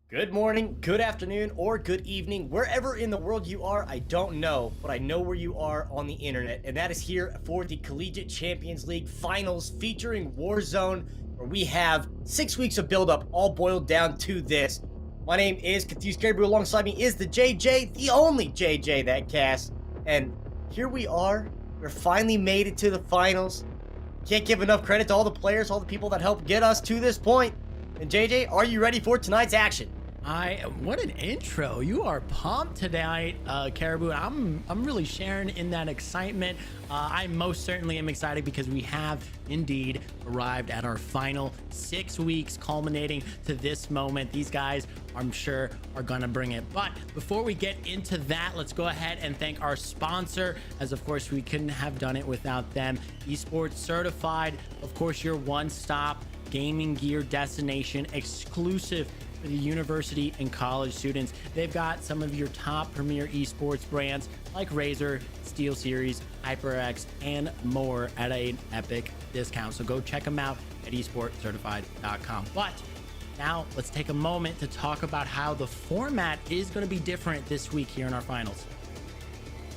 Good morning, good afternoon, or good evening, wherever in the world you are. I don't know, but I know where you are on the internet, and that is here for the Collegiate Champions League Finals featuring Warzone, where we have 6 weeks of build-up, all boiled down to this. My name is Confused Caribou. Alongside me is the JJ, the only JJ that casts, and here we are. We're finally made it to the finals. Can't give enough credit to all the players, all the people that helped get us to this point. And JJ, are you ready for tonight's action? What an intro. You are pumped tonight, Caribou. I'm really sharing in that excitement. I most certainly am excited because we have indeed arrived at our final 6 weeks, culminating to this moment. These guys, I'm sure, are gonna bring it. But before we get into that, let's go ahead and thank our sponsor, as of course we couldn't have done it without them. Esport Certified, of course, your one-stop gaming gear destination, exclusive for the university and college students. They've got some of your top premier esports brands like Razer, SteelSeries, HyperX, and more at an epic discount. So go check them out at esportcertified.com. But now let's take a moment to talk about how the format is going to be different this week here in our finals.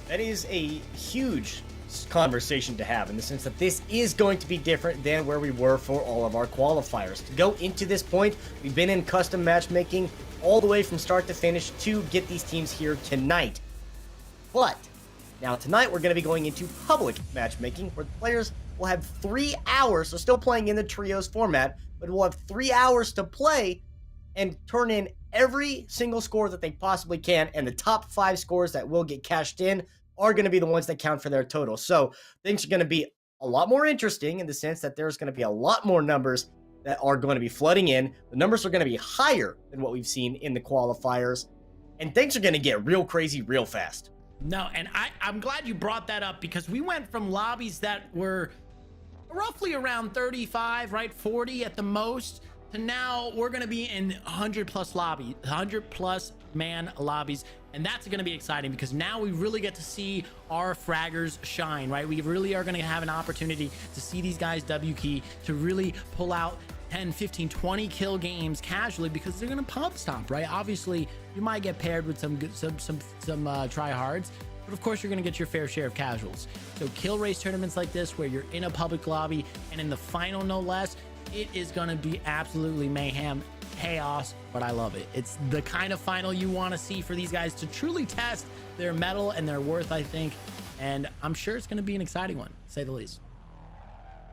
That is a huge conversation to have in the sense that this is going to be different than where we were for all of our qualifiers. To go into this point, we've been in custom matchmaking all the way from start to finish to get these teams here tonight. But now tonight we're going to be going into public matchmaking where the players will have 3 hours, so still playing in the trios format, but we'll have 3 hours to play and turn in every single score that they possibly can, and the top 5 scores that will get cashed in are going to be the ones that count for their total. So things are going to be a lot more interesting in the sense that there's going to be a lot more numbers that are going to be flooding in. The numbers are going to be higher than what we've seen in the qualifiers, and things are going to get real crazy real fast. No, and I'm glad you brought that up, because we went from lobbies that were roughly around 35, right, 40 at the most, to now we're going to be in 100 plus lobby, 100 plus man lobbies. And that's going to be exciting, because now we really get to see our fraggers shine, right? We really are going to have an opportunity to see these guys W key, to really pull out 10, 15, 20 kill games casually, because they're going to pump stomp, right? Obviously you might get paired with some try hards, but of course you're going to get your fair share of casuals. So kill race tournaments like this, where you're in a public lobby and in the final, no less, it is going to be absolutely mayhem, chaos, but I love it. It's the kind of final you want to see for these guys to truly test their mettle and their worth, I think. And I'm sure it's going to be an exciting one, to say the least.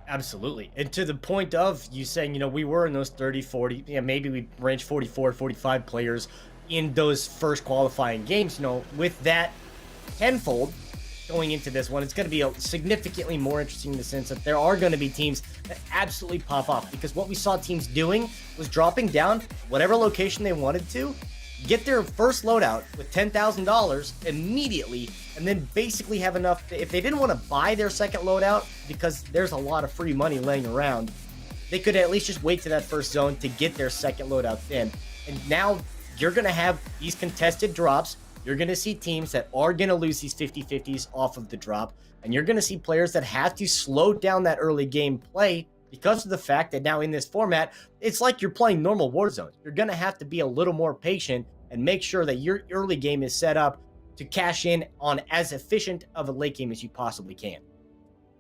Absolutely. And to the point of you saying, we were in those 30, 40, maybe we ranged 44, 45 players in those first qualifying games. With that tenfold going into this one, it's going to be significantly more interesting in the sense that there are going to be teams that absolutely pop off, because what we saw teams doing was dropping down whatever location they wanted to, get their first loadout with $10,000 immediately, and then basically have enough if they didn't want to buy their second loadout, because there's a lot of free money laying around, they could at least just wait to that first zone to get their second loadout in. And now you're going to have these contested drops. You're going to see teams that are going to lose these 50-50s off of the drop, and you're going to see players that have to slow down that early game play, because of the fact that now in this format, it's like you're playing normal Warzone. You're going to have to be a little more patient and make sure that your early game is set up to cash in on as efficient of a late game as you possibly can.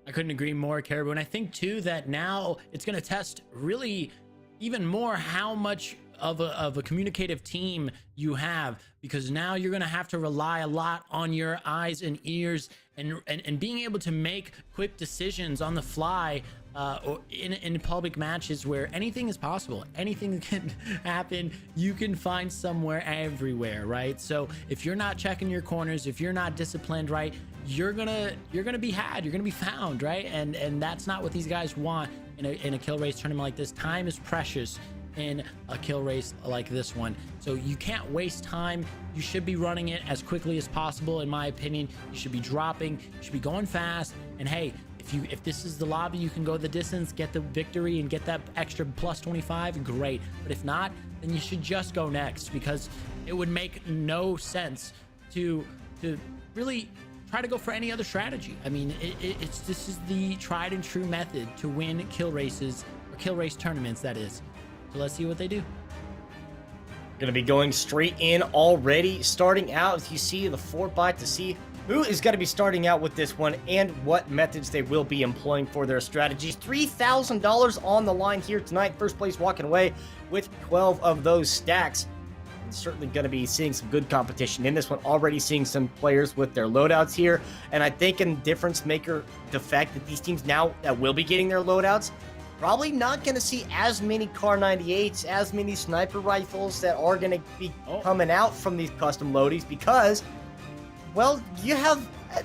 I couldn't agree more, Caribou. And I think too that now it's going to test really even more how much of a communicative team you have, because now you're going to have to rely a lot on your eyes and ears and being able to make quick decisions on the fly, or in public matches where anything is possible, anything can happen. You can find somewhere everywhere, right? So if you're not checking your corners, if you're not disciplined, right, you're gonna be had, you're gonna be found, right? And that's not what these guys want in a kill race tournament like this. Time is precious in a kill race like this one, so you can't waste time. You should be running it as quickly as possible, in my opinion. You should be dropping, you should be going fast, and hey, if this is the lobby, you can go the distance, get the victory, and get that extra plus 25, great. But if not, then you should just go next, because it would make no sense to really try to go for any other strategy. I mean, this is the tried and true method to win kill races, or kill race tournaments, that is. So let's see what they do. Going to be going straight in already, starting out as you see the 4-bot to see who is going to be starting out with this one and what methods they will be employing for their strategies. $3,000 on the line here tonight. First place walking away with 12 of those stacks. And certainly going to be seeing some good competition in this one. Already seeing some players with their loadouts here. And I think in difference maker, the fact that these teams now that will be getting their loadouts, probably not going to see as many Kar 98s, as many sniper rifles that are going to be coming out from these custom loadies, because, well, you have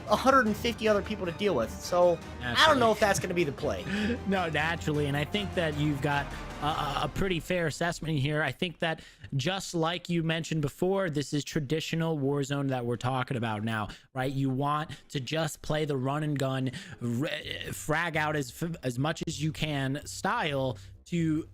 150 other people to deal with. So naturally, I don't know if that's going to be the play. No, naturally. And I think that you've got a pretty fair assessment here. I think that just like you mentioned before, this is traditional Warzone that we're talking about now, right? You want to just play the run and gun, frag out as much as you can style to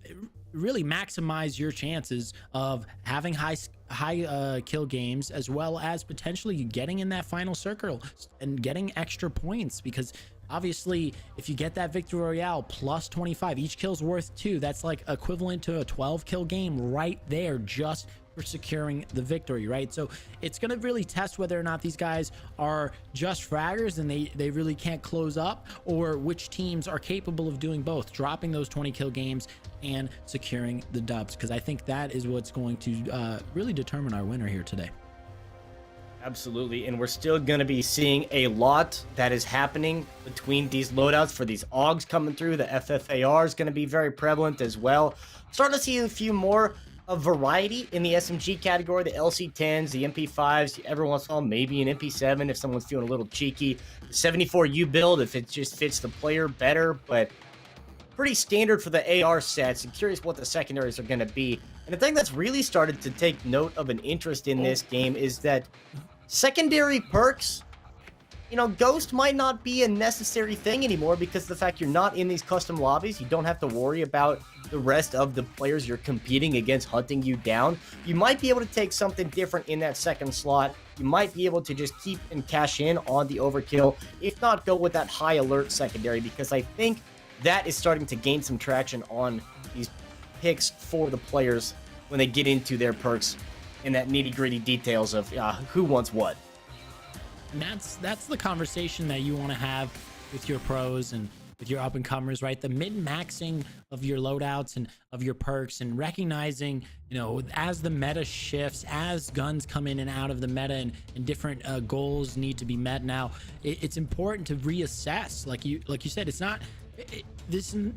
really maximize your chances of having high kill games, as well as potentially getting in that final circle and getting extra points, because obviously if you get that victory royale plus 25, each kill's worth 2, that's like equivalent to a 12 kill game right there, just for securing the victory, right? So it's going to really test whether or not these guys are just fraggers and they really can't close up, or which teams are capable of doing both, dropping those 20 kill games and securing the dubs, because I think that is what's going to really determine our winner here today. Absolutely, and we're still going to be seeing a lot that is happening between these loadouts for these AUGs coming through. The FFAR is going to be very prevalent as well. Starting to see a few more of variety in the SMG category, the LC10s, the MP5s, every once in a while maybe an MP7 if someone's feeling a little cheeky. The 74U build if it just fits the player better, but pretty standard for the AR sets. I'm curious what the secondaries are going to be. And the thing that's really started to take note of an interest in this game is that secondary perks, you know, Ghost might not be a necessary thing anymore because of the fact you're not in these custom lobbies. You don't have to worry about the rest of the players you're competing against hunting you down. You might be able to take something different in that second slot. You might be able to just keep and cash in on the overkill, if not go with that high alert secondary, because I think that is starting to gain some traction on these picks for the players when they get into their perks and that nitty-gritty details of who wants what. And that's the conversation that you want to have with your pros and with your up-and-comers, right? The min-maxing of your loadouts and of your perks, and recognizing, you know, as the meta shifts, as guns come in and out of the meta, and different goals need to be met now, it's important to reassess. Like you said, it's not...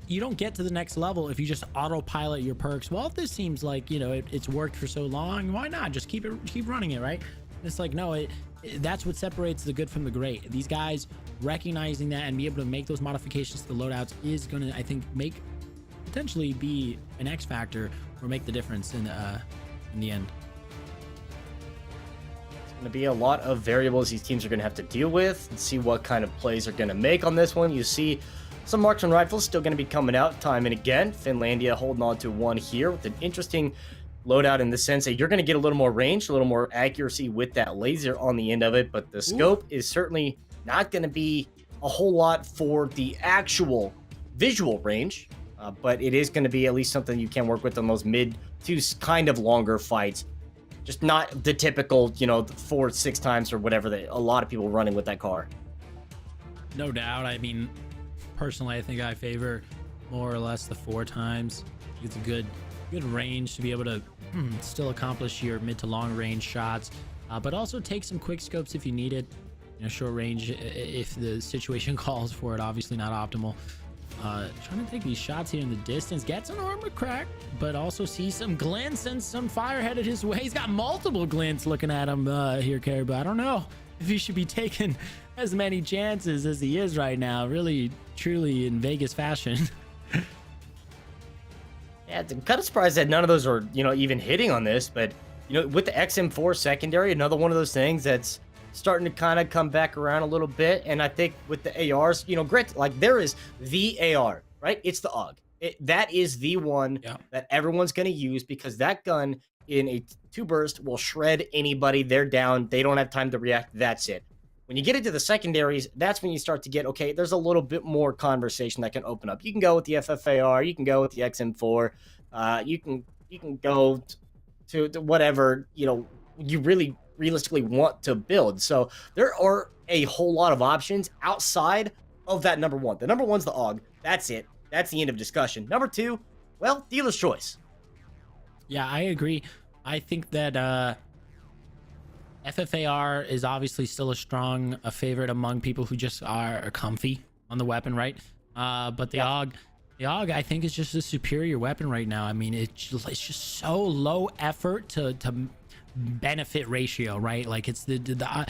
you don't get to the next level if you just autopilot your perks. Well, if this seems like, you know, it's worked for so long, why not just keep running it, right? It's like, no, that's what separates the good from the great. These guys recognizing that and be able to make those modifications to the loadouts is going to, I think, potentially be an X factor or make the difference in the end. It's going to be a lot of variables these teams are going to have to deal with and see what kind of plays they're going to make on this one. You see some marksman rifles still going to be coming out time and again. Finlandia holding on to one here with an interesting loadout in the sense that you're going to get a little more range, a little more accuracy with that laser on the end of it, but the scope is certainly not going to be a whole lot for the actual visual range, but it is going to be at least something you can work with on those mid to kind of longer fights. Just not the typical, you know, 4-6 times or whatever that a lot of people running with that car. No doubt. I mean, personally, I think I favor more or less the 4 times. It's a good range to be able to still accomplish your mid to long range shots, but also take some quick scopes if you need it. You know, short range if the situation calls for it. Obviously not optimal. Trying to take these shots here in the distance, gets an armor crack, but also sees some glints and some fire headed his way. He's got multiple glints looking at him here, Caribou. I don't know if he should be taking as many chances as he is right now. Really, truly in Vegas fashion. Yeah, I'm kind of surprised that none of those are, you know, even hitting on this, but, you know, with the XM4 secondary, another one of those things that's starting to kind of come back around a little bit. And I think with the ARs, you know, great, like there is the AR, right? It's the AUG. That is the one that everyone's going to use because that gun in a 2 burst will shred anybody. They're down. They don't have time to react. That's it. When you get into the secondaries, that's when you start to get, okay, there's a little bit more conversation that can open up. You can go with the FFAR, you can go with the XM4, you can go to whatever, you know, you really realistically want to build. So there are a whole lot of options outside of that number 1. The number 1's the AUG. That's it. That's the end of discussion. Number 2, well, dealer's choice. Yeah, I agree. I think that FFAR is obviously still a favorite among people who just are comfy on the weapon, right? But the AUG, I think, is just a superior weapon right now. I mean, it's just so low effort to benefit ratio, right? Like it's the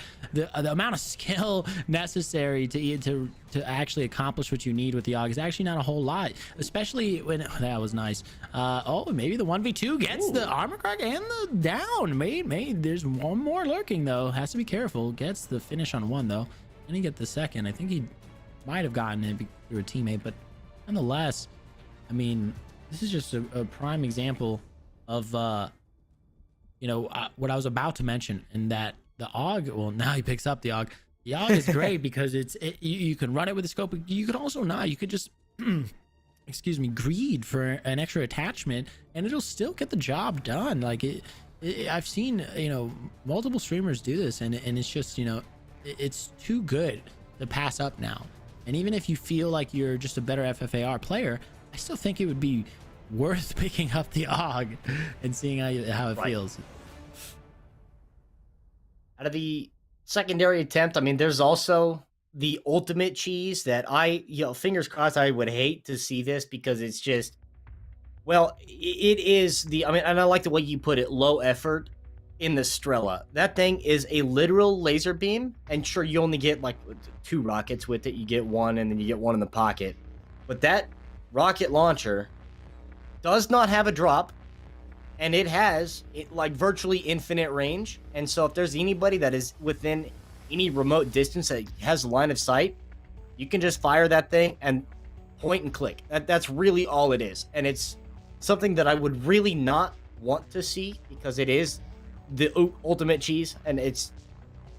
amount of skill necessary to actually accomplish what you need with the AUG is actually not a whole lot, especially when that was nice. Oh, maybe the 1v2 gets the armor crack and the down. Maybe there's one more lurking though. Has to be careful. Gets the finish on 1 though. And he get the second. I think he might have gotten it through a teammate, but nonetheless, I mean, this is just a prime example of you know, what I was about to mention, and that the AUG, well, now he picks up the AUG. The AUG is great because you can run it with a scope. You could also not. You could just, excuse me, greed for an extra attachment, and it'll still get the job done. Like I've seen, you know, multiple streamers do this, and it's just, you know, it's too good to pass up now. And even if you feel like you're just a better FFAR player, I still think it would be worth picking up the AUG and seeing how it feels. Out of the secondary attempt, I mean, there's also the ultimate cheese that you know, fingers crossed, I would hate to see this because it's just, well, it is I mean, and I like the way you put it, low effort in the Strela. That thing is a literal laser beam, and sure, you only get like 2 rockets with it. You get 1 and then you get 1 in the pocket. But that rocket launcher does not have a drop. and it has like virtually infinite range. And so if there's anybody that is within any remote distance that has line of sight, you can just fire that thing and point and click. That's really all it is. And it's something that I would really not want to see, because it is the ultimate cheese, and it's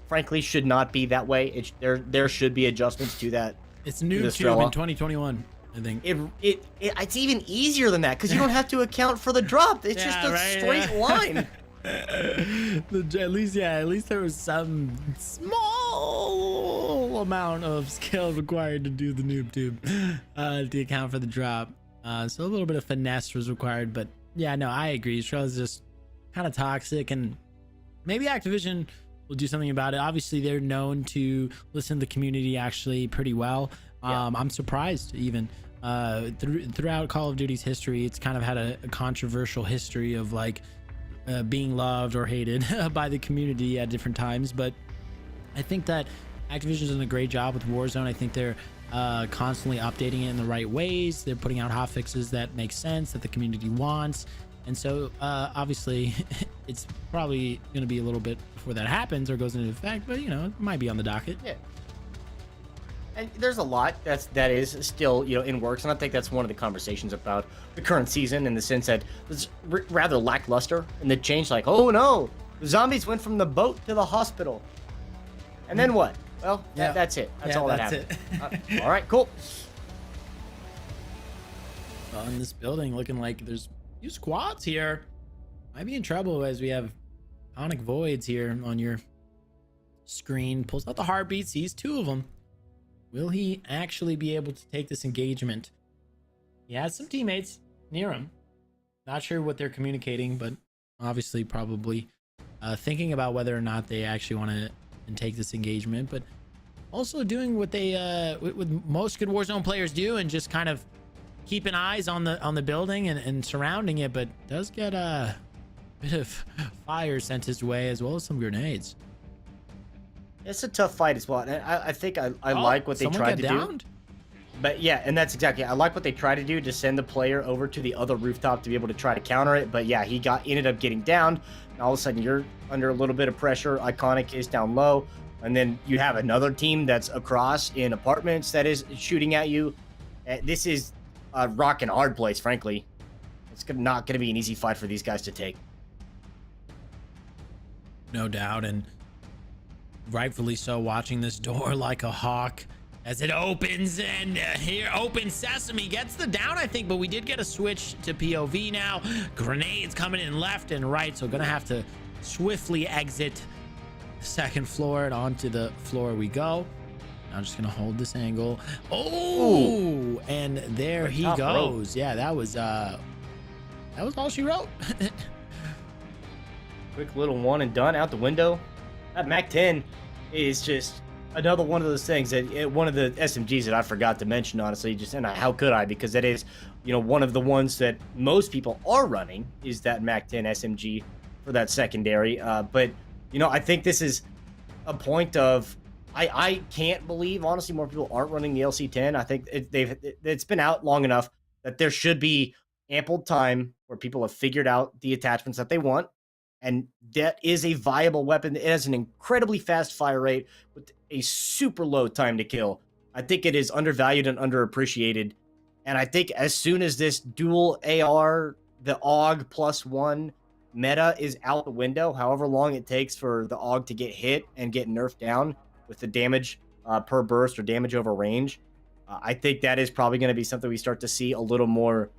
frankly should not be that way. There should be adjustments to that. It's new tube in 2021. I think it's even easier than that, because you don't have to account for the drop. It's just a straight line. At least there was some small amount of skill required to do the noob tube to account for the drop. So a little bit of finesse was required, but yeah, no, I agree. Trail is just kind of toxic, and maybe Activision will do something about it. Obviously, they're known to listen to the community actually pretty well. I'm surprised even throughout Call of Duty's history, it's kind of had a controversial history of like being loved or hated by the community at different times. But I think that Activision's done a great job with Warzone. I think they're constantly updating it in the right ways. They're putting out hotfixes that make sense, that the community wants. And so obviously it's probably going to be a little bit before that happens or goes into effect, but you know, it might be on the docket. Yeah. And there's a lot that is still, you know, in works, and I think that's one of the conversations about the current season, in the sense that it's rather lackluster, and the change, like, oh no, the zombies went from the boat to the hospital, and then what? Well, that's it. That's all that happened. All right, cool. Well, in this building, looking like there's a few squads here. Might be in trouble, as we have Tonic Voids here on your screen. Pulls out the heartbeat, sees two of them. Will he actually be able to take this engagement? He has some teammates near him. Not sure what they're communicating, but obviously probably thinking about whether or not they actually want to take this engagement, but also doing what they with most good Warzone players do, and just kind of keeping eyes on the building and surrounding it, but does get a bit of fire sent his way, as well as some grenades. It's a tough fight as well. And I think I like what they tried to do. But yeah, and that's exactly, I like what they tried to do, to send the player over to the other rooftop to be able to try to counter it. But yeah, he ended up getting down. And all of a sudden you're under a little bit of pressure. Iconic is down low. And then you have another team that's across in apartments that is shooting at you. This is a rock and hard place, frankly. It's not going to be an easy fight for these guys to take. No doubt. And rightfully so, watching this door like a hawk as it opens, and here open sesame gets the down, I think, but we did get a switch to POV now. Grenades coming in left and right, so gonna have to swiftly exit the second floor, and onto the floor we go. I'm just gonna hold this angle. Oh, and there he goes. Yeah, that was all she wrote. Quick little one and done out the window. That MAC-10 is just another one of those things that one of the SMGs that I forgot to mention, honestly. And how could I? Because that is, you know, one of the ones that most people are running is that MAC-10 SMG for that secondary. But you know, I think this is a point of I can't believe, honestly, more people aren't running the LC-10. I think it's been out long enough that there should be ample time where people have figured out the attachments that they want. And that is a viable weapon. It has an incredibly fast fire rate with a super low time to kill. I think it is undervalued and underappreciated. And I think as soon as this dual AR, the AUG +1 meta is out the window, however long it takes for the AUG to get hit and get nerfed down with the damage per burst or damage over range, I think that is probably going to be something we start to see a little more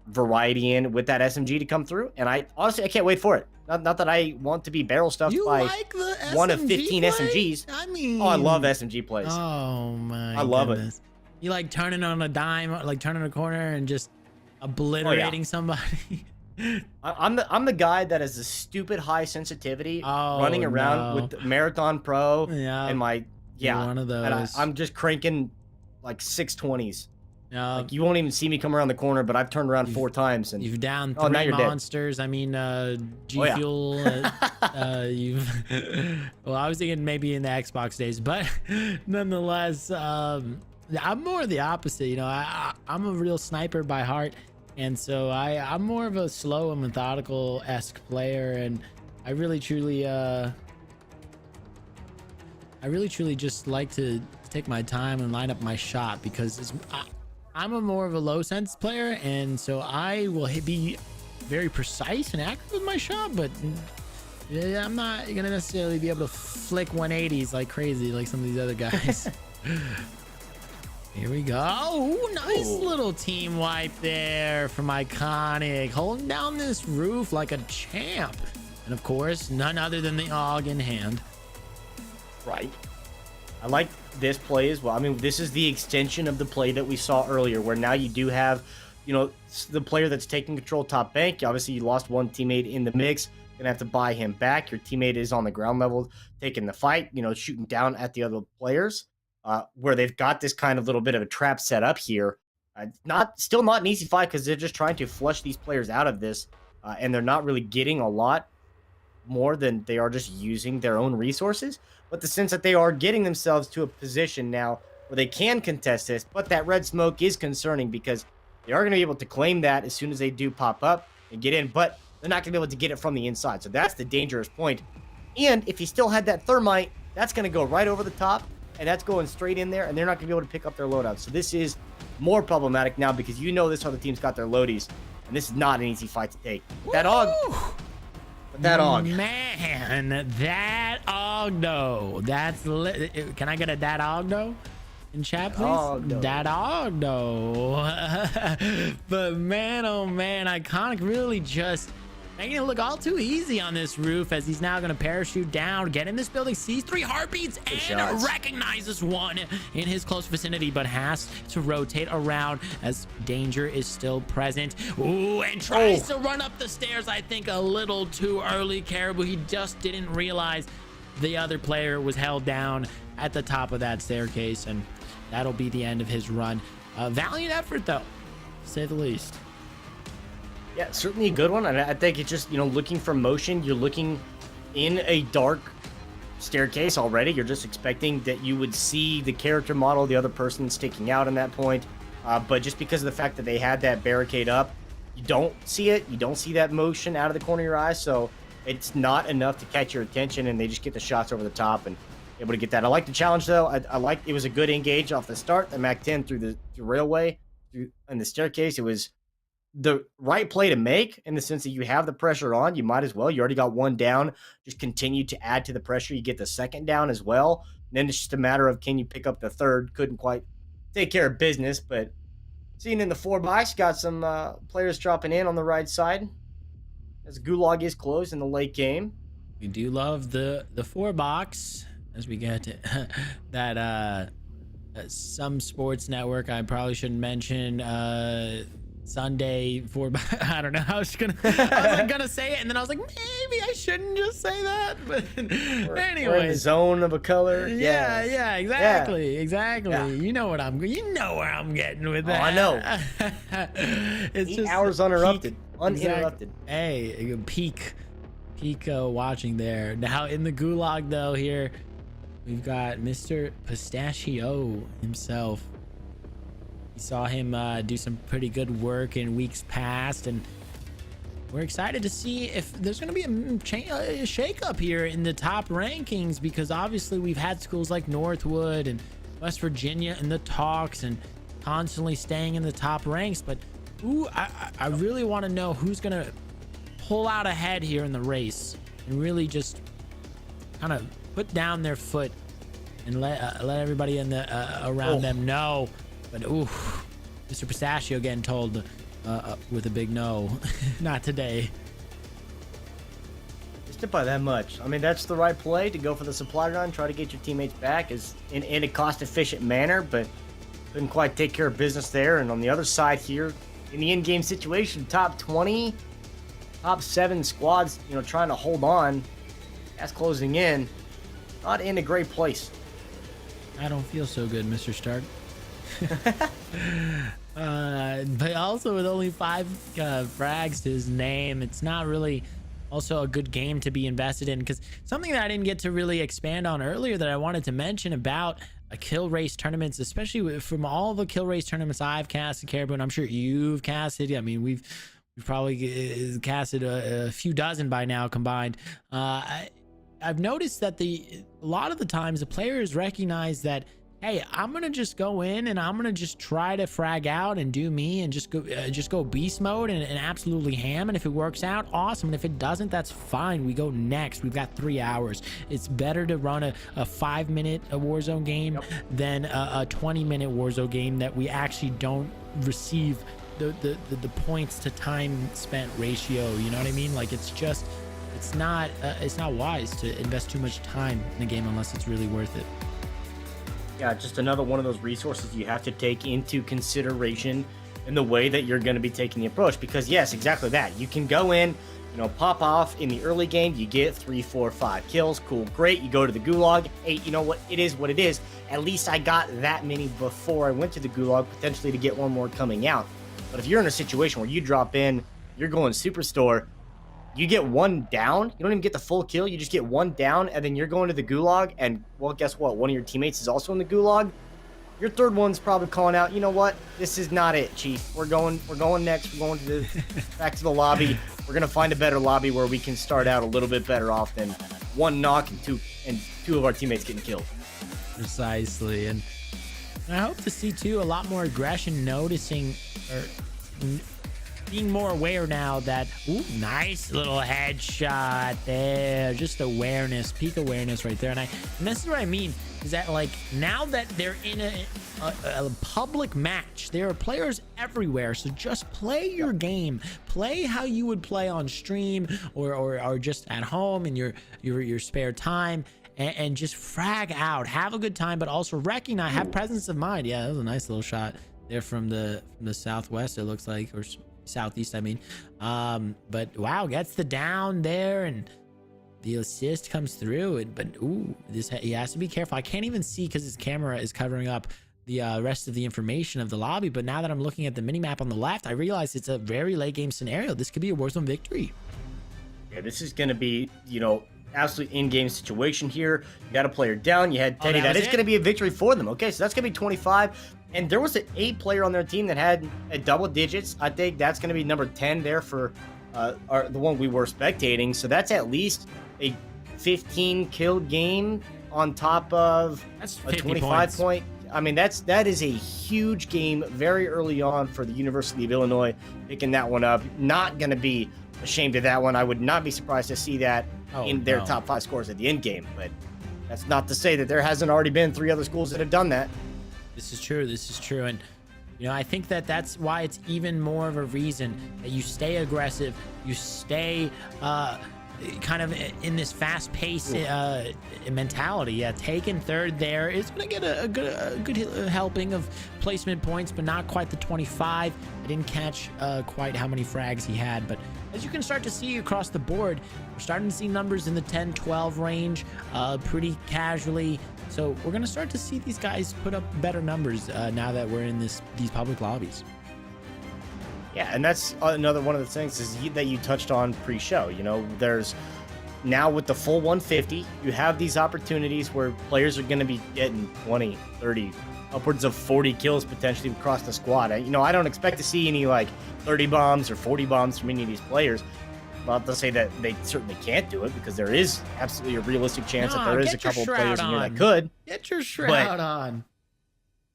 variety in with that SMG to come through. And I can't wait for it. Not that I want to be stuffed by like one of 15 play? SMGs. I mean, I love SMG plays. Oh my I love goodness. It. You like turning on a dime, like turning a corner and just obliterating somebody. I'm the guy that has a stupid high sensitivity running around with Marathon Pro and my one of those. And I'm just cranking like 620s. No, like you won't even see me come around the corner, but I've turned around 4 times and you've downed 3 monsters. Dead. I mean, G Fuel. You've. Well, I was thinking maybe in the Xbox days, but nonetheless, I'm more the opposite. You know, I'm a real sniper by heart, And so I'm more of a slow and methodical-esque player, and I really truly just like to take my time and line up my shot, because I'm a more of a low sense player, and so I will be very precise and accurate with my shot, but yeah, I'm not gonna necessarily be able to flick 180s like crazy like some of these other guys. Here we go. Ooh, nice little team wipe there from Iconic, holding down this roof like a champ, and of course none other than the AUG in hand. Right. I like this play as well. I mean, this is the extension of the play that we saw earlier, where now you do have, you know, the player that's taking control top bank. Obviously, you lost one teammate in the mix. Gonna have to buy him back. Your teammate is on the ground level, taking the fight, you know, shooting down at the other players, where they've got this kind of little bit of a trap set up here. Still not an easy fight, because they're just trying to flush these players out of this, and they're not really getting a lot more than they are just using their own resources. But the sense that they are getting themselves to a position now where they can contest this, but that red smoke is concerning, because they are going to be able to claim that as soon as they do pop up and get in, but they're not going to be able to get it from the inside. So that's the dangerous point. And if he still had that thermite, that's going to go right over the top, and that's going straight in there, and they're not going to be able to pick up their loadout. So this is more problematic now, because you know this other team's got their loadies, and this is not an easy fight to take. That AUG. That AUG. Man, that AUG though. Can I get a that AUG though in chat, please? That AUG though. But man, oh man, Iconic really just making it look all too easy on this roof, as he's now going to parachute down, get in this building, sees 3 heartbeats, and recognizes one in his close vicinity, but has to rotate around as danger is still present. Ooh, and tries to run up the stairs, I think a little too early, Caribou. He just didn't realize the other player was held down at the top of that staircase, and that'll be the end of his run. Valiant effort, though, to say the least. Yeah, certainly a good one. And I think it's just, you know, looking for motion. You're looking in a dark staircase already. You're just expecting that you would see the character model, the other person sticking out in that point. But just because of the fact that they had that barricade up, you don't see it. You don't see that motion out of the corner of your eye. So it's not enough to catch your attention, and they just get the shots over the top and able to get that. I like the challenge, though. I like it was a good engage off the start. The Mac 10 through the railway, and the staircase. It was the right play to make, in the sense that you have the pressure on. You might as well. You already got one down. Just continue to add to the pressure. You get the second down as well. And then it's just a matter of, can you pick up the third? Couldn't quite take care of business, but seeing in the 4-box, got some players dropping in on the right side as Gulag is closed in the late game. We do love the 4-box as we get that some sports network I probably shouldn't mention, Sunday for I don't know. I was gonna say it, and then I was like, maybe I shouldn't just say that. But anyway, we're in the zone of a color. Yeah, exactly. Yeah. You know where I'm getting with that. Oh, I know. It's 8 just hours uninterrupted. Exactly. Hey, peak watching there. Now in the gulag though, here we've got Mr. Pistachio himself. Saw him do some pretty good work in weeks past, and we're excited to see if there's going to be a shake-up here in the top rankings, because obviously we've had schools like Northwood and West Virginia in the talks and constantly staying in the top ranks. But I really want to know who's going to pull out ahead here in the race and really just kind of put down their foot and let everybody in the around them know. But Mr. Pistachio getting told with a big no, not today. Just by that much. I mean, that's the right play to go for the supply run, try to get your teammates back is in a cost-efficient manner, but couldn't quite take care of business there. And on the other side here, in the in-game situation, top 20, top 7 squads, you know, trying to hold on. That's closing in. Not in a great place. I don't feel so good, Mr. Stark. But also with only 5 frags to his name, it's not really also a good game to be invested in, because something that I didn't get to really expand on earlier that I wanted to mention about kill race tournaments, especially from all the kill race tournaments I've casted, Caribou, and I'm sure you've casted. I mean, we've probably casted a few dozen by now combined. I've noticed that a lot of the times the players recognize that, hey, I'm gonna just go in and I'm gonna just try to frag out and do me and just go beast mode and absolutely ham. And if it works out, awesome. And if it doesn't, that's fine. We go next. We've got 3 hours. It's better to run a 5-minute Warzone game than a 20-minute Warzone game that we actually don't receive the points to time spent ratio. You know what I mean? Like, it's not wise to invest too much time in the game unless it's really worth it. Yeah, just another one of those resources you have to take into consideration in the way that you're going to be taking the approach. Because yes, exactly that. You can go in, pop off in the early game, you get 3, 4, 5 kills. Cool, great. You go to the gulag. Hey, you know what? It is what it is. At least I got that many before I went to the gulag, potentially to get one more coming out. But if you're in a situation where you drop in, you're going Superstore, you get 1 down, you don't even get the full kill, you just get 1 down, and then you're going to the gulag, and, well, guess what? One of your teammates is also in the gulag. Your third one's probably calling out, you know what? This is not it, Chief. We're going next. We're going to back to the lobby. We're going to find a better lobby where we can start out a little bit better off than 1 knock and two of our teammates getting killed. Precisely. And I hope to see, too, a lot more aggression, noticing or being more aware now that, ooh, nice little headshot there. Just awareness, peak awareness right there. And this is what I mean, is that, like, now that they're in a public match, there are players everywhere. So just play your game. Play how you would play on stream or just at home in your spare time. And just frag out, have a good time, but also recognize, have presence of mind. Yeah, that was a nice little shot there from the southwest, it looks like, or southeast, I mean. But wow, gets the down there, and the assist comes through. But ooh, he has to be careful. I can't even see because his camera is covering up the rest of the information of the lobby. But now that I'm looking at the mini map on the left, I realize it's a very late game scenario. This could be a Warzone victory. Yeah, this is going to be, absolute in-game situation here. You got a player down. You had Teddy. That is going to be a victory for them. Okay, so that's going to be 25. And there was an 8 player on their team that had a double digits. I think that's going to be number 10 there for the one we were spectating. So that's at least a 15 kill game on top of a 25 point. I mean, that is a huge game very early on for the University of Illinois, picking that one up. Not going to be ashamed of that one. I would not be surprised to see that in their top 5 scores at the end game. But that's not to say that there hasn't already been 3 other schools that have done that. This is true. And I think that's why it's even more of a reason that you stay aggressive, you stay kind of in this fast-paced mentality. Yeah, taking third there is going to get a good helping of placement points, but not quite the 25. I didn't catch quite how many frags he had, but as you can start to see across the board, we're starting to see numbers in the 10-12 range pretty casually. So we're going to start to see these guys put up better numbers now that we're in these public lobbies. Yeah, and that's another one of the things that you touched on pre-show. There's now with the full 150, you have these opportunities where players are going to be getting 20, 30, upwards of 40 kills potentially across the squad. I don't expect to see any like 30 bombs or 40 bombs from any of these players. Not to say that they certainly can't do it, because there is absolutely a realistic chance that there is a couple of players in here that could. Get your shroud on.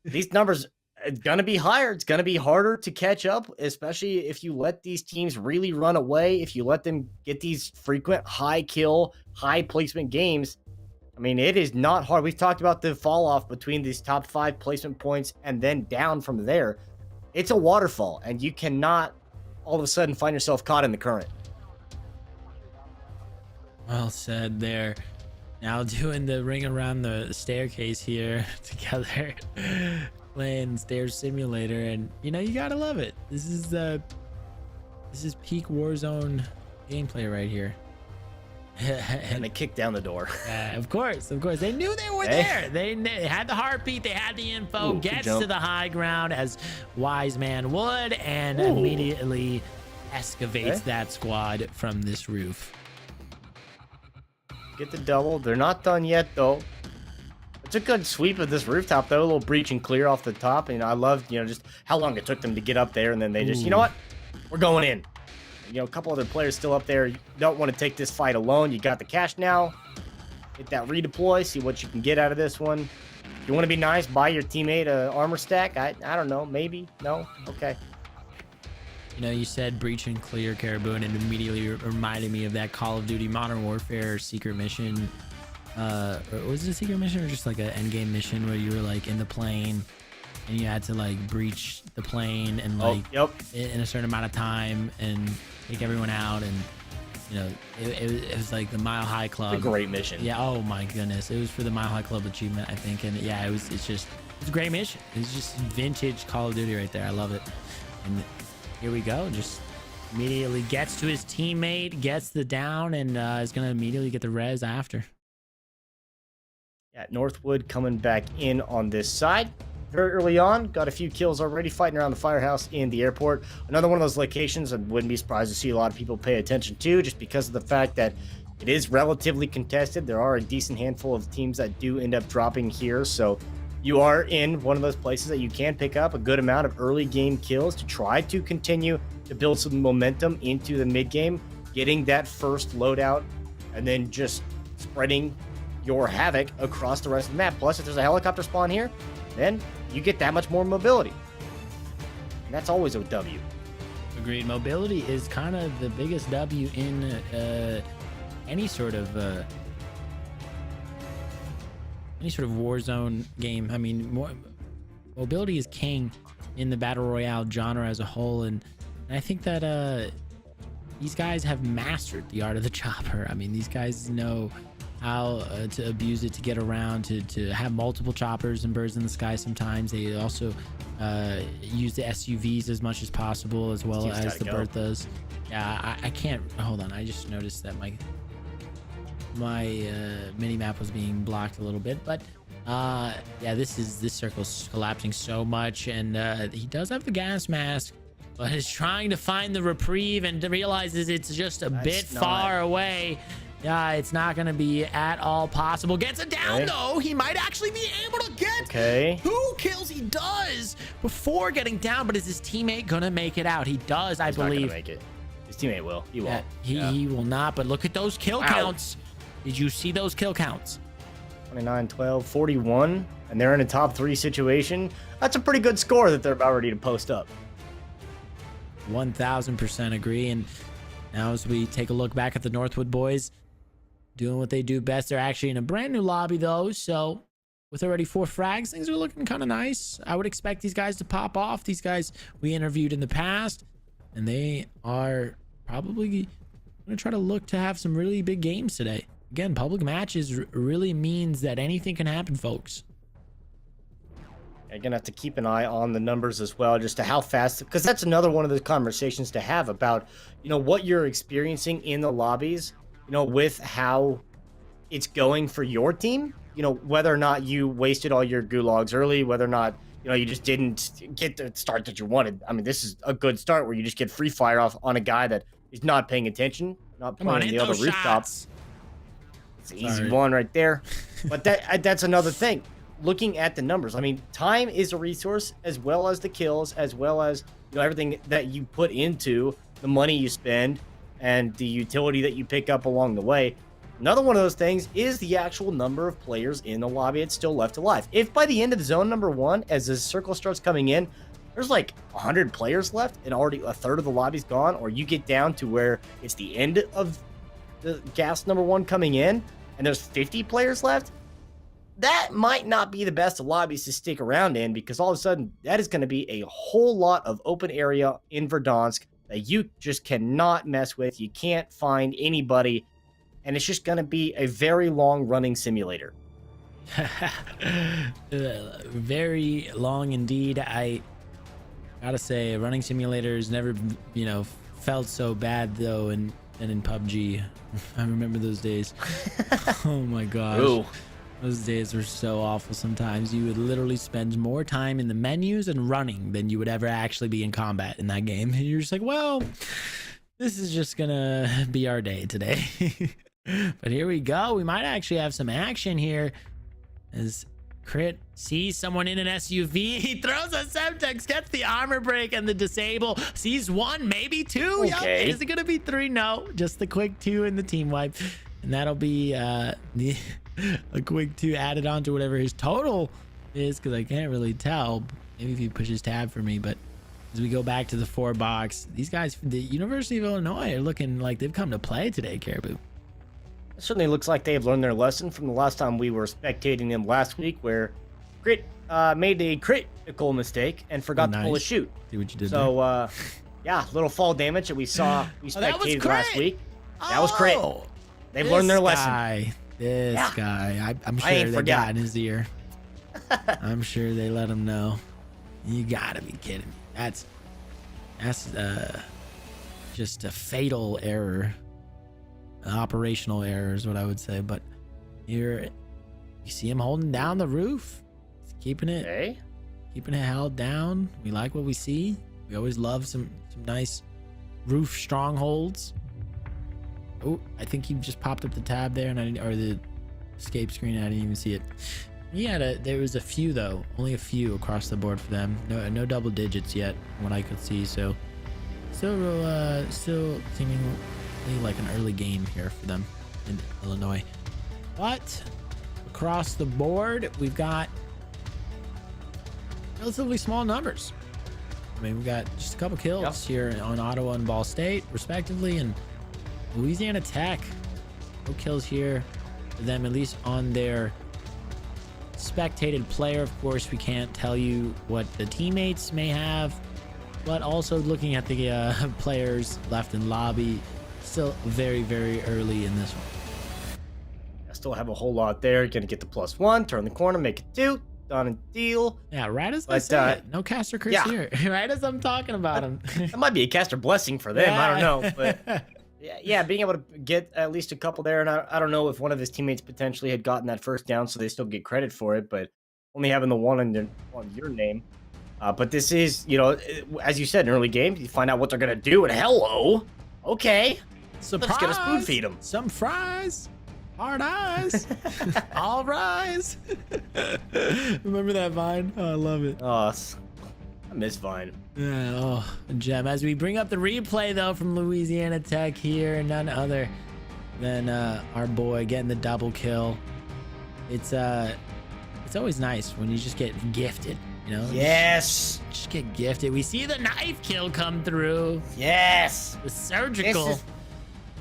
These numbers, it's going to be higher. It's going to be harder to catch up, especially if you let these teams really run away, if you let them get these frequent high kill, high placement games. I mean, it is not hard. We've talked about the fall off between these top 5 placement points and then down from there. It's a waterfall, and you cannot all of a sudden find yourself caught in the current. Well said there. Now doing the ring around the staircase here together, playing Stair Simulator, and you gotta love it. This is peak Warzone gameplay right here. And they kicked down the door. Of course. They knew they were there. They had the heartbeat. They had the info. Gets to the high ground as wise man would, and immediately excavates that squad from this roof. Get the double. They're not done yet, though. It's a good sweep of this rooftop, though. A little breach and clear off the top. And I love, just how long it took them to get up there. And then they just, you know what? We're going in. A couple other players still up there. You don't want to take this fight alone. You got the cash now. Hit that redeploy. See what you can get out of this one. If you want to be nice, buy your teammate a armor stack. I don't know. Maybe. No? Okay. You said breach and clear, Caribou, and it immediately reminded me of that Call of Duty Modern Warfare secret mission. Or was it a secret mission or just like an endgame mission where you were like in the plane and you had to like breach the plane and like in a certain amount of time and take everyone out, and it was like the Mile High Club. It's a great mission. Yeah. Oh my goodness, it was for the Mile High Club achievement, I think, and yeah, it's a great mission. It's just vintage Call of Duty right there. I love it. And here we go. Just immediately gets to his teammate, gets the down, and is gonna immediately get the res after. Yeah, Northwood coming back in on this side. Very early on, got a few kills already fighting around the firehouse in the airport. Another one of those locations I wouldn't be surprised to see a lot of people pay attention to, just because of the fact that it is relatively contested. There are a decent handful of teams that do end up dropping here, so you are in one of those places that you can pick up a good amount of early game kills to try to continue to build some momentum into the mid game, getting that first loadout, and then just spreading your havoc across the rest of the map. Plus, if there's a helicopter spawn here, then you get that much more mobility. And that's always a W. Agreed. Mobility is kind of the biggest W in any sort of Warzone game. I mean, mobility is king in the battle royale genre as a whole, and I think that these guys have mastered the art of the chopper. I mean, these guys know how to abuse it, to get around, to have multiple choppers and birds in the sky. Sometimes they also use the SUVs as much as possible, as well as the Berthas. Yeah, I can't hold on. I just noticed that my mini map was being blocked a little bit, but yeah, this circle's collapsing so much, and he does have the gas mask, but is trying to find the reprieve and realizes it's just a bit far away. Yeah, it's not going to be at all possible. Gets it down, though. He might actually be able to get 2 kills. He does before getting down, but is his teammate going to make it out? He does, I believe. He's not going to make it. His teammate will. He won't. He will not, but look at those kill counts. Did you see those kill counts? 29, 12, 41, and they're in a top 3 situation. That's a pretty good score that they're about ready to post up. 1000% agree. And now as we take a look back at the Northwood boys, doing what they do best. They're actually in a brand new lobby, though, so with already 4 frags, things are looking kind of nice. I would expect these guys to pop off. These guys we interviewed in the past, and they are probably going to try to look to have some really big games today. Again, public matches really means that anything can happen, folks. You're going to have to keep an eye on the numbers as well, just to how fast, because that's another one of the conversations to have about, what you're experiencing in the lobbies, with how it's going for your team, whether or not you wasted all your gulags early, whether or not, you just didn't get the start that you wanted. I mean, this is a good start where you just get free fire off on a guy that is not paying attention, not playing the other rooftops. It's an easy one right there. But that's another thing. Looking at the numbers, I mean, time is a resource, as well as the kills, as well as everything that you put into the money you spend and the utility that you pick up along the way. Another one of those things is the actual number of players in the lobby that's still left alive. If by the end of zone number 1, as the circle starts coming in, there's like 100 players left and already a third of the lobby's gone, or you get down to where it's the end of the gas number 1 coming in and there's 50 players left, that might not be the best of lobbies to stick around in, because all of a sudden that is going to be a whole lot of open area in Verdansk that you just cannot mess with. You can't find anybody, and it's just going to be a very long running simulator. Very long indeed. I gotta say, a running simulator has never, felt so bad though, and in PUBG. I remember those days. Oh my gosh. Ooh. Those days were so awful sometimes. You would literally spend more time in the menus and running than you would ever actually be in combat in that game. And you're just like, well, this is just gonna be our day today. But here we go. We might actually have some action here, as Crit sees someone in an SUV. He throws a Semtex, gets the armor break and the disable. Sees one, maybe two. Okay. Yep. Is it going to be three? No, just the quick two and the team wipe. And that'll be a quick two added on to whatever his total is, because I can't really tell. Maybe if he pushes tab for me, but as we go back to the 4-box, these guys, the University of Illinois, are looking like they've come to play today, Caribou. It certainly looks like they've learned their lesson from the last time we were spectating them last week, where Crit made a critical mistake and forgot to pull a shoot. See what you did so, yeah, little fall damage that we saw we spectated last week. That was Crit. They've learned their lesson. This guy. I'm sure they got in his ear. I'm sure they let him know. You gotta be kidding me. That's just a fatal error. Operational error is what I would say. But here you see him holding down the roof. He's keeping it held down. We like what we see. We always love some nice roof strongholds. Oh, I think he just popped up the tab there, and or the escape screen. I didn't even see it. There was a few though, only a few across the board for them. No double digits yet, from what I could see. So still seemingly like an early game here for them in Illinois. But across the board, we've got relatively small numbers. I mean, we've got just a couple kills here on Ottawa and Ball State, respectively, and Louisiana Tech. No kills here for them, at least on their spectated player. Of course, we can't tell you what the teammates may have, but also looking at the players left in lobby, still very, very early in this one. I still have a whole lot there. Gonna get the +1, turn the corner, make it 2, done and deal. Yeah, right as I say it. No caster Chris here. Right as I'm talking about him. That might be a caster blessing for them. I don't know, but yeah, being able to get at least a couple there, and I don't know if one of his teammates potentially had gotten that first down, so they still get credit for it, but only having the one on your name. But this is, as you said, an early game. You find out what they're gonna do, and hello, okay, surprise. Let's get a spoon feed them. Some fries, hard eyes, all rise. Remember that Vine? Oh, I love it. Oh, I miss Vine. Yeah, oh, gem. As we bring up the replay though from Louisiana Tech here, none other than our boy getting the double kill. It's always nice when you just get gifted, Yes. Just get gifted. We see the knife kill come through. Yes. The surgical.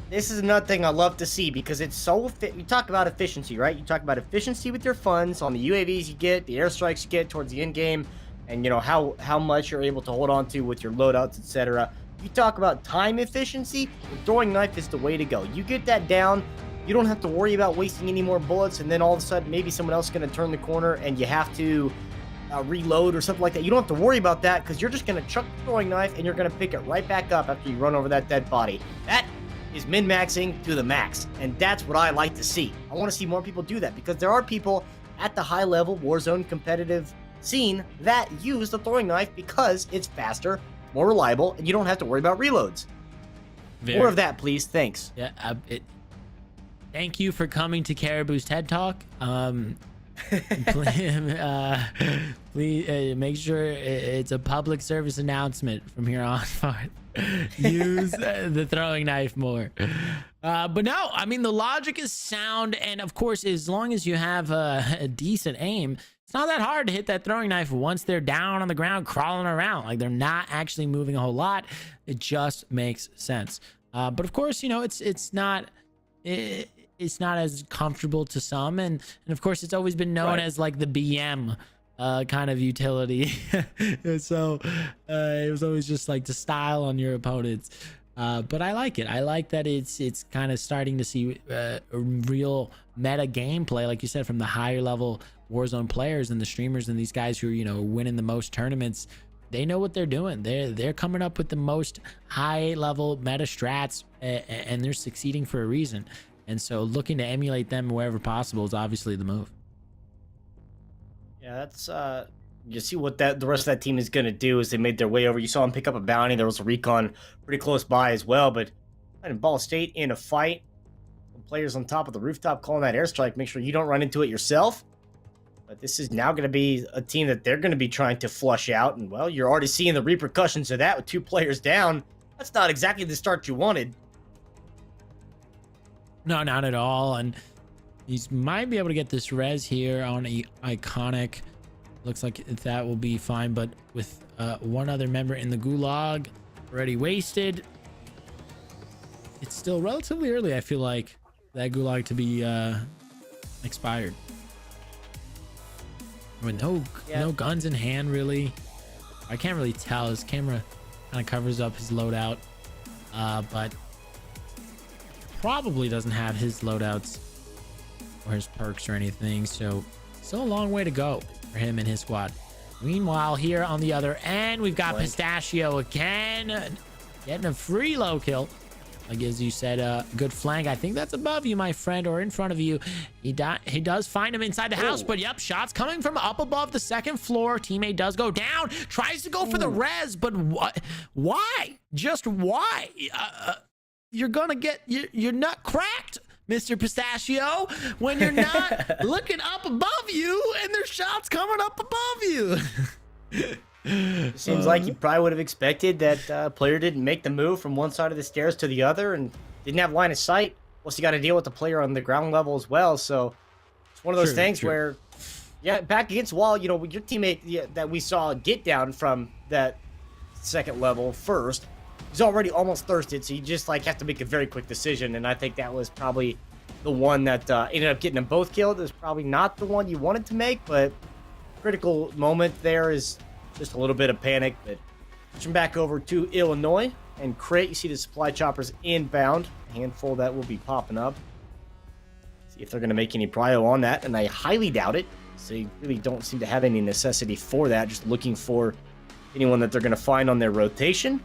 This is another thing I love to see, because it's so you talk about efficiency, right? You talk about efficiency with your funds on the UAVs you get, the airstrikes you get towards the end game, and how much you're able to hold on to with your loadouts, etc. You talk about time efficiency, the throwing knife is the way to go. You get that down, you don't have to worry about wasting any more bullets, and then all of a sudden maybe someone else is going to turn the corner and you have to reload or something like that. You don't have to worry about that, because you're just going to chuck the throwing knife and you're going to pick it right back up after you run over that dead body. That is min-maxing to the max, and that's what I like to see. I want to see more people do that, because there are people at the high-level Warzone competitive scene that use the throwing knife because it's faster, more reliable, and you don't have to worry about reloads. More of that, please. Thanks. Yeah. Thank you for coming to Caribou's TED Talk. Please make sure it's a public service announcement from here on forth. Use the throwing knife more. But no, I mean, the logic is sound, and of course, as long as you have a decent aim, it's not that hard to hit that throwing knife once they're down on the ground crawling around. Like, they're not actually moving a whole lot. It just makes sense. But of course, it's not as comfortable to some, and of course, it's always been known as like the BM kind of utility. So it was always just like to style on your opponents. But I like it. I like that it's kind of starting to see a real meta gameplay, like you said, from the higher level Warzone players and the streamers and these guys who are winning the most tournaments. They know what they're doing. They're coming up with the most high level meta strats, and they're succeeding for a reason. And so looking to emulate them wherever possible is obviously the move. Yeah, that's you see what the rest of that team is going to do as they made their way over. You saw them pick up a bounty. There was a recon pretty close by as well, but in Ball State in a fight, players on top of the rooftop calling that airstrike, make sure you don't run into it yourself. But this is now going to be a team that they're going to be trying to flush out. And, well, you're already seeing the repercussions of that with 2 players down. That's not exactly the start you wanted. No, not at all. And he's might be able to get this res here on Iconic. Looks like that will be fine. But with one other member in the gulag already wasted, it's still relatively early. I feel like that gulag to be expired. With no guns in hand, really. I can't really tell. His camera kind of covers up his loadout, but probably doesn't have his loadouts or his perks or anything. So still a long way to go for him and his squad. Meanwhile, here on the other end, we've got Pistachio again, getting a free low kill. Like as you said, good flank. I think that's above you, my friend, or in front of you. He does find him inside the house, but yep, shots coming from up above the 2nd floor. Teammate does go down, tries to go for the res, but what? Why? Just why? You're gonna get you're not cracked, Mr. Pistachio, when you're not looking up above you and there's shots coming up above you. Seems like you probably would have expected that player didn't make the move from one side of the stairs to the other and didn't have line of sight. Plus, you got to deal with the player on the ground level as well. So it's one of those things where, yeah, back against wall, you know, your teammate that we saw get down from that 2nd level first, he's already almost thirsted. So you just like have to make a very quick decision. And I think that was probably the one that ended up getting them both killed. It was probably not the one you wanted to make, but critical moment there is just a little bit of panic. But switching back over to Illinois and Crate, you see the supply choppers inbound. A handful that will be popping up. See if they're going to make any prio on that, and I highly doubt it. So you really don't seem to have any necessity for that. Just looking for anyone that they're going to find on their rotation.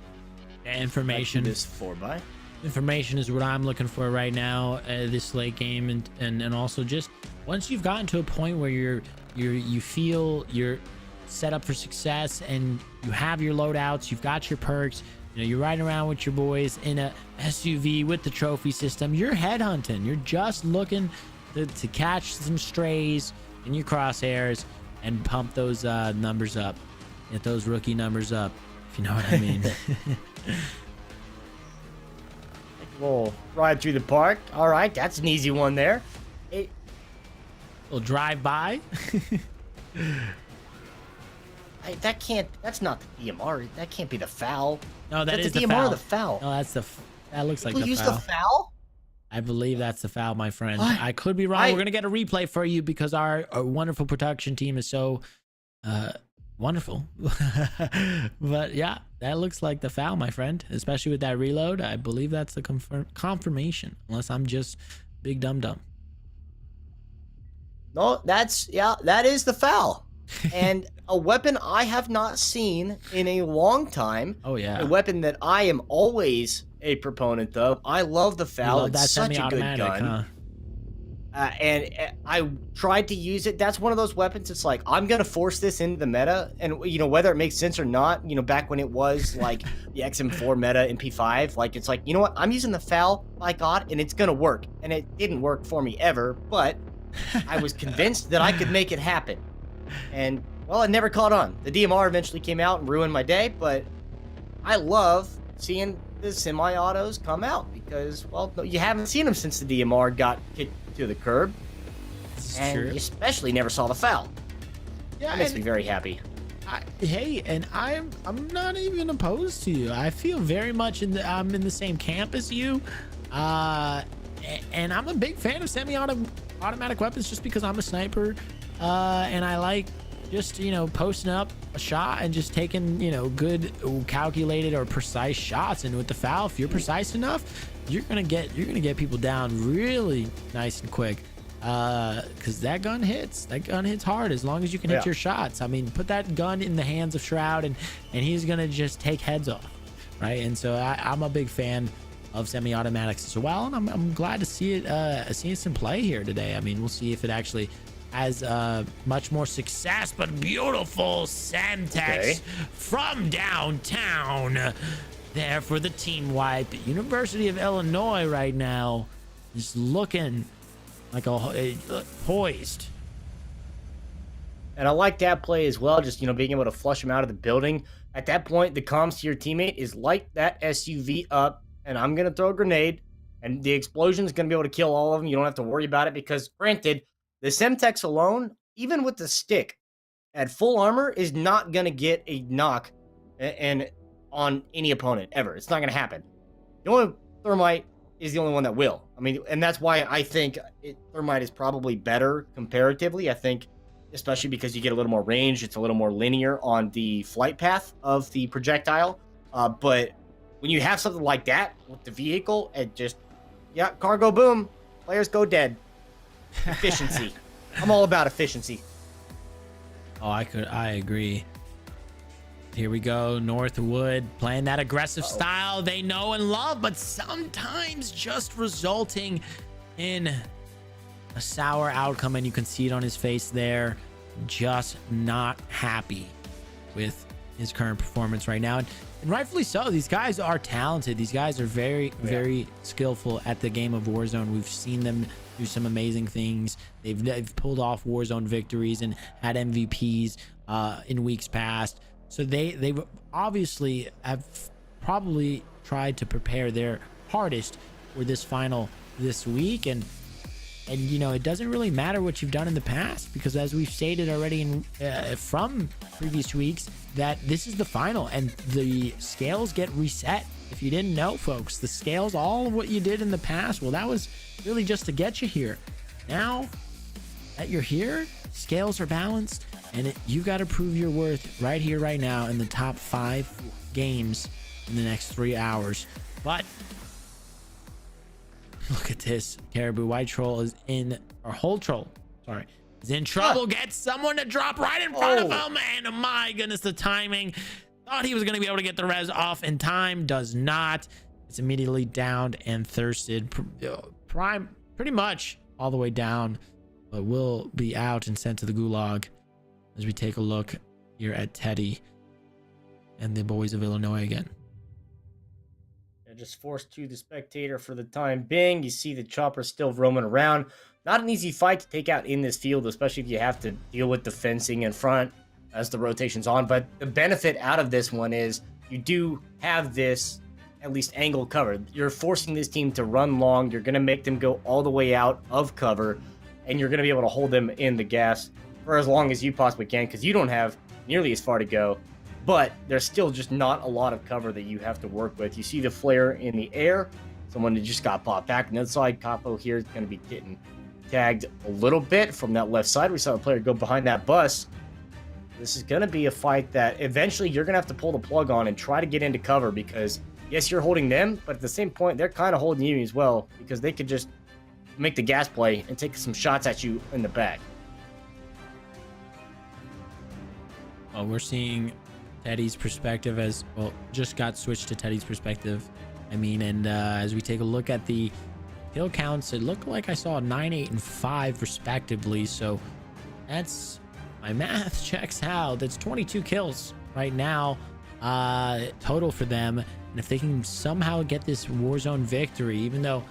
Information. This 4x. Information is what I'm looking for right now, this late game, and also just once you've gotten to a point where you feel you're set up for success and you have your loadouts, you've got your perks, you know, you're riding around with your boys in a SUV with the trophy system, you're headhunting, you're just looking to catch some strays in your crosshairs and pump those numbers up, get those rookie numbers up, if you know what I mean. We'll ride through the park. All right, that's an easy one there. We'll drive by. That's not the DMR. That can't be the foul. No, that's the DMR foul. or the foul. No, that looks like the use foul. the foul? I believe that's the foul, my friend. What? I could be wrong. We're gonna get a replay for you because our wonderful production team is so wonderful. But yeah, that looks like the foul, my friend. Especially with that reload, I believe that's the confirmation. Unless I'm just big dumb. No, that is the foul. And a weapon I have not seen in a long time. Oh yeah, a weapon that I am always a proponent of. I love the foul. It's such a good gun. Huh? And I tried to use it. That's one of those weapons. It's like, I'm going to force this into the meta. And, you know, whether it makes sense or not, you know, back when it was like the XM4 meta in P5, like, it's like, you know what? I'm using the foul, by God, and it's going to work. And it didn't work for me ever, but I was convinced that I could make it happen. And, well, it never caught on. The DMR eventually came out and ruined my day, but I love seeing the semi-autos come out because, well, you haven't seen them since the DMR got kicked to the curb, and you especially never saw the foul. Yeah, that makes me very happy. Hey, and I'm not even opposed to you. I feel very much I'm in the same camp as you, and I'm a big fan of semi-automatic weapons just because I'm a sniper, and I like just, you know, posting up a shot and just taking, you know, good calculated or precise shots. And with the foul, if you're precise enough, you're gonna get people down really nice and quick, because that gun hits hard as long as you can hit your shots. I mean, put that gun in the hands of Shroud and he's gonna just take heads off, right? And so I'm a big fan of semi-automatics as well, and I'm glad to see it in play here today. I mean, we'll see if it actually has much more success. But beautiful Semtex from downtown there for the team wipe. University of Illinois right now is looking like poised And I like that play as well, just, being able to flush them out of the building. At that point, the comms to your teammate is light that SUV up, and I'm going to throw a grenade, and the explosion is going to be able to kill all of them. You don't have to worry about it because, granted, the Semtex alone, even with the stick at full armor, is not going to get a knock and on any opponent ever. It's not going to happen. The only Thermite is the only one that will. I mean, and that's why I think Thermite is probably better comparatively. I think, especially because you get a little more range, it's a little more linear on the flight path of the projectile. But when you have something like that with the vehicle, it just, cargo boom, players go dead. Efficiency. I'm all about efficiency. Oh, I agree. Here we go, Northwood playing that aggressive style they know and love, but sometimes just resulting in a sour outcome, and you can see it on his face there. Just not happy with his current performance right now, and rightfully so. These guys are talented. These guys are very, very skillful at the game of Warzone. We've seen them do some amazing things. They've pulled off Warzone victories and had MVPs in weeks past. So they obviously have probably tried to prepare their hardest for this final this week, and it doesn't really matter what you've done in the past, because as we've stated already from previous weeks, that this is the final and the scales get reset. If you didn't know, folks, the scales, all of what you did in the past, well, that was really just to get you here. Now that you're here, scales are balanced, and you got to prove your worth right here, right now, in the top 5 games in the next 3 hours. But look at this. Caribou White Troll is in, or Whole Troll, sorry, is in trouble. Gets someone to drop right in front of him, and my goodness, the timing. Thought he was going to be able to get the res off in time. Does not. It's immediately downed and thirsted. Prime pretty much all the way down, but will be out and sent to the gulag as we take a look here at Teddy and the boys of Illinois again. Just forced to the spectator for the time being. You see the chopper still roaming around. Not an easy fight to take out in this field, especially if you have to deal with the fencing in front as the rotation's on. But the benefit out of this one is you do have this at least angle covered. You're forcing this team to run long. You're going to make them go all the way out of cover, and you're going to be able to hold them in the gas for as long as you possibly can, because you don't have nearly as far to go. But there's still just not a lot of cover that you have to work with. You see the flare in the air. Someone that just got popped back on the other side. Capo here is going to be getting tagged a little bit from that left side. We saw a player go behind that bus. This is going to be a fight that eventually you're going to have to pull the plug on and try to get into cover, because, yes, you're holding them, but at the same point, they're kind of holding you as well, because they could just make the gas play and take some shots at you in the back. Well, we're seeing Teddy's perspective as well, just got switched to Teddy's perspective. And as we take a look at the kill counts, it looked like I saw 9, 8, and 5 respectively. So that's, my math checks out. That's 22 kills right now total for them. And if they can somehow get this Warzone victory, even though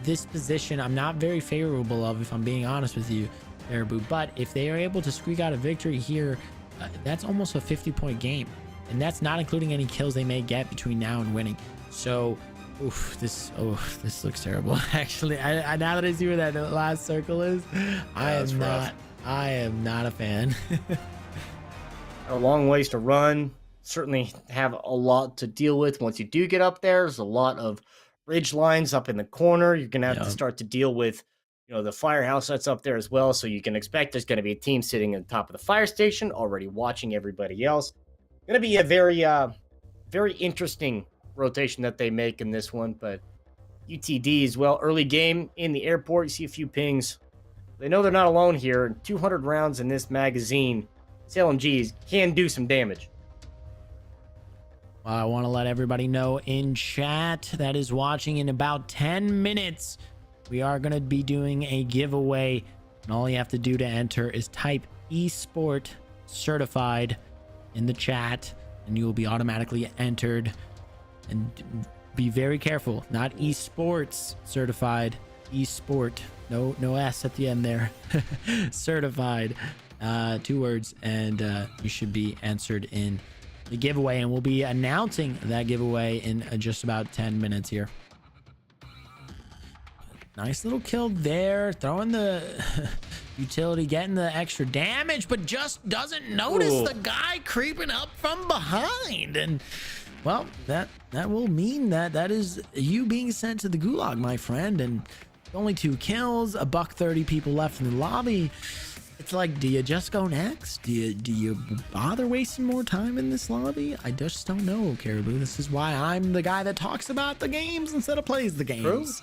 this position I'm not very favorable of, if I'm being honest with you, Caribou, but if they are able to squeak out a victory here, that's almost a 50-point game, and that's not including any kills they may get between now and winning. So this looks terrible. Actually, I now that I see where that last circle is, I am not a fan. A long ways to run. Certainly have a lot to deal with once you do get up there. There's a lot of ridge lines up in the corner. You're gonna have to start to deal with the firehouse that's up there as well. So you can expect there's going to be a team sitting at the top of the fire station already watching everybody else. Going to be a very interesting rotation that they make in this one. But UTD as well, early game in the airport. You see a few pings. They know they're not alone here. 200 rounds in this magazine. These LMGs can do some damage. I want to let everybody know in chat that is watching, in about 10 minutes, we are going to be doing a giveaway, and all you have to do to enter is type Esport certified in the chat, and you will be automatically entered. And be very careful, not esports certified, Esport, no S at the end there. Certified. 2 words, and you should be answered in the giveaway, and we'll be announcing that giveaway in just about 10 minutes here. Nice little kill there, throwing the utility, getting the extra damage, but just doesn't notice the guy creeping up from behind. And well, that will mean that is you being sent to the gulag, my friend. And only 2 kills, $130 people left in the lobby. It's like, do you just go next? Do you bother wasting more time in this lobby? I just don't know, Caribou. This is why I'm the guy that talks about the games instead of plays the games.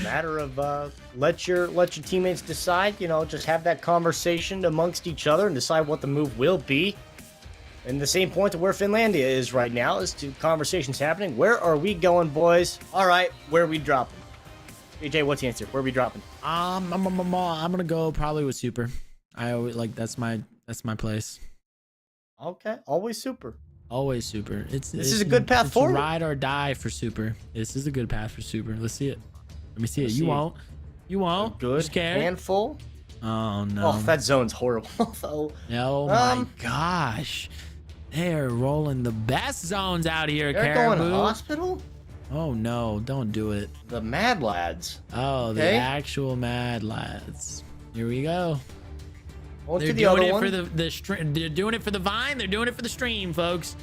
Matter of let your teammates decide. You know, just have that conversation amongst each other and decide what the move will be. And the same point to where Finlandia is right now is to conversations happening. Where are we going, boys? All right, where are we dropping? AJ, what's the answer? Where are we dropping? I'm gonna go probably with Super. I always like that's my place. Okay, always Super. Always Super. This is a good path forward. Ride or die for Super. This is a good path for Super. Let's see it. Let me see it. You won't. You won't. Good handful. Oh no. Oh, that zone's horrible. Oh my gosh. They're rolling the best zones out here, They're Caribou. going hospital? Oh no, don't do it. The Mad Lads. Oh, the actual Mad Lads. Here we go. On They're to the doing other it one. for the stream. They're doing it for the Vine. They're doing it for the stream, folks.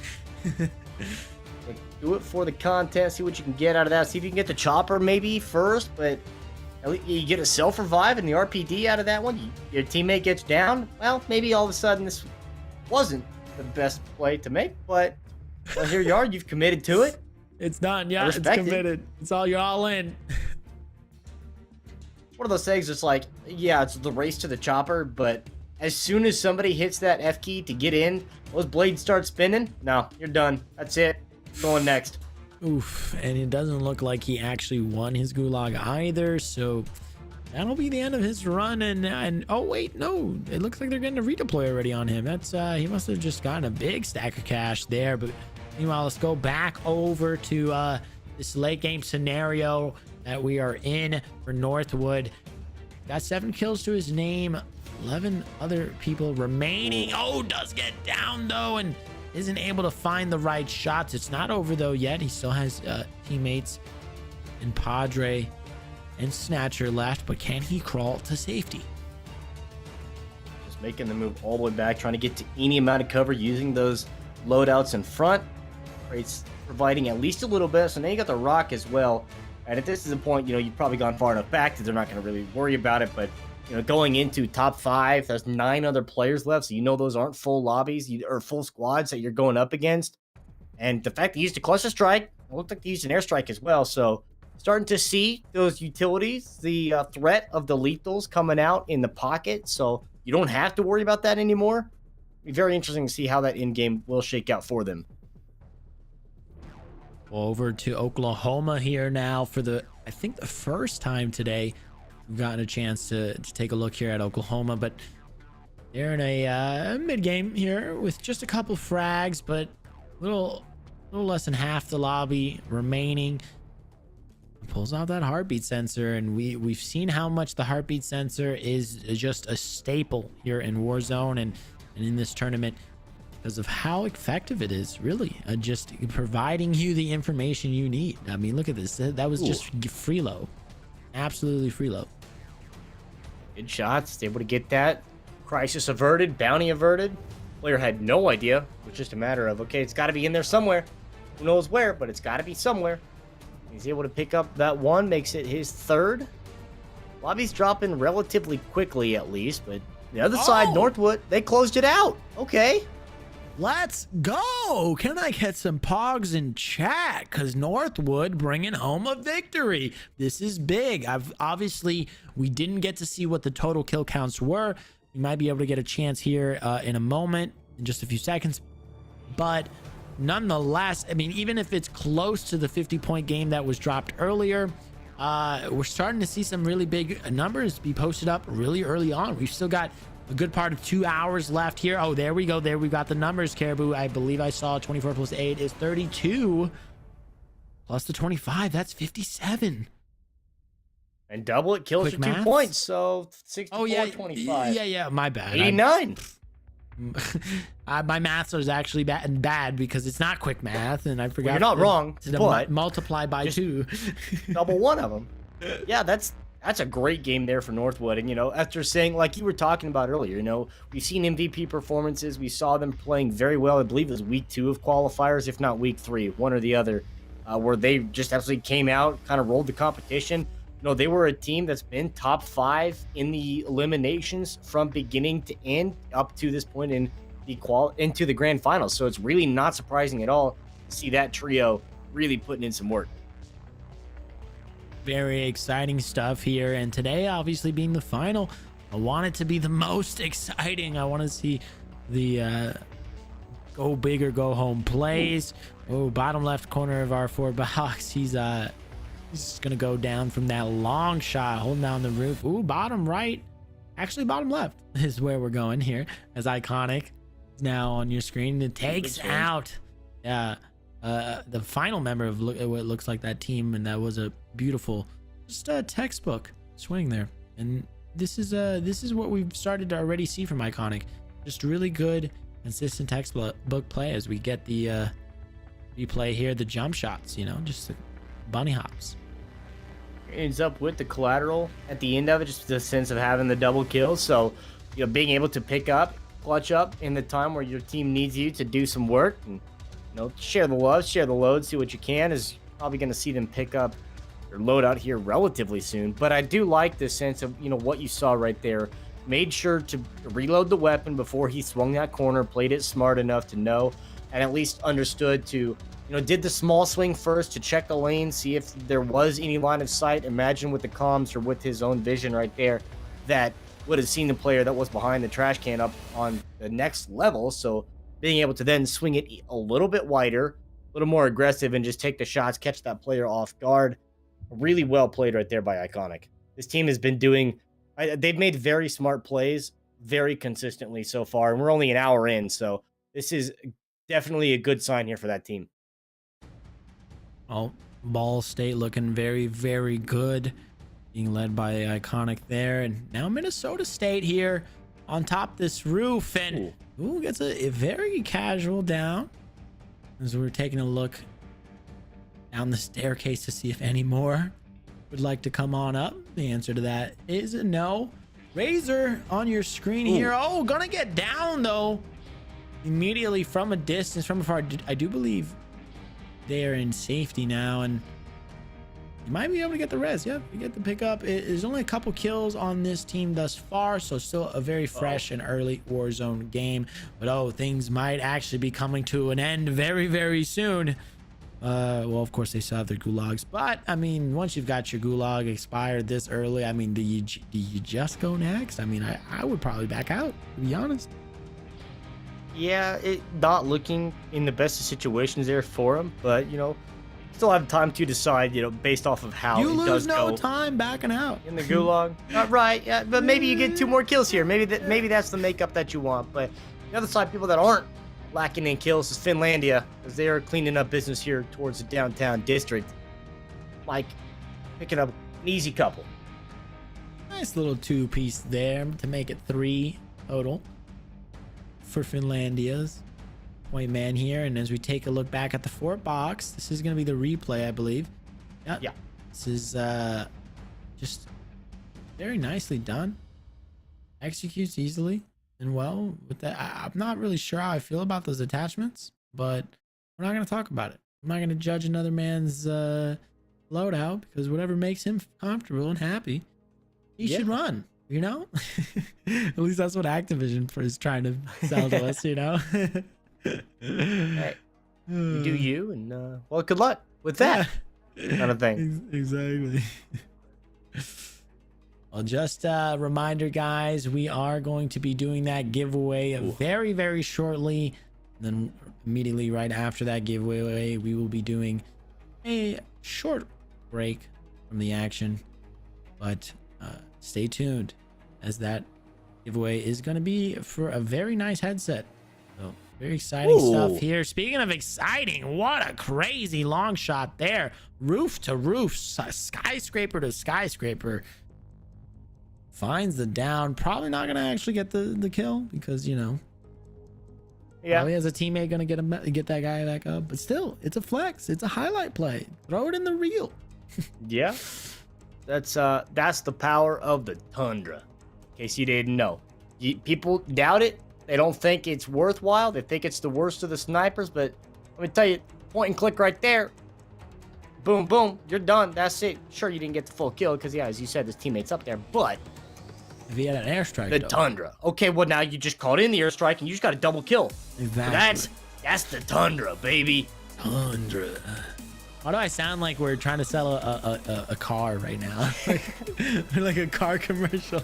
Do it for the content. See what you can get out of that. See if you can get the chopper maybe first, but at least you get a self-revive and the RPD out of that one. Your teammate gets down. Well, maybe all of a sudden this wasn't the best play to make, but well, here you are. You've committed to it. It's done. Yeah, it's committed. It's all, you're all in. One of those things. It's like, yeah, it's the race to the chopper, but as soon as somebody hits that F key to get in, those blades start spinning. No, you're done. That's it. Going next. Oof, and it doesn't look like he actually won his gulag either, so that'll be the end of his run. And oh wait, no, it looks like they're getting a redeploy already on him. That's he must have just gotten a big stack of cash there. But meanwhile, let's go back over to this late game scenario that we are in for Northwood. Got 7 kills to his name, 11 other people remaining. Oh, does get down though, and isn't able to find the right shots. It's not over though yet. He still has teammates and Padre and Snatcher left, but can he crawl to safety? Just making the move all the way back, trying to get to any amount of cover using those loadouts in front. It's providing at least a little bit. So now you got the rock as well. And if this is a point, you know, you've probably gone far enough back that they're not going to really worry about it. But you know, going into top 5, there's 9 other players left, so you know those aren't full lobbies or full squads that you're going up against. And the fact they used a cluster strike, it looked like they used an airstrike as well. So starting to see those utilities, the threat of the lethals coming out in the pocket. So you don't have to worry about that anymore. It'll be very interesting to see how that in-game will shake out for them. Over to Oklahoma here now for I think the first time today. We've gotten a chance to take a look here at Oklahoma, but they're in a mid-game here with just a couple frags, but a little less than half the lobby remaining. Pulls out that heartbeat sensor, and we've seen how much the heartbeat sensor is just a staple here in Warzone and in this tournament because of how effective it is, really. Just providing you the information you need. I mean, look at this. That was just freelo. Absolutely freelo. Good shots. Able to get that. Crisis averted. Bounty averted. Player had no idea. It was just a matter of, okay, it's got to be in there somewhere. Who knows where, but it's got to be somewhere. He's able to pick up that one. Makes it his 3rd. Lobby's dropping relatively quickly, at least. But the other side, Northwood, they closed it out. Okay. Let's go. Can I get some pogs in chat? Because Northwood bringing home a victory. This is big. Obviously, we didn't get to see what the total kill counts were. We might be able to get a chance here in a moment, in just a few seconds. But nonetheless, I mean, even if it's close to the 50-point game that was dropped earlier, we're starting to see some really big numbers be posted up really early on. We've still got a good part of 2 hours left here. Oh, there we go. There we got the numbers, Caribou. I believe I saw 24 plus 8 is 32. Plus the 25, that's 57. And double it kills Quick you 2 maths? points, so 64, Oh yeah, 25. yeah. My bad. 89. My maths was actually bad because it's not quick math, and I forgot. You're not wrong, to but multiply by 2. double one of them. Yeah, that's a great game there for Northwood. And, after saying, like you were talking about earlier, we've seen MVP performances. We saw them playing very well. I believe it was week 2 of qualifiers, if not week 3, one or the other, where they just absolutely came out, kind of rolled the competition. They were a team that's been top 5 in the eliminations from beginning to end up to this point in into the grand finals. So it's really not surprising at all to see that trio really putting in some work. Very exciting stuff here, and today obviously being the final, I want it to be the most exciting. I want to see the go big or go home plays. Oh, bottom left corner of our 4 box, he's gonna go down from that long shot, holding down the roof. Ooh, bottom right, actually bottom left is where we're going here, as Iconic is now on your screen. It takes out the final member of what looks like that team, and that was a beautiful, just a textbook swing there. And this is what we've started to already see from Iconic, just really good consistent textbook play as we get the replay here, the jump shots, just the bunny hops. Ends up with the collateral at the end of it, just the sense of having the double kill. So, being able to pick up, clutch up in the time where your team needs you to do some work, and share the love, share the load, see what you can, is probably going to see them pick up their loadout here relatively soon. But I do like the sense of, what you saw right there. Made sure to reload the weapon before he swung that corner, played it smart enough to know, and at least understood to, did the small swing first to check the lane, see if there was any line of sight. Imagine with the comms or with his own vision right there, that would have seen the player that was behind the trash can up on the next level. So being able to then swing it a little bit wider, a little more aggressive, and just take the shots, catch that player off guard. Really well played right there by Iconic. This team has been they've made very smart plays very consistently so far, and we're only an hour in, so this is definitely a good sign here for that team. Well, Ball State looking very, very good, being led by Iconic there. And now Minnesota State here on top this roof, and gets a very casual down as we're taking a look down the staircase to see if any more would like to come on up. The answer to that is no. Razor on your screen here. Oh, gonna get down though immediately from a distance, from afar. I do believe they are in safety now, and you might be able to get the res. Yep, you get the pickup. There's only a couple kills on this team thus far, so still a very fresh and early Warzone game. But things might actually be coming to an end very, very soon. Well, of course they still have their gulags, but I mean, once you've got your gulag expired this early, I mean, do you just go next? I mean, I would probably back out, to be honest. Yeah, not looking in the best of situations there for him, but still have time to decide, based off of how you it does lose no go time backing out in the gulag. Right, yeah, but maybe you get 2 more kills here. Maybe that's the makeup that you want. But the other side, people that aren't lacking in kills, is Finlandia, as they are cleaning up business here towards the downtown district. Like picking up an easy couple. Nice little 2-piece there to make it 3 total for Finlandia's point man here. And as we take a look back at the 4 box, this is going to be the replay, I believe. Yep. Yeah, this is just very nicely done, executes easily and well with that. I'm not really sure how I feel about those attachments, but we're not going to talk about it. I'm not going to judge another man's loadout, because whatever makes him comfortable and happy, he should run. At least that's what Activision is trying to sell to us, Hey, you do you, and well, good luck with that kind of thing. Exactly. Well, just a reminder, guys, we are going to be doing that giveaway very, very shortly. And then immediately right after that giveaway, we will be doing a short break from the action, but stay tuned, as that giveaway is going to be for a very nice headset. So Very exciting stuff Ooh. here. Speaking of exciting, what a crazy long shot there. Roof to roof, skyscraper to skyscraper. Finds the down. Probably not going to actually get the kill because, you know, probably as a teammate going to get that guy back up. But still, it's a flex. It's a highlight play. Throw it in the reel. Yeah. That's the power of the Tundra. In case you didn't know. People doubt it. They don't think it's worthwhile. They think it's the worst of the snipers. But let me tell you, point and click right there. Boom, boom. You're done. That's it. Sure, you didn't get the full kill because, yeah, as you said, his teammate's up there. But if he had an airstrike, the Tundra. Okay, well, now you just called in the airstrike and you just got a double kill. Exactly. So that's the Tundra, baby. Tundra. Why do I sound like we're trying to sell a car right now? like a car commercial.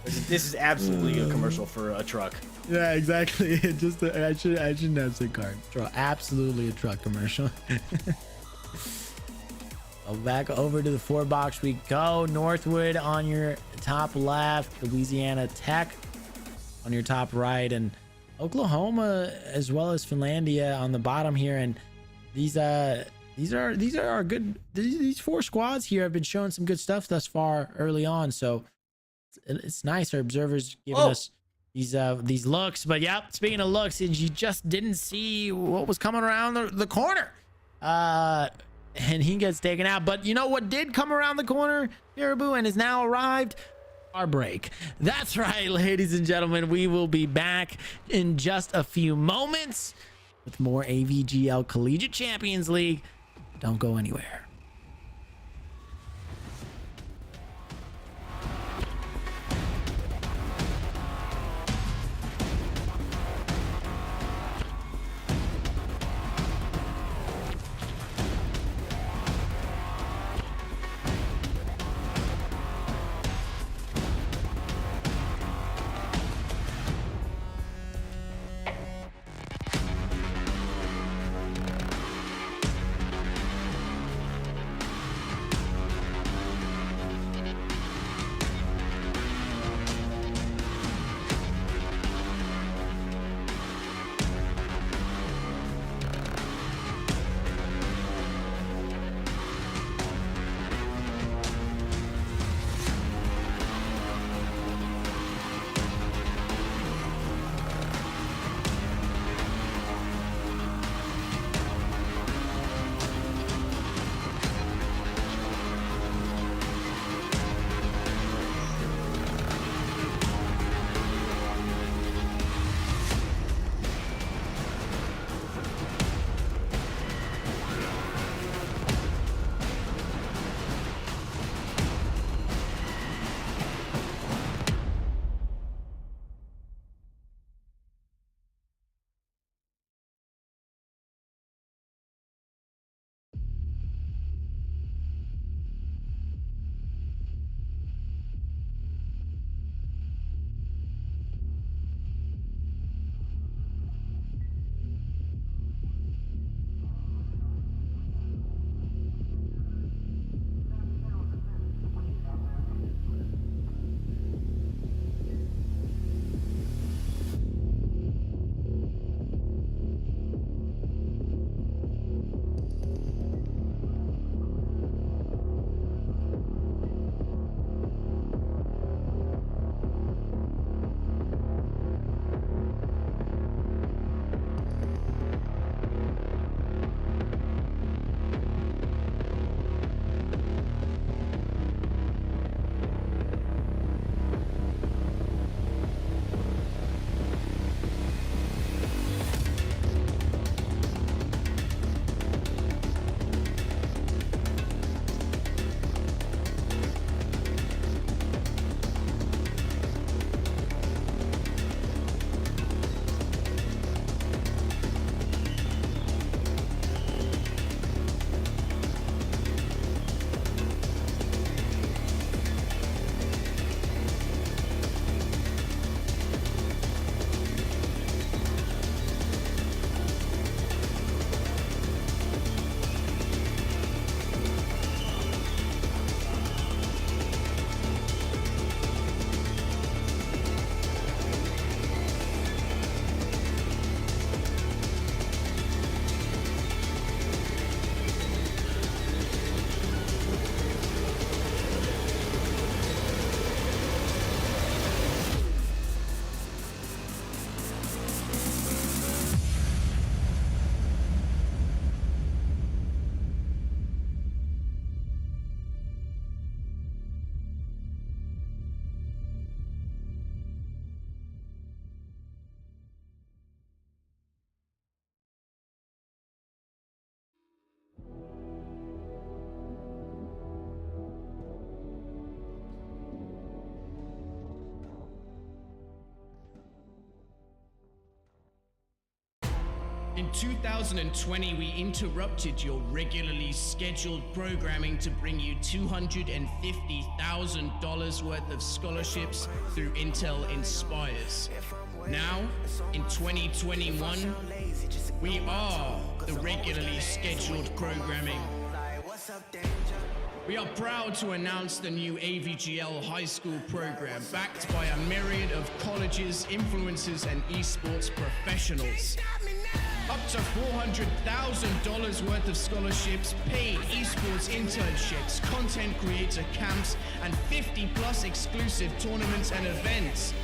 This is absolutely a commercial for a truck. Yeah, exactly. Just I shouldn't have said car. Absolutely a truck commercial. Back over to the 4-box we go. Northwood on your top left, Louisiana Tech on your top right, and Oklahoma as well as Finlandia on the bottom here. And these are good. These 4 squads here have been showing some good stuff thus far early on, so it's nice. Our observers giving us these looks. But yeah, speaking of looks, you just didn't see what was coming around the corner, and he gets taken out. But you know what did come around the corner, Caribou, and has now arrived? Our break. That's right, ladies and gentlemen. We will be back in just a few moments with more AVGL Collegiate Champions League. Don't go anywhere. In 2020, we interrupted your regularly scheduled programming to bring you $250,000 worth of scholarships through Intel Inspires. Now, in 2021, we are the regularly scheduled programming. We are proud to announce the new AVGL high school program, backed by a myriad of colleges, influencers, and esports professionals. Up to $400,000 worth of scholarships, paid esports internships, content creator camps, and 50+ exclusive tournaments and events.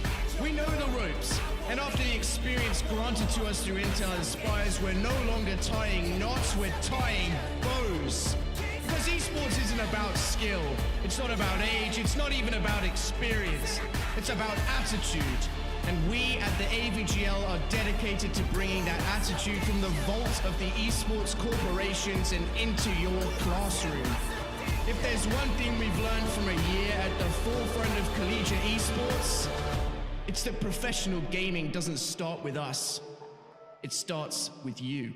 We know the ropes, and after the experience granted to us through Intel Inspires, we're no longer tying knots, we're tying bows. Because esports isn't about skill, it's not about age, it's not even about experience, it's about attitude. And we at the AVGL are dedicated to bringing that attitude from the vault of the esports corporations and into your classroom. If there's one thing we've learned from a year at the forefront of collegiate esports, it's that professional gaming doesn't start with us. It starts with you.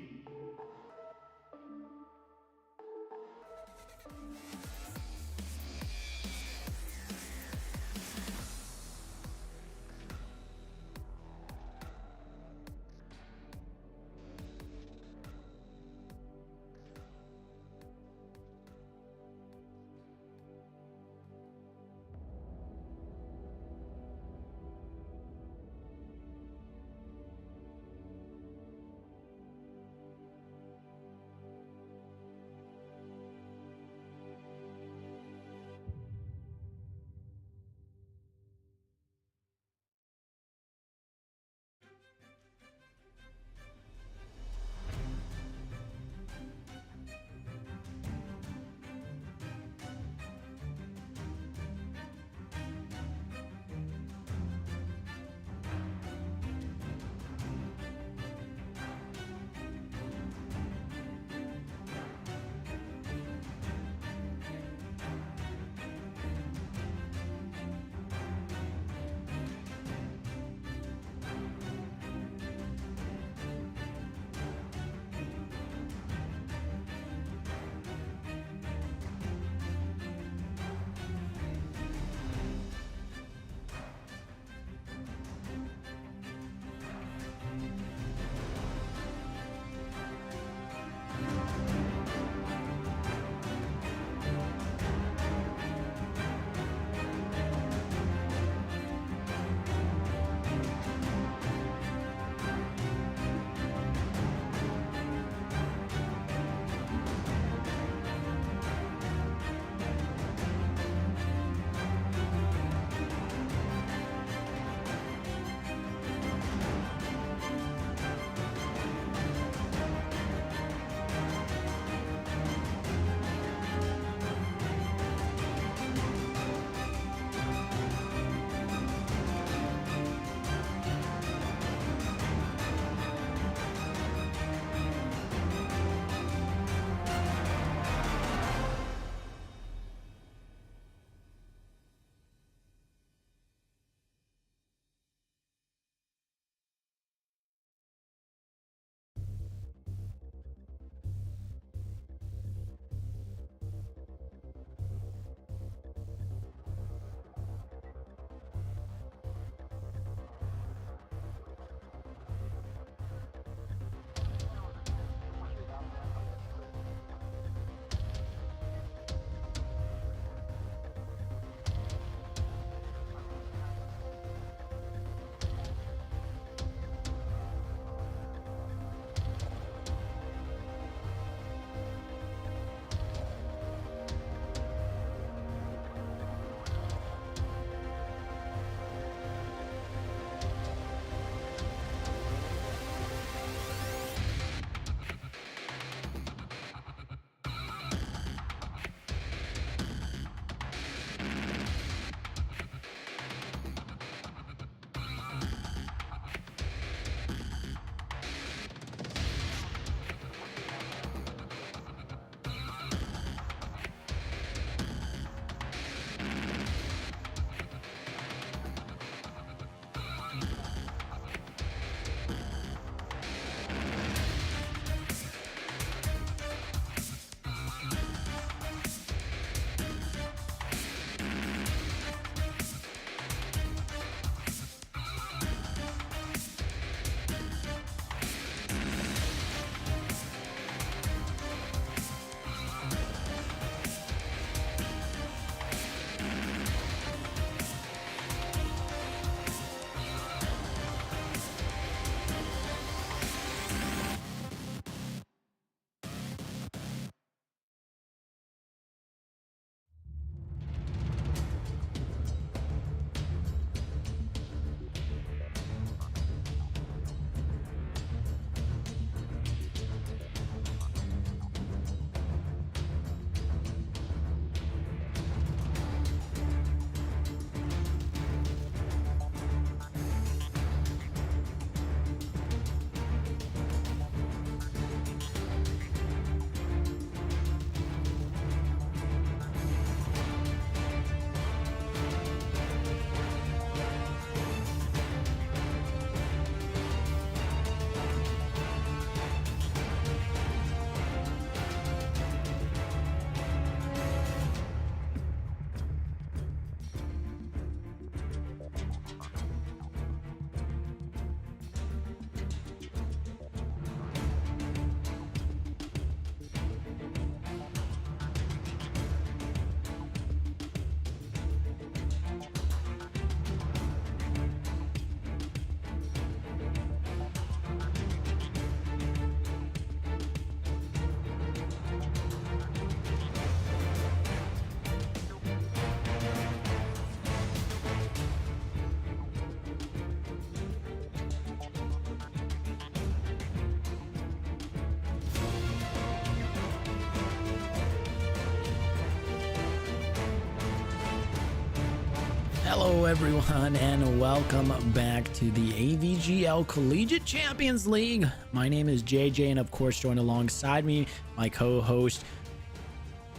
Hello everyone and welcome back to the AVGL Collegiate Champions League. My name is JJ and of course joined alongside me my co-host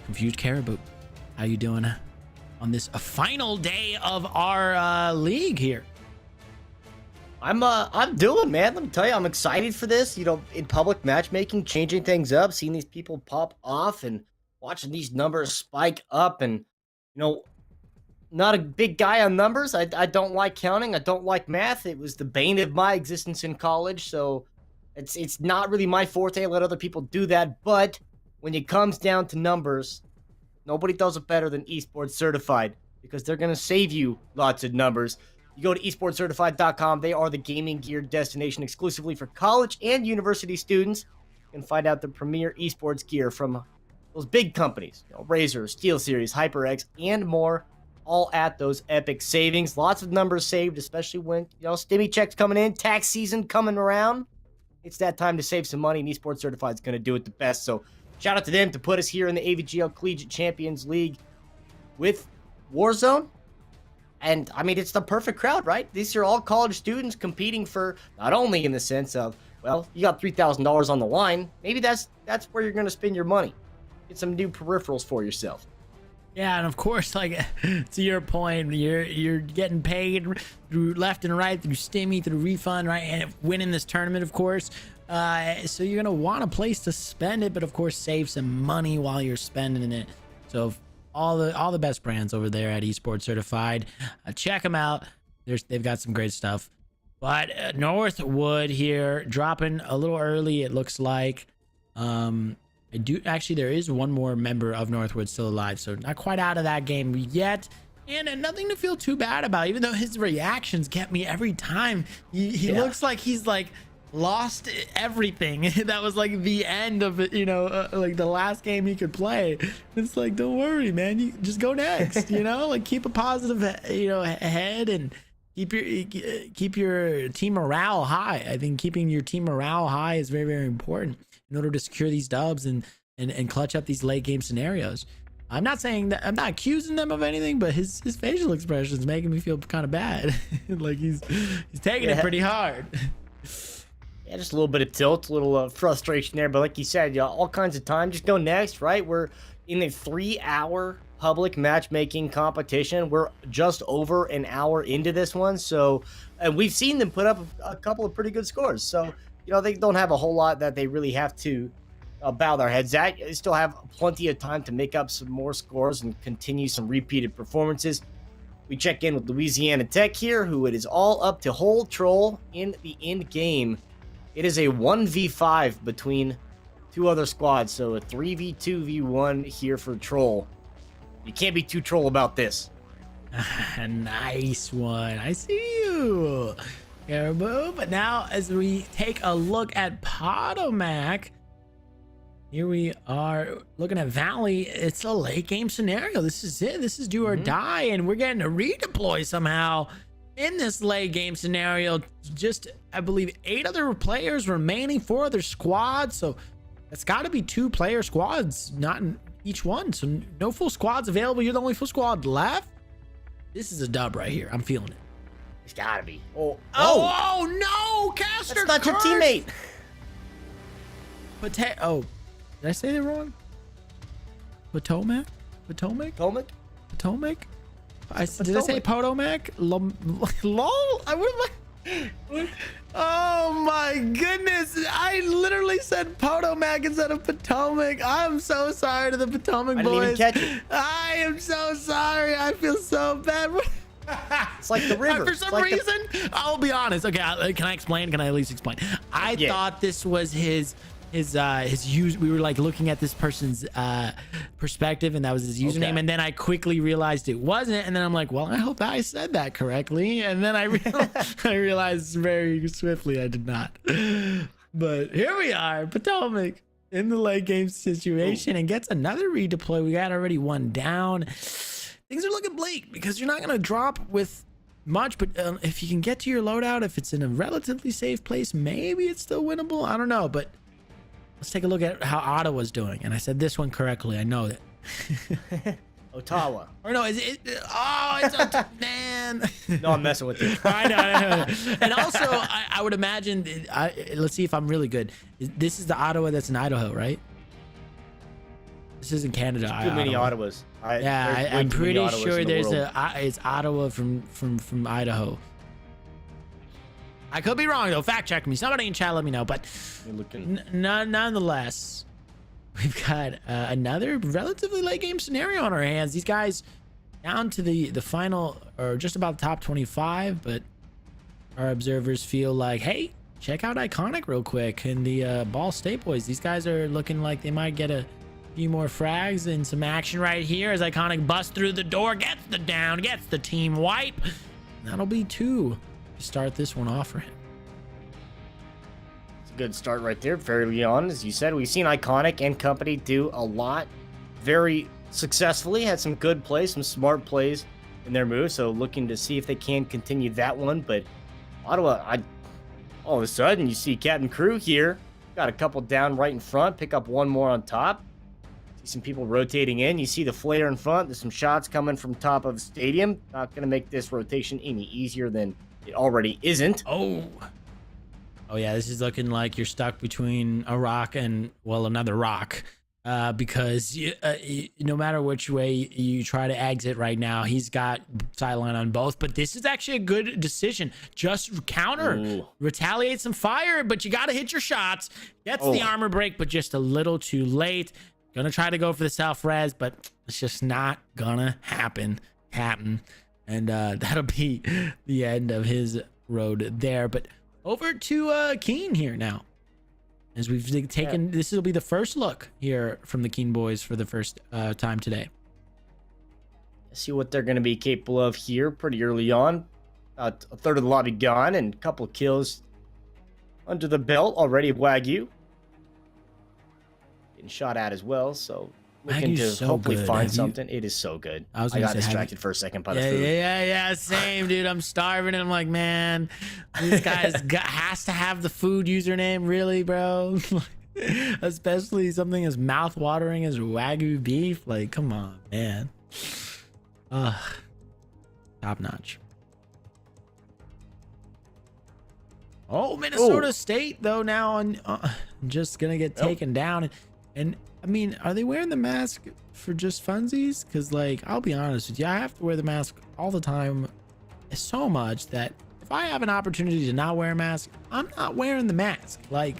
Confused Caribou. How you doing on this final day of our league here? I'm doing, man. Let me tell you, I'm excited for this. You know, in public matchmaking, changing things up, seeing these people pop off and watching these numbers spike up. And, you know, not a big guy on numbers. I don't like counting. I don't like math. It was the bane of my existence in college. So it's not really my forte. I let other people do that. But when it comes down to numbers, nobody does it better than Esport Certified because they're going to save you lots of numbers. You go to esportcertified.com. They are the gaming gear destination exclusively for college and university students. You can find out the premier esports gear from those big companies, you know, Razer, SteelSeries, HyperX, and more, all at those epic savings. Lots of numbers saved, especially when, you know, stimmy checks coming in, tax season coming around. It's that time to save some money, and Esports Certified is going to do it the best. So shout out to them to put us here in the AVGL Collegiate Champions League with Warzone. And, I mean, it's the perfect crowd, right? These are all college students competing for, not only in the sense of, well, you got $3,000 on the line. Maybe that's where you're going to spend your money. Get some new peripherals for yourself. Yeah, and of course, like, to your point, you're getting paid through left and right, through Stimmy, through refund, right? And winning this tournament, of course. So you're going to want a place to spend it, but of course, save some money while you're spending it. So all the best brands over there at Esport Certified, check them out. They've got some great stuff. But Northwood here dropping a little early, it looks like. There is one more member of Northwood still alive, so not quite out of that game yet. And nothing to feel too bad about, even though his reactions get me every time. He looks like he's like lost everything. That was like the end of it, you know, like the last game he could play. It's like, don't worry, man, you just go next. You know, like keep a positive, you know, head and keep your team morale high. I think keeping your team morale high is very, very important in order to secure these dubs and clutch up these late game scenarios. I'm not saying that, I'm not accusing them of anything, but his facial expression is making me feel kind of bad. Like he's taking it pretty hard. Yeah, just a little bit of tilt, a little frustration there. But like you said, yeah, all kinds of time. Just go next, right? We're in a 3-hour public matchmaking competition. We're just over an hour into this one. So, and we've seen them put up a couple of pretty good scores. So, you know, they don't have a whole lot that they really have to bow their heads at. They still have plenty of time to make up some more scores and continue some repeated performances. We check in with Louisiana Tech here, who it is all up to hold Troll in the end game. It is a 1v5 between two other squads, so a 3v2v1 here for Troll. You can't be too troll about this. Nice one. I see you, Caribou. But now, as we take a look at Potomac, here we are looking at Valley. It's a late game scenario. This is it. This is do or die, and we're getting a redeploy somehow in this late game scenario. Just, I believe, 8 other players remaining, 4 other squads. So that's got to be 2-player squads, not in each one. So no full squads available. You're the only full squad left. This is a dub right here. I'm feeling it. It's got to be. Oh no, Caster. That's not your teammate. Oh, did I say that wrong? Potomac? Did I say Potomac? Lol. Oh my goodness! I literally said Potomac instead of Potomac. I'm so sorry to the Potomac boys. I didn't even catch it. I am so sorry. I feel so bad. It's like the river. For some reason, I'll be honest. Okay, can I explain? Can I at least explain? I thought this was his use. We were like looking at this person's perspective, and that was his username. And then I quickly realized it wasn't, and then I'm like, well, I hope I said that correctly. And then I realized very swiftly I did not. But here we are, Potomac in the late game situation, and gets another redeploy. We got already one down. Things are looking bleak because you're not going to drop with much, but if you can get to your loadout, if it's in a relatively safe place, maybe it's still winnable. I don't know, but let's take a look at how Ottawa's doing. And I said this one correctly. I know that. Ottawa. Or no, is it? Oh, it's man. man. No, I'm messing with you. I know. And also, I would imagine, let's see if I'm really good. This is the Ottawa that's in Idaho, right? This isn't Canada. There's too many Ottawas. I'm pretty sure there's it's Ottawa from Idaho. I could be wrong though. Fact check me. Somebody in chat let me know. But nonetheless, we've got another relatively late game scenario on our hands. These guys down to the final or just about the top 25, but our observers feel like, hey, check out Iconic real quick and the Ball State boys. These guys are looking like they might get a few more frags and some action right here as Iconic busts through the door, gets the down, gets the team wipe. That'll be 2 to start this one off for him. It's a good start right there. Fairly on, as you said, we've seen Iconic and company do a lot very successfully. Had some good plays, some smart plays in their moves. So looking to see if they can continue that one. But Ottawa, all of a sudden you see Captain Crew here. Got a couple down right in front. Pick up one more on top. See some people rotating in. You see the flare in front. There's some shots coming from top of the stadium. Not going to make this rotation any easier than it already isn't. Oh yeah, this is looking like you're stuck between a rock and, well, another rock. Because no matter which way you try to exit right now, he's got sideline on both. But this is actually a good decision. Just counter, retaliate some fire, but you got to hit your shots. Gets the armor break, but just a little too late. Gonna try to go for the self-res, but it's just not gonna happen, Captain. And that'll be the end of his road there. But over to Keen here now. As we've taken, this will be the first look here from the Keen boys for the first time today. See what they're going to be capable of here pretty early on. A third of the lobby gone and a couple of kills under the belt already. Wagyu getting shot at as well, so looking to hopefully find something. It is so good. I got distracted for a second by the food. Yeah, same, dude. I'm starving and I'm like, man, this guy's has to have the food username, really, bro. Especially something as mouth-watering as Wagyu beef. Like, come on, man. Top notch. Oh, Minnesota State though now on just gonna get taken down. And I mean, are they wearing the mask for just funsies? Because, like, I'll be honest with you, I have to wear the mask all the time so much that if I have an opportunity to not wear a mask, I'm not wearing the mask. Like,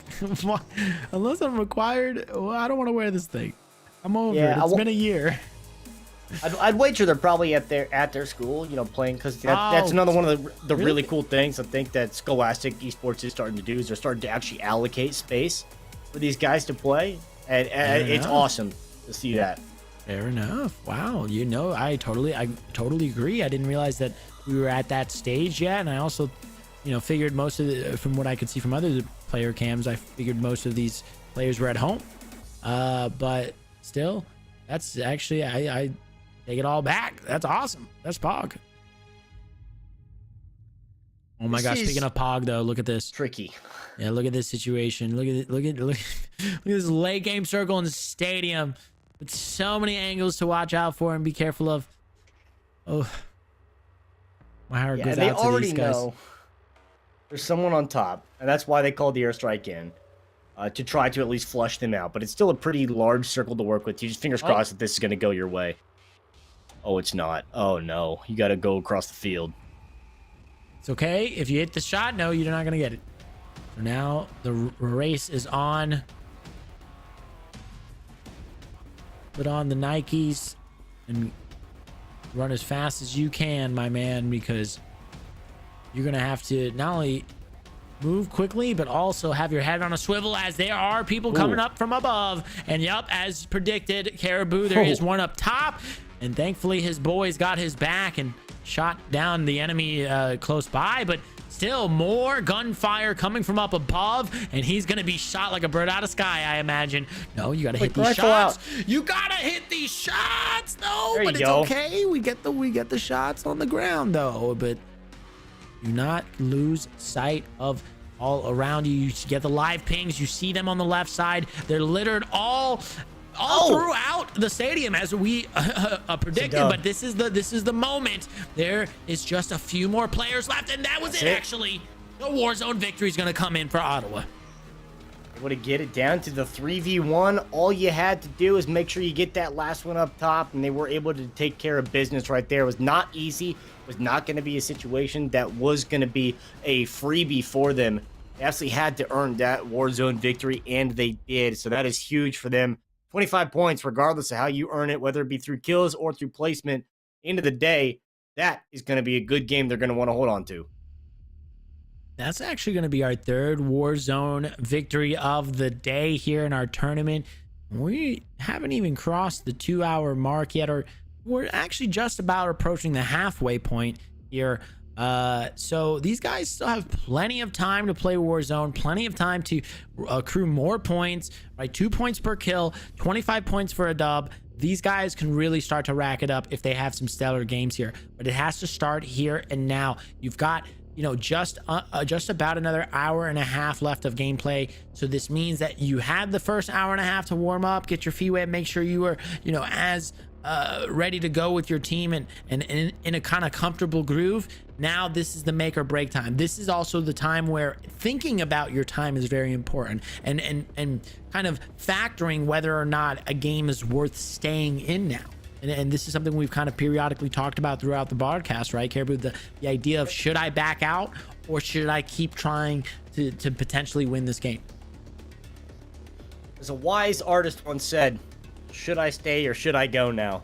unless I'm required, well, I don't want to wear this thing. I'm over it. It's been a year. I'd wager they're probably at their school, you know, playing, because that's another one of the really cool things I think that Scholastic Esports is starting to do, is they're starting to actually allocate space for these guys to play. And it's awesome to see that. Fair enough. Wow. You know, I totally agree. I didn't realize that we were at that stage yet. And I also, you know, figured most of the, from what I could see from other player cams, I figured most of these players were at home. But still, that's actually, I take it all back. That's awesome. That's Pog. Oh my gosh, speaking of Pog though, look at this. Tricky. Yeah, look at this situation. Look at this late game circle in the stadium with so many angles to watch out for and be careful of. Oh, my heart goes out to these guys. Know there's someone on top, and that's why they called the airstrike in, to try to at least flush them out. But it's still a pretty large circle to work with. You just fingers crossed that this is going to go your way. Oh, it's not. Oh no, you got to go across the field. It's okay if you hit the shot. No, you're not going to get it. So now the race is on. Put on the Nikes and run as fast as you can, my man, because you're going to have to not only move quickly, but also have your head on a swivel as there are people coming up from above. And yep, as predicted, Caribou, there is one up top. And thankfully his boys got his back and shot down the enemy close by, but still more gunfire coming from up above, and he's gonna be shot like a bird out of sky, I imagine. No, you gotta hit these shots. You gotta hit these shots. No, but it's okay. We get the shots on the ground though, but do not lose sight of all around you. You get the live pings. You see them on the left side. They're littered all all throughout the stadium as we predicted. But this is the moment. There is just a few more players left, and that was it. Actually, the Warzone victory is going to come in for Ottawa. Able to get it down to the 3v1. All you had to do is make sure you get that last one up top, and they were able to take care of business right there. It was not easy. It was not going to be a situation that was going to be a freebie for them. They absolutely had to earn that Warzone victory, and they did. So that is huge for them. 25 points, regardless of how you earn it, whether it be through kills or through placement. End of the day, that is going to be a good game they're going to want to hold on to. That's actually going to be our third Warzone victory of the day here in our tournament. We haven't even crossed the 2-hour mark yet, or we're actually just about approaching the halfway point here. So these guys still have plenty of time to play Warzone, plenty of time to accrue more points, right? 2 points per kill, 25 points for a dub. These guys can really start to rack it up if they have some stellar games here, but it has to start here and now. You've got, you know, just about another hour and a half left of gameplay. So this means that you had the first hour and a half to warm up, get your feet wet, make sure you are, you know, as ready to go with your team and in a kind of comfortable groove. Now this is the make or break time. This is also the time where thinking about your time is very important, and kind of factoring whether or not a game is worth staying in now. And this is something we've kind of periodically talked about throughout the broadcast, right, Caribou? The idea of, should I back out or should I keep trying to potentially win this game? As a wise artist once said, should I stay or should I go now?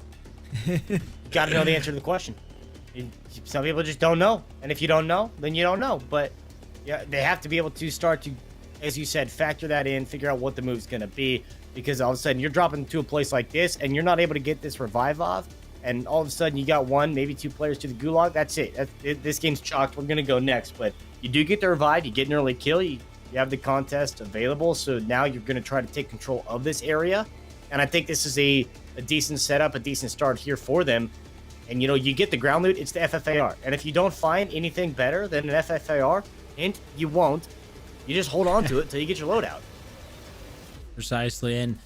You got to know the answer to the question. Some people just don't know. And if you don't know, then you don't know. But yeah, they have to be able to start to, as you said, factor that in, figure out what the move's going to be. Because all of a sudden you're dropping to a place like this and you're not able to get this revive off. And all of a sudden you got 1, maybe 2 players to the gulag. That's it. This game's chalked. We're going to go next. But you do get the revive. You get an early kill. You have the contest available. So now you're going to try to take control of this area. And I think this is a decent setup, a decent start here for them. And, you know, you get the ground loot, it's the FFAR. And if you don't find anything better than an FFAR, hint, you won't, you just hold on to it until you get your loadout. Precisely. And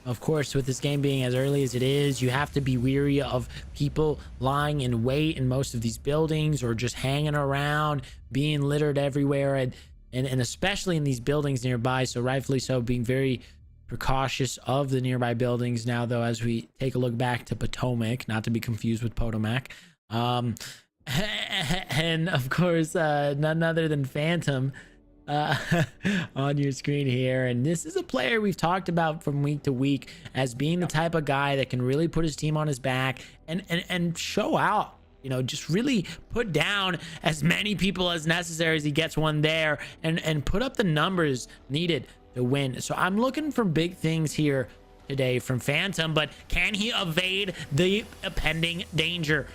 of course, with this game being as early as it is, you have to be weary of people lying in wait in most of these buildings, or just hanging around, being littered everywhere, and especially in these buildings nearby. So rightfully so, being very precautious of the nearby buildings now, though, as we take a look back to Potomac, not to be confused with Potomac. And of course, none other than Phantom on your screen here. And this is a player we've talked about from week to week as being the type of guy that can really put his team on his back and show out, you know, just really put down as many people as necessary as he gets one there, and put up the numbers needed to win. So I'm looking for big things here today from Phantom, but can he evade the impending danger?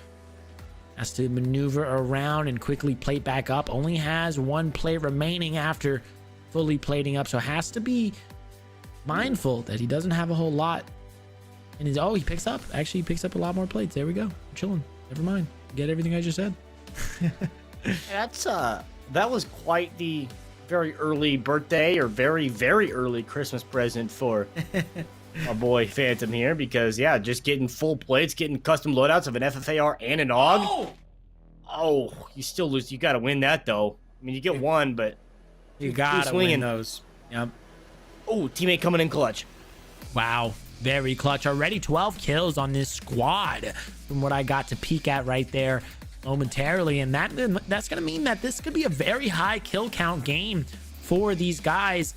Has to maneuver around and quickly plate back up. Only has 1 plate remaining after fully plating up, so has to be mindful that he doesn't have a whole lot. And he picks up a lot more plates. There we go. I'm chilling. Never mind. Get everything I just said. That was quite the very early birthday, or very, very early Christmas present for our boy Phantom here, because yeah, just getting full plates, getting custom loadouts of an FFAR and an AUG. Oh, you still lose. You got to win that though. I mean, you get 1, but you got to win those. Yep. Oh, teammate coming in clutch. Wow, very clutch. Already 12 kills on this squad from what I got to peek at right there momentarily, and that's going to mean that this could be a very high kill count game for these guys,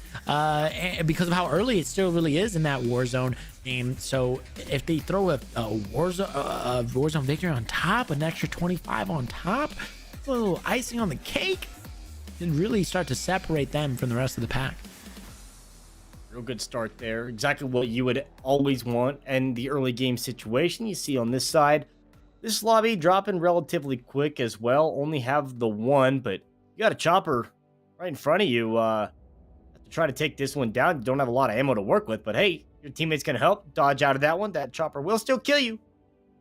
because of how early it still really is in that Warzone game. So if they throw a Warzone victory on top, an extra 25 on top, a little icing on the cake, and really start to separate them from the rest of the pack. Real good start there. Exactly what you would always want. And the early game situation you see on this side. This lobby dropping relatively quick as well. Only have the 1, but you got a chopper right in front of you. Have to try to take this one down. You don't have a lot of ammo to work with, but hey, your teammates can help dodge out of that one. That chopper will still kill you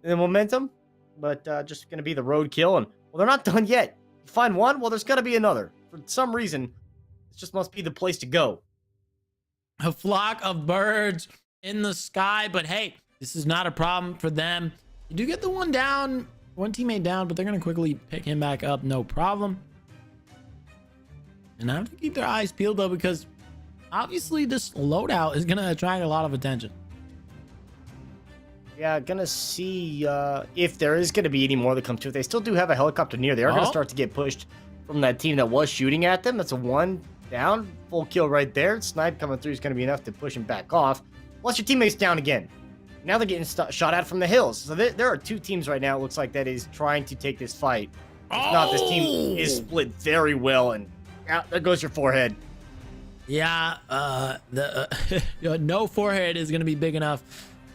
in the momentum, but just going to be the road kill. And well, they're not done yet. You find 1, well, there's got to be another. For some reason, it just must be the place to go. A flock of birds in the sky, but hey, this is not a problem for them. You do get the one teammate down, but they're going to quickly pick him back up. No problem. And I have to keep their eyes peeled though, because obviously this loadout is going to attract a lot of attention. Yeah, gonna see if there is gonna be any more that come to it. They still do have a helicopter near. They are gonna start to get pushed from that team that was shooting at them. That's a 1 down, full kill right there. Snipe coming through is gonna be enough to push him back off. Plus your teammate's down again. Now they're getting shot at from the hills. So there are 2 teams right now, it looks like, that is trying to take this fight. If not, this team is split very well, and out there goes your forehead. Yeah, no forehead is gonna be big enough.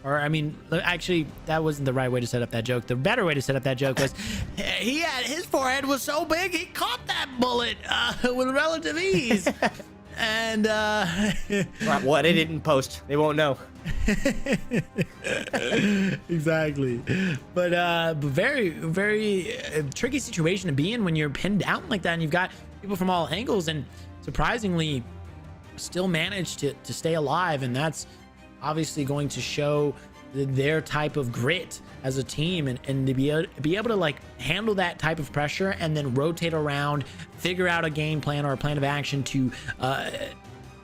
Or, I mean, actually, that wasn't the right way to set up that joke. The better way to set up that joke was his forehead was so big, he caught that bullet with relative ease. And, what? It didn't post. They won't know. Exactly. But very, very tricky situation to be in when you're pinned down like that and you've got people from all angles and surprisingly still manage to stay alive. And that's obviously going to show their type of grit as a team and to be able to like handle that type of pressure and then rotate around, figure out a game plan or a plan of action to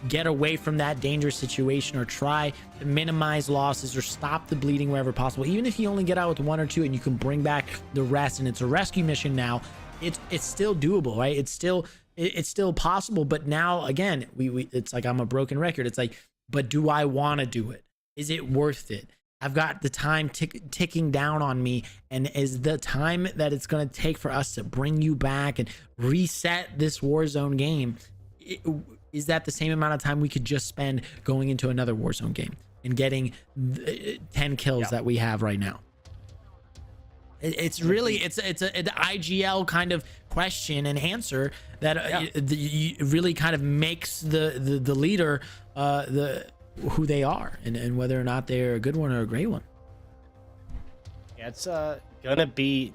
get away from that dangerous situation or try to minimize losses or stop the bleeding wherever possible. Even if you only get out with 1 or 2 and you can bring back the rest and it's a rescue mission now, it's still doable, right? It's still possible. But now again, we it's like I'm a broken record. It's like, but do I want to do it? Is it worth it? I've got the time ticking down on me. And is the time that it's going to take for us to bring you back and reset this Warzone game, is that the same amount of time we could just spend going into another Warzone game and getting 10 kills that we have right now? It's really, it's an IGL kind of question and answer that really kind of makes the leader who they are and whether or not they're a good one or a great one. Yeah, it's gonna be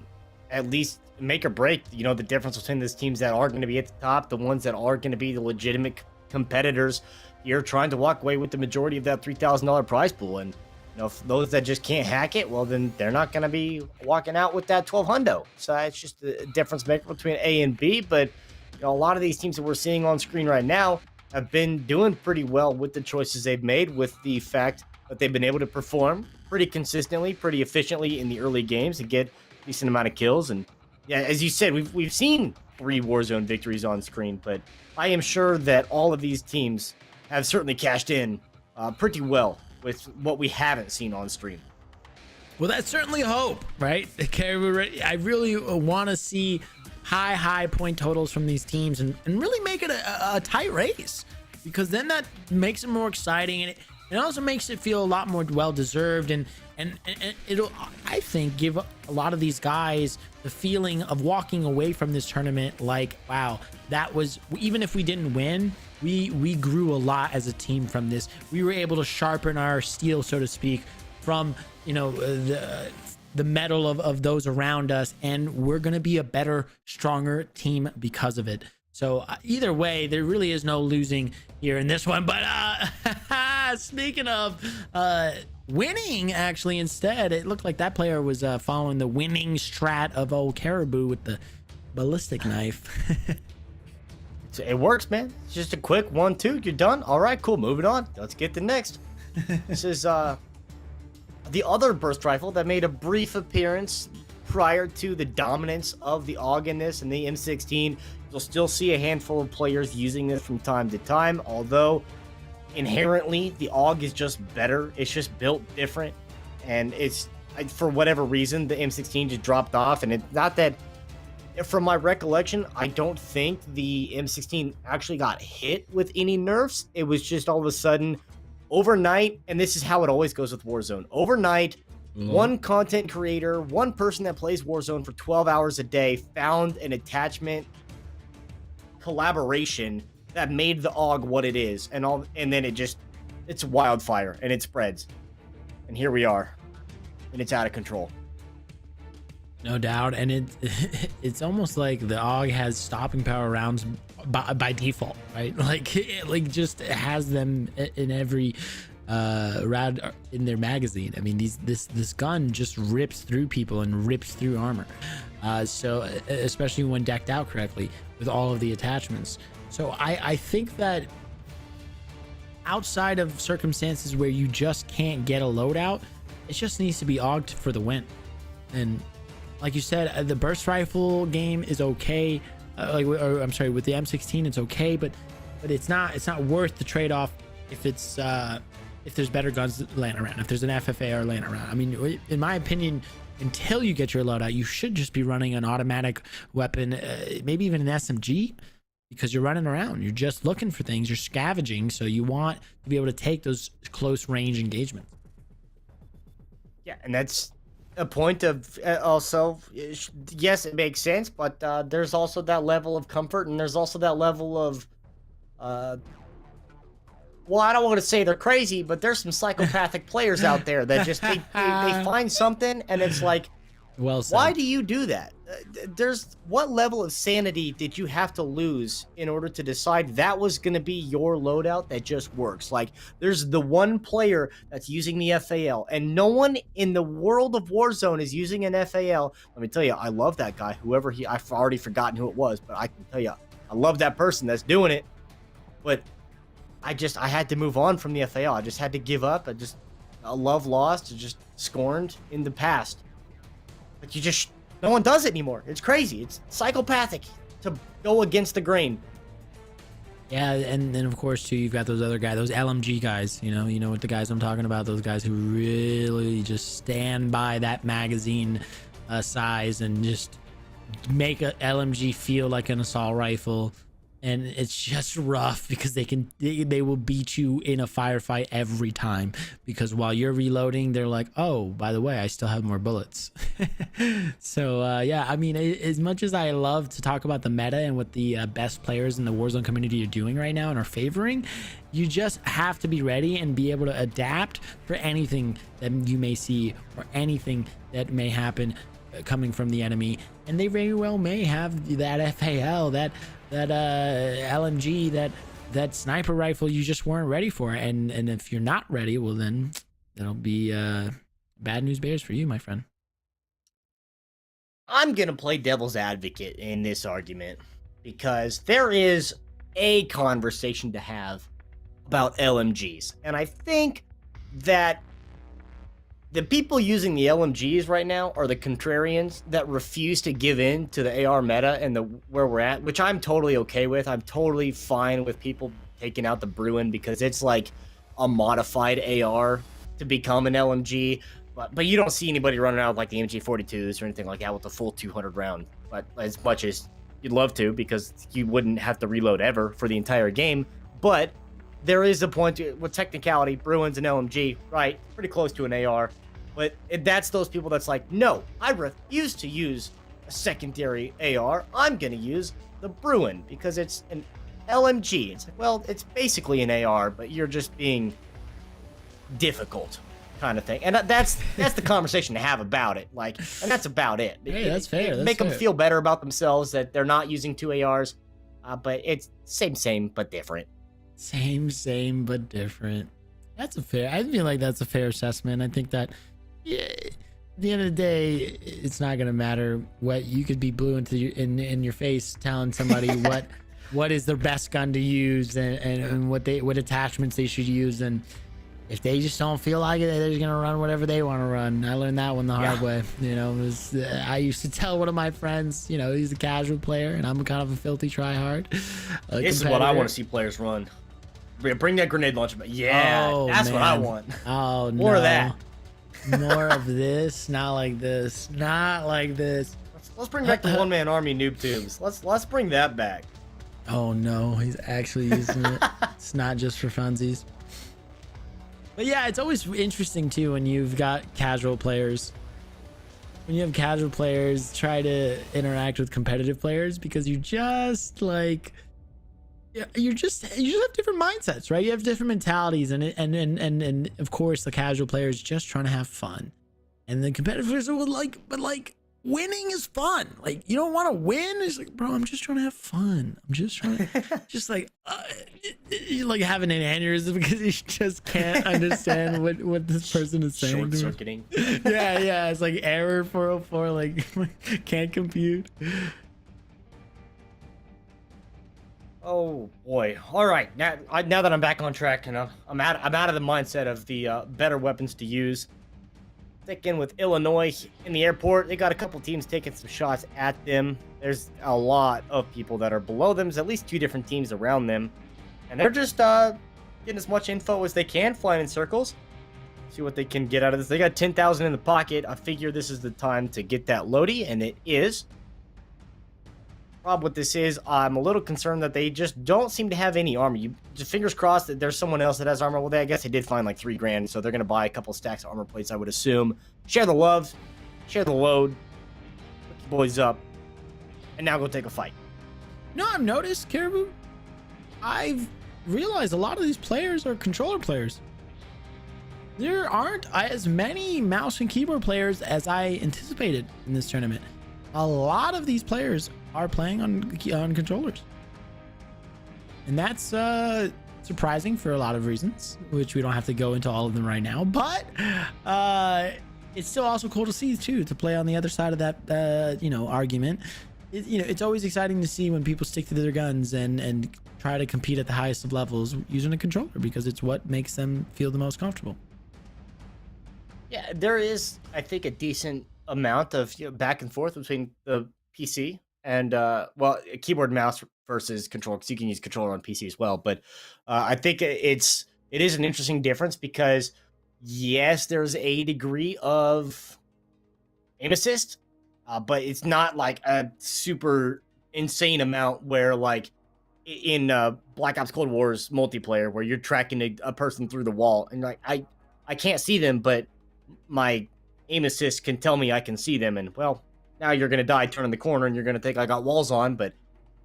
at least make or break, you know, the difference between these teams that are going to be at the top, the ones that are going to be the legitimate competitors. You're trying to walk away with the majority of that $3,000 prize pool, and you know, if those that just can't hack it, well, then they're not going to be walking out with that 12 hundo. So it's just a difference maker between A and B. But you know, a lot of these teams that we're seeing on screen right now have been doing pretty well with the choices they've made, with the fact that they've been able to perform pretty consistently, pretty efficiently in the early games and get a decent amount of kills. And yeah, as you said, we've seen 3 Warzone victories on screen, but I am sure that all of these teams have certainly cashed in pretty well with what we haven't seen on stream. Well, that's certainly hope, right? I really want to see high point totals from these teams and really make it a tight race, because then that makes it more exciting and it also makes it feel a lot more well-deserved and it'll, I think, give a lot of these guys the feeling of walking away from this tournament like, wow, that was, even if we didn't win, we grew a lot as a team from this. We were able to sharpen our steel, so to speak, from, you know, the metal of those around us, and we're going to be a better, stronger team because of it. So either way, there really is no losing here in this one. But speaking of winning, actually, instead, it looked like that player was following the winning strat of old Caribou with the ballistic knife. It works, man. It's just a quick 1-2. You're done. All right, cool. Moving on. Let's get the next. This is the other burst rifle that made a brief appearance prior to the dominance of the AUG in this and the M16. You'll still see a handful of players using this from time to time, although inherently the AUG is just better. It's just built different, and it's, for whatever reason, the M16 just dropped off. And it's not that, from my recollection, I don't think the M16 actually got hit with any nerfs. It was just all of a sudden overnight, and this is how it always goes with Warzone. Overnight, one content creator, one person that plays Warzone for 12 hours a day found an attachment collaboration that made the AUG what it is, and then it's wildfire and it spreads. And here we are, and it's out of control. No doubt. And it's almost like the AUG has stopping power rounds by default, right? Like it just has them in every rad in their magazine. I mean, this gun just rips through people and rips through armor. So especially when decked out correctly with all of the attachments. So I think that outside of circumstances where you just can't get a loadout, it just needs to be auged for the win. And like you said, the burst rifle game is okay. I'm sorry, with the M16 it's okay, but it's not worth the trade-off if it's if there's better guns laying around, if there's an FFAR laying around. I mean, in my opinion, until you get your loadout, you should just be running an automatic weapon, maybe even an SMG, because you're running around, you're just looking for things, you're scavenging, so you want to be able to take those close range engagements. Yeah, and that's a point of also, yes, it makes sense, but there's also that level of comfort, and there's also that level of well, I don't want to say they're crazy, but there's some psychopathic players out there that just they find something and it's like, well said. Why do you do that? There's what level of sanity did you have to lose in order to decide that was going to be your loadout that just works? Like, there's the one player that's using the FAL, and no one in the world of Warzone is using an FAL. Let me tell you, I love that guy. Whoever I've already forgotten who it was, but I can tell you, I love that person that's doing it. But I had to move on from the FAL. I just had to give up. A love lost, just scorned in the past. But no one does it anymore. It's crazy. It's psychopathic to go against the grain. Yeah, and then of course too, you've got those other guys, those LMG guys. You know what the guys I'm talking about. Those guys who really just stand by that magazine size and just make a LMG feel like an assault rifle. And it's just rough because they will beat you in a firefight every time, because while you're reloading, they're like, oh, by the way, I still have more bullets. So yeah, I mean, as much as I love to talk about the meta and what the best players in the Warzone community are doing right now and are favoring, you just have to be ready and be able to adapt for anything that you may see or anything that may happen coming from the enemy. And they very well may have that FAL, that LMG, that sniper rifle you just weren't ready for. And if you're not ready, well, then it'll be bad news bears for you, my friend. I'm gonna play devil's advocate in this argument because there is a conversation to have about LMGs, and I think that the people using the LMGs right now are the contrarians that refuse to give in to the AR meta and where we're at, which I'm totally okay with. I'm totally fine with people taking out the Bruin because it's like a modified AR to become an LMG. But you don't see anybody running out like the MG42s or anything like that with the full 200 round. But as much as you'd love to, because you wouldn't have to reload ever for the entire game. But there is a point with technicality, Bruin's an LMG, right? Pretty close to an AR. But that's those people that's like, no, I refuse to use a secondary AR. I'm going to use the Bruin because it's an LMG. It's like, well, it's basically an AR, but you're just being difficult kind of thing. And that's the conversation to have about it. Like, and that's about it. Hey, that's fair. That's make fair. them feel better about themselves that they're not using two ARs. But it's same, but different. Same, but different. That's a fair. I feel like that's a fair assessment. I think that, yeah, at the end of the day, it's not gonna matter what you could be blue in your face telling somebody what is their best gun to use and what attachments they should use, and if they just don't feel like it, they're just gonna run whatever they want to run. I learned that one the hard way. I used to tell one of my friends, he's a casual player and I'm kind of a filthy tryhard. This is what I want to see players run. Bring that grenade launcher back. Yeah, that's what I want. Oh, more of that. More of this. Not like this. Not like this. Let's bring back the one-man army noob tubes. Let's bring that back. Oh no, he's actually using it. It's not just for funsies. But yeah, it's always interesting too when you've got casual players. When you have casual players try to interact with competitive players, because you just like, you just have different mindsets, right? You have different mentalities, and of course the casual player is just trying to have fun, and the competitive players are like, but like, winning is fun. Like, you don't want to win. It's like, bro, I'm just trying to have fun. I'm just trying to, just like, you're like having an aneurysm because you just can't understand what this person is saying. Short circuiting. Yeah. It's like error 404, like, can't compute. Oh boy. All right. Now that I'm back on track, and I'm out of the mindset of the better weapons to use. Sticking with Illinois in the airport, they got a couple teams taking some shots at them. There's a lot of people that are below them. There's at least 2 different teams around them, and they're just getting as much info as they can, flying in circles. See what they can get out of this. They got 10,000 in the pocket. I figure this is the time to get that loady, and it is. Problem with this is I'm a little concerned that they just don't seem to have any armor. You just fingers crossed that there's someone else that has armor. Well, I guess they did find like 3 grand, so they're gonna buy a couple stacks of armor plates, I would assume. Share the love, share the load, hook your boys up, and now go take a fight. No, I've noticed, Caribou. I've realized a lot of these players are controller players. There aren't as many mouse and keyboard players as I anticipated in this tournament. A lot of these players are playing on controllers, and that's surprising for a lot of reasons, which we don't have to go into all of them right now, but it's still also cool to see too, to play on the other side of that argument. It's always exciting to see when people stick to their guns and try to compete at the highest of levels using a controller, because it's what makes them feel the most comfortable. Yeah, there is, I think, a decent amount of back and forth between the PC and keyboard mouse versus controller, because you can use controller on PC as well. But I think it is an interesting difference, because yes, there's a degree of aim assist, but it's not like a super insane amount where, like in Black Ops Cold War's multiplayer, where you're tracking a person through the wall and like I can't see them, but my aim assist can tell me I can see them, and well, now you're gonna die turning the corner and you're gonna think I got walls on, but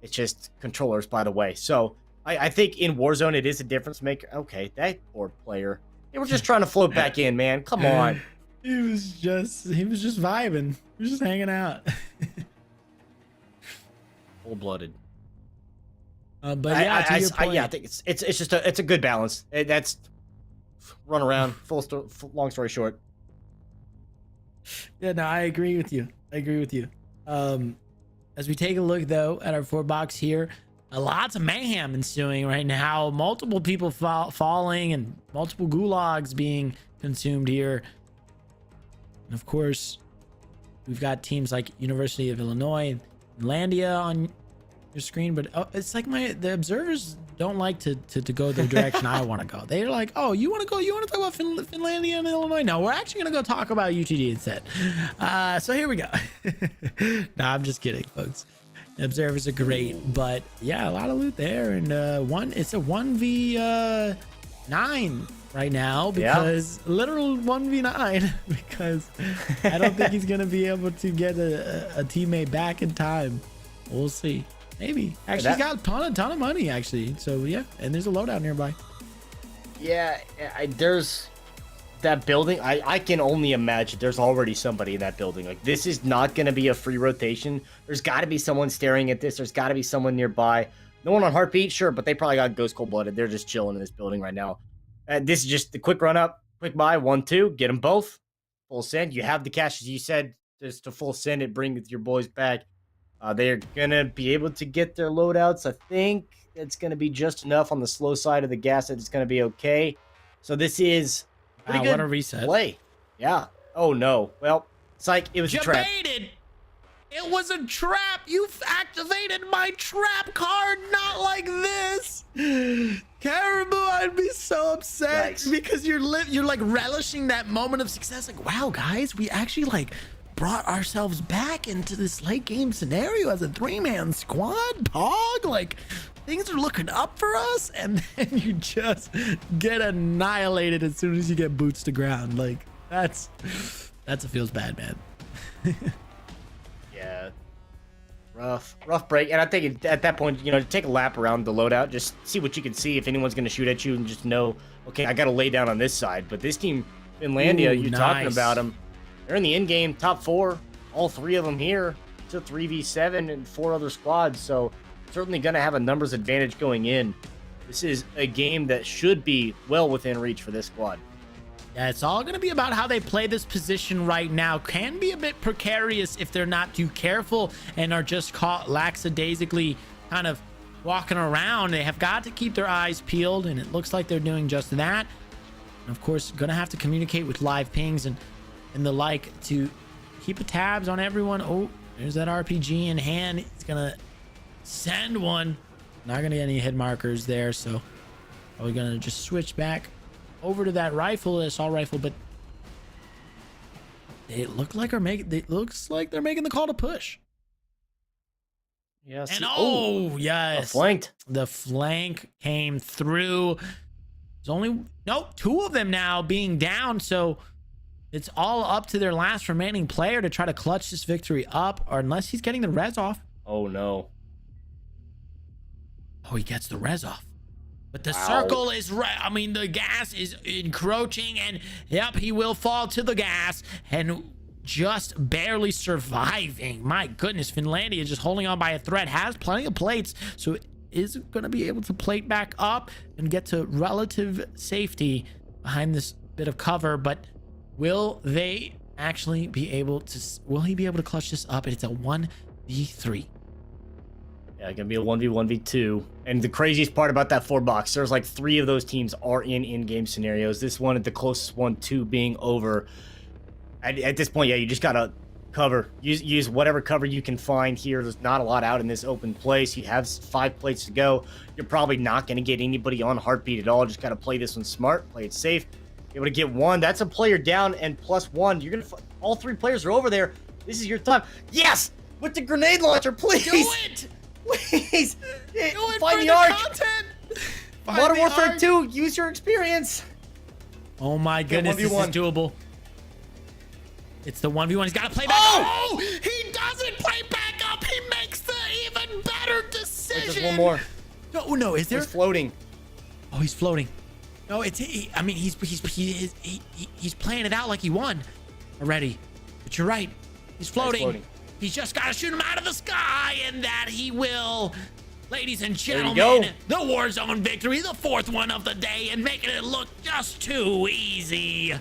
it's just controllers, by the way. So I think in Warzone it is a difference maker. Okay, that poor player. They were just trying to float back in, man. Come on. He was just vibing. He was just hanging out. Full-blooded. But yeah, to your point. I think it's just a good balance. That's run around. Long story short. Yeah, no, I agree with you. As we take a look though at our 4-box here, lots of mayhem ensuing right now. Multiple people falling and multiple gulags being consumed here. And of course, we've got teams like University of Illinois and Landia on your screen, but it's like the observers don't like to go the direction I want to go. They're like, oh, you want to talk about Finlandia and Illinois? No, we're actually going to go talk about UTD instead. So here we go. No, I'm just kidding, folks. The observers are great, but yeah, a lot of loot there. And it's a 1v9 right now, because literal 1v9, because I don't think he's going to be able to get a teammate back in time. We'll see. Maybe. Actually, he's got a ton of money, actually. So, yeah. And there's a loadout nearby. Yeah, there's that building. I can only imagine there's already somebody in that building. Like, this is not going to be a free rotation. There's got to be someone staring at this. There's got to be someone nearby. No one on Heartbeat? Sure, but they probably got Ghost Cold-Blooded. They're just chilling in this building right now. This is just the quick run-up, quick buy, 1-2. Get them both. Full send. You have the cash, as you said, just to full send it. Bring your boys back. They're going to be able to get their loadouts. I think it's going to be just enough on the slow side of the gas that it's going to be okay. So this is pretty good. What a reset. Play. Yeah. Oh, no. Well, it's like it was a trap. Baited. It was a trap. You've activated my trap card. Not like this. Caribou, I'd be so upset. Yikes. Because you're like relishing that moment of success. Like, wow, guys, we actually like brought ourselves back into this late game scenario as a 3-man squad. Pog, like things are looking up for us, and then you just get annihilated as soon as you get boots to ground. Like that's a feels bad, man. Yeah, rough break. And I think at that point, take a lap around the loadout, just see what you can see, if anyone's going to shoot at you, and just know, okay, I got to lay down on this side. But this team, Finlandia, you're talking about them. They're in the in-game top 4 all three of them here. It's a 3v7 and 4 other squads, so certainly going to have a numbers advantage going in. This is a game that should be well within reach for this squad. Yeah, it's all going to be about how they play this position right now. Can be a bit precarious if they're not too careful and are just caught lackadaisically kind of walking around. They have got to keep their eyes peeled, and it looks like they're doing just that. And of course, going to have to communicate with live pings and the like to keep tabs on everyone. Oh, there's that RPG in hand. It's going to send one. Not going to get any hit markers there, so we're going to just switch back over to that rifle, assault rifle, but it looks like they're making the call to push. Yes. And oh yes, flanked. The flank came through. There's only 2 of them now being down, so it's all up to their last remaining player to try to clutch this victory up, or unless he's getting the res off. Oh no. Oh, he gets the res off. But the circle is right. I mean, the gas is encroaching, and yep, he will fall to the gas and just barely surviving. My goodness, Finlandia just holding on by a thread, has plenty of plates, so is going to be able to plate back up and get to relative safety behind this bit of cover. But will they actually be able to? Will he be able to clutch this up? And it's a 1v3. Yeah, gonna be a 1v1v2. And the craziest part about that 4 box, there's like 3 of those teams are in-game scenarios. This one, the closest one to being over. At this point, yeah, you just gotta cover. Use whatever cover you can find here. There's not a lot out in this open place. You have 5 plates to go. You're probably not gonna get anybody on heartbeat at all. Just gotta play this one smart, play it safe. Be able to get 1. That's a player down and +1. You're gonna all 3 players are over there. This is your time. Yes, with the grenade launcher, please. Do it. Please, Do it find for the arc. content. Modern Warfare 2, use your experience. Oh my goodness, this is 1v1. doable. It's the 1v1. He's got to play back. Oh, he doesn't play back up. He makes the even better decision. There's one more. No, is there? He's floating. Oh, he's floating. No, I mean, he's playing it out like he won already. But you're right. He's floating. He's just got to shoot him out of the sky, and that he will. Ladies and gentlemen, the Warzone victory, the 4th one of the day, and making it look just too easy.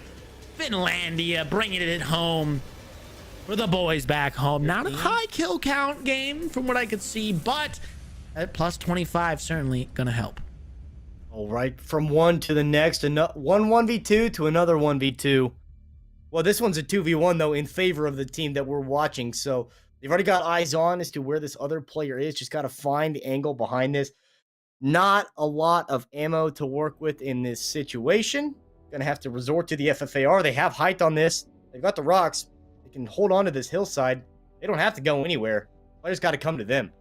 Finlandia bringing it home for the boys back home. Not a high kill count game from what I could see, but at +25 certainly gonna help. All right, from one to the next, one 1v2 to another 1v2. Well, this one's a 2v1, though, in favor of the team that we're watching. So they've already got eyes on as to where this other player is. Just got to find the angle behind this. Not a lot of ammo to work with in this situation. Going to have to resort to the FFAR. They have height on this. They've got the rocks. They can hold on to this hillside. They don't have to go anywhere. Players got to come to them.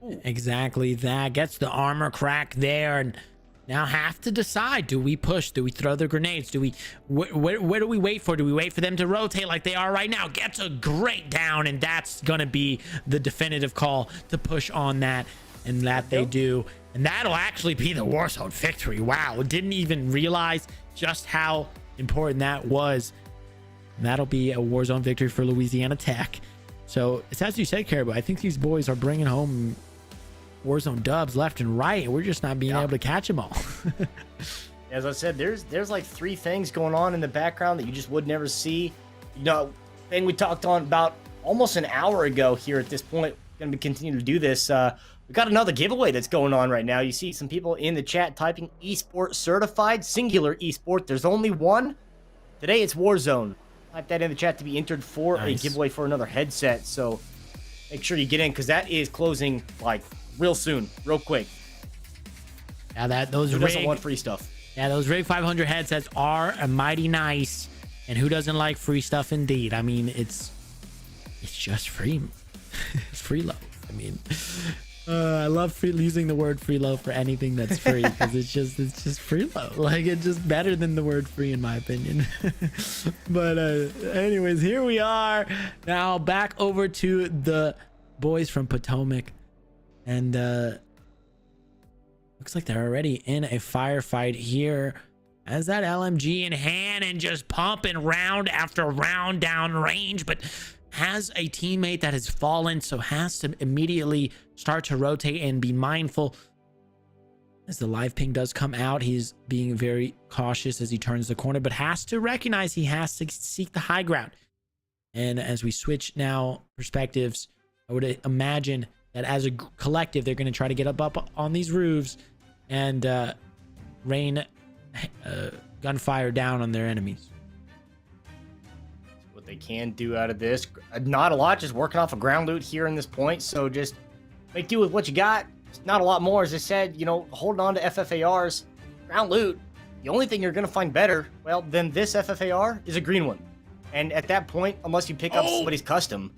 Ooh. Exactly that. Gets the armor crack there, and now have to decide, do we push? Do we throw the grenades? Do we, where do we wait for? Do we wait for them to rotate like they are right now? Gets a great down, and that's going to be the definitive call to push on that, and that they do. And that'll actually be the Warzone victory. Wow, didn't even realize just how important that was. And that'll be a Warzone victory for Louisiana Tech. So it's as you said, Caribou, I think these boys are bringing home Warzone dubs left and right. We're just not being able to catch them all. As I said, there's like 3 things going on in the background that you just would never see. You know, thing we talked on about almost an hour ago here at this point. Going to be continuing to do this. We got another giveaway that's going on right now. You see some people in the chat typing Esport certified, singular Esport. There's only one. Today it's Warzone. Type that in the chat to be entered for a giveaway for another headset. So make sure you get in, because that is closing like real soon, real quick. Yeah, those who doesn't want free stuff? Yeah, those Rig 500 headsets are mighty nice, and who doesn't like free stuff? Indeed. I mean, it's just free. It's free love. I mean, I love using the word free love for anything that's free, because it's just free love. Like, it's just better than the word free, in my opinion. But anyways, here we are now, back over to the boys from Potomac. And looks like they're already in a firefight here, as that LMG in hand and just pumping round after round down range, but has a teammate that has fallen, so has to immediately start to rotate and be mindful. As the live ping does come out, he's being very cautious as he turns the corner, but has to recognize he has to seek the high ground. And as we switch now perspectives, I would imagine that as a collective, they're going to try to get up on these roofs and rain gunfire down on their enemies. What they can do out of this, not a lot, just working off a ground loot here in this point. So just make do with what you got. Not a lot more, as I said, holding on to FFARs, ground loot. The only thing you're going to find better, well, than this FFAR is a green one. And at that point, unless you pick up somebody's custom.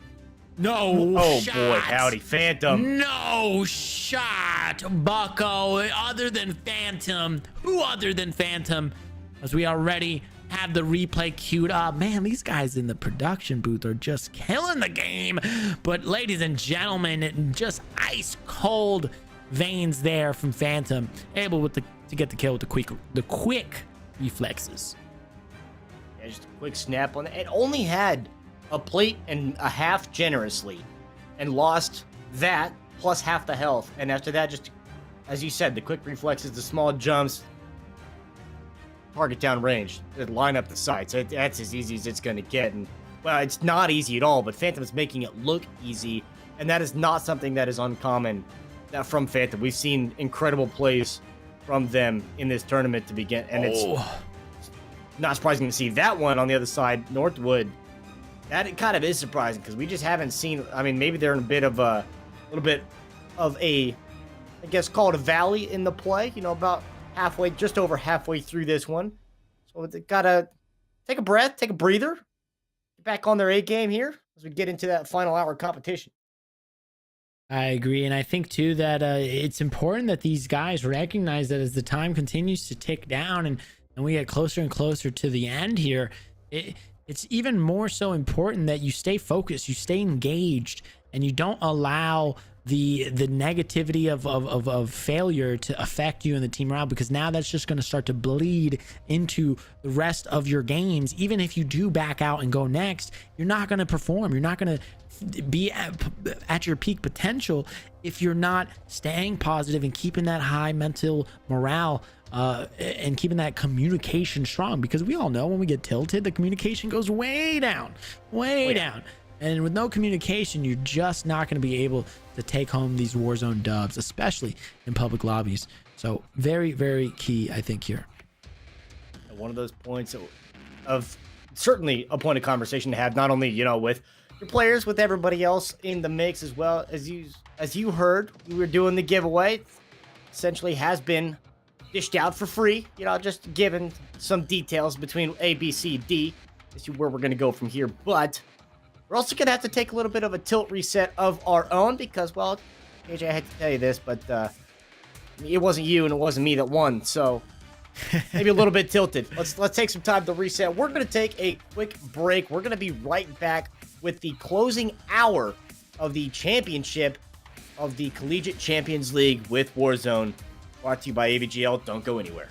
No shot. Boy, howdy, Phantom. No shot, Bucko. Other than Phantom. Who other than Phantom? As we already have the replay queued up. Man, these guys in the production booth are just killing the game. But ladies and gentlemen, just ice cold veins there from Phantom, able to get the kill with the quick reflexes. Yeah, just a quick snap on it. It only had a plate and a half generously, and lost that plus half the health. And after that, just as you said, the quick reflexes, the small jumps, target down range, line up the sights. That's as easy as it's going to get. And well, it's not easy at all, but Phantom is making it look easy, and that is not something that is uncommon from Phantom. We've seen incredible plays from them in this tournament to begin, and it's not surprising to see that one on the other side, Northwood. That it kind of is surprising because we just haven't seen. I mean, maybe they're in a little bit of a, I guess, call it a valley in the play. About halfway, just over halfway through this one. So they gotta take a breath, take a breather, get back on their A game here as we get into that final hour competition. I agree, and I think too that it's important that these guys recognize that as the time continues to tick down and we get closer and closer to the end here, it's even more so important that you stay focused, you stay engaged, and you don't allow the negativity of failure to affect you in the team morale, because now that's just going to start to bleed into the rest of your games. Even if you do back out and go next, you're not going to perform. You're not going to be at your peak potential if you're not staying positive and keeping that high mental morale and keeping that communication strong, because we all know when we get tilted, the communication goes way down. And with no communication, you're just not going to be able to take home these Warzone dubs, especially in public lobbies. So very, very key, I think, here. One of those points of certainly a point of conversation to have, not only, with your players, with everybody else in the mix as well. As you heard, we were doing the giveaway. Essentially has been dished out for free. Just giving some details between A, B, C, D as to where we're going to go from here. But we're also going to have to take a little bit of a tilt reset of our own because, well, AJ, I hate to tell you this, but it wasn't you and it wasn't me that won. So maybe a little bit tilted. Let's take some time to reset. We're going to take a quick break. We're going to be right back with the closing hour of the championship of the Collegiate Champions League with Warzone. Brought to you by AVGL. Don't go anywhere.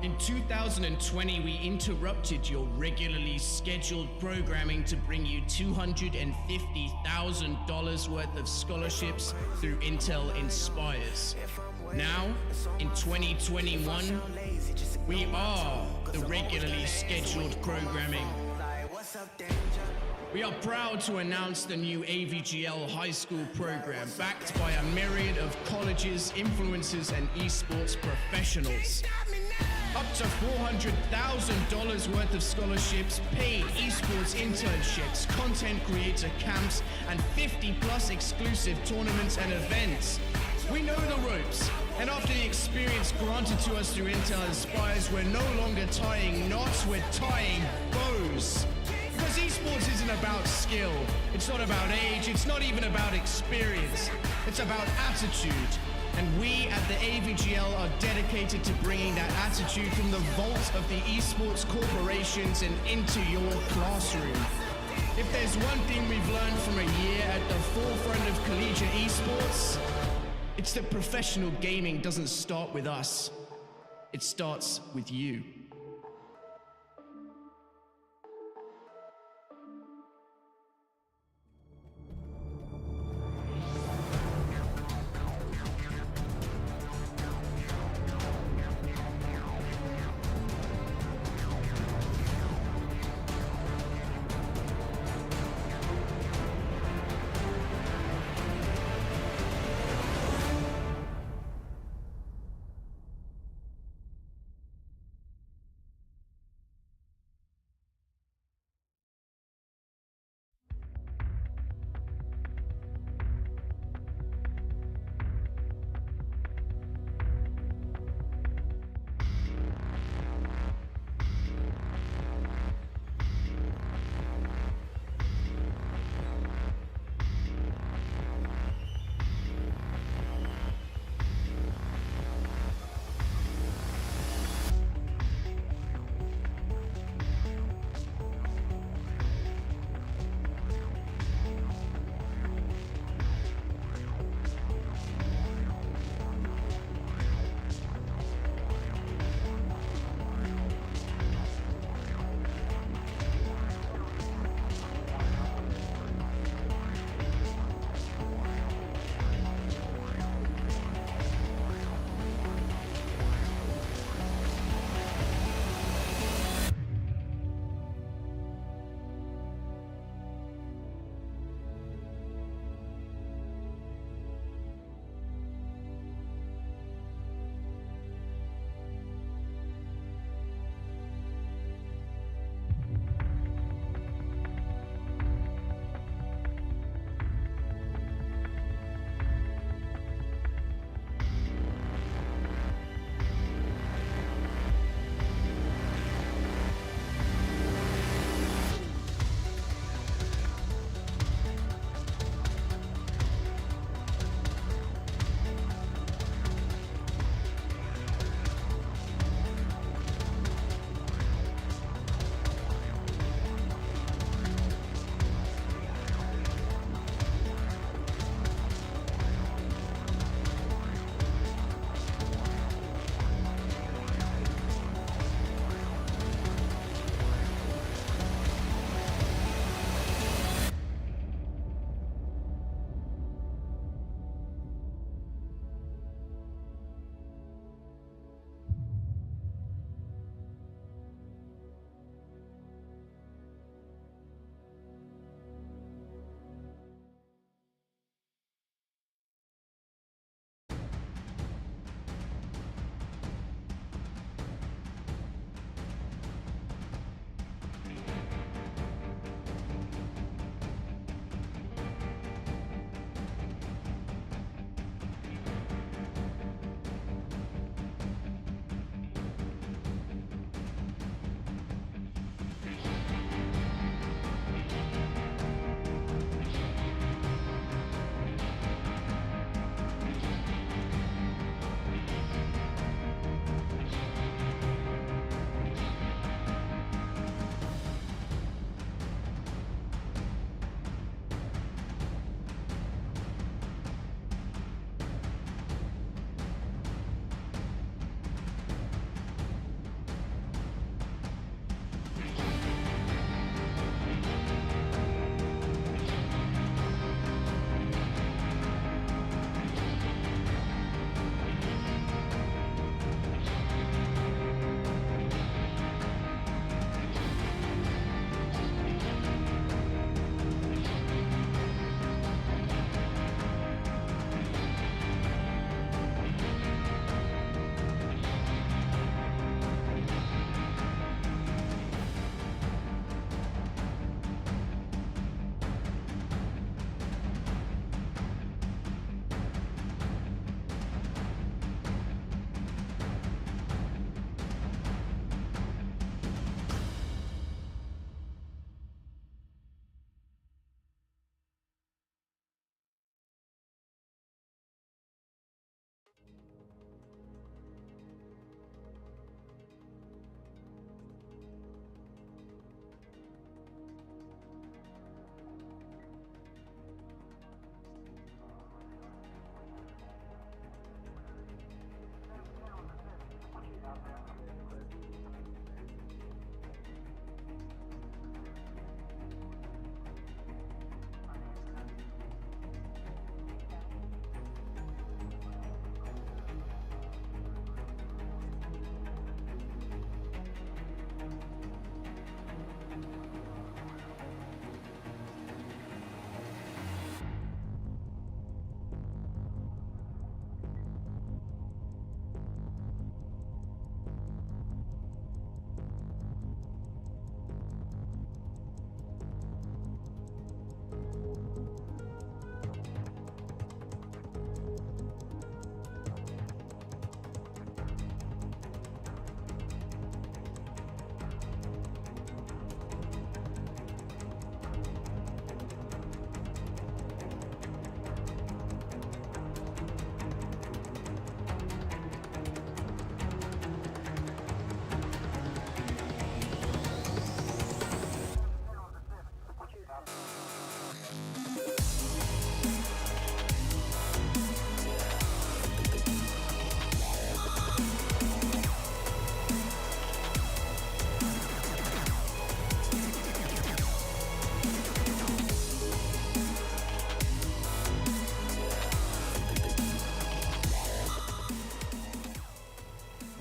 In 2020, we interrupted your regularly scheduled programming to bring you $250,000 worth of scholarships through Intel Inspires. Now, in 2021, we are the regularly scheduled programming. We are proud to announce the new AVGL high school program, backed by a myriad of colleges, influencers, and esports professionals. Up to $400,000 worth of scholarships, paid esports internships, content creator camps, and 50+ exclusive tournaments and events. We know the ropes, and after the experience granted to us through Intel Inspires, we're no longer tying knots, we're tying bows. Because esports isn't about skill, it's not about age, it's not even about experience, it's about attitude. And we at the AVGL are dedicated to bringing that attitude from the vault of the esports corporations and into your classroom. If there's one thing we've learned from a year at the forefront of collegiate esports, it's that professional gaming doesn't start with us. It starts with you.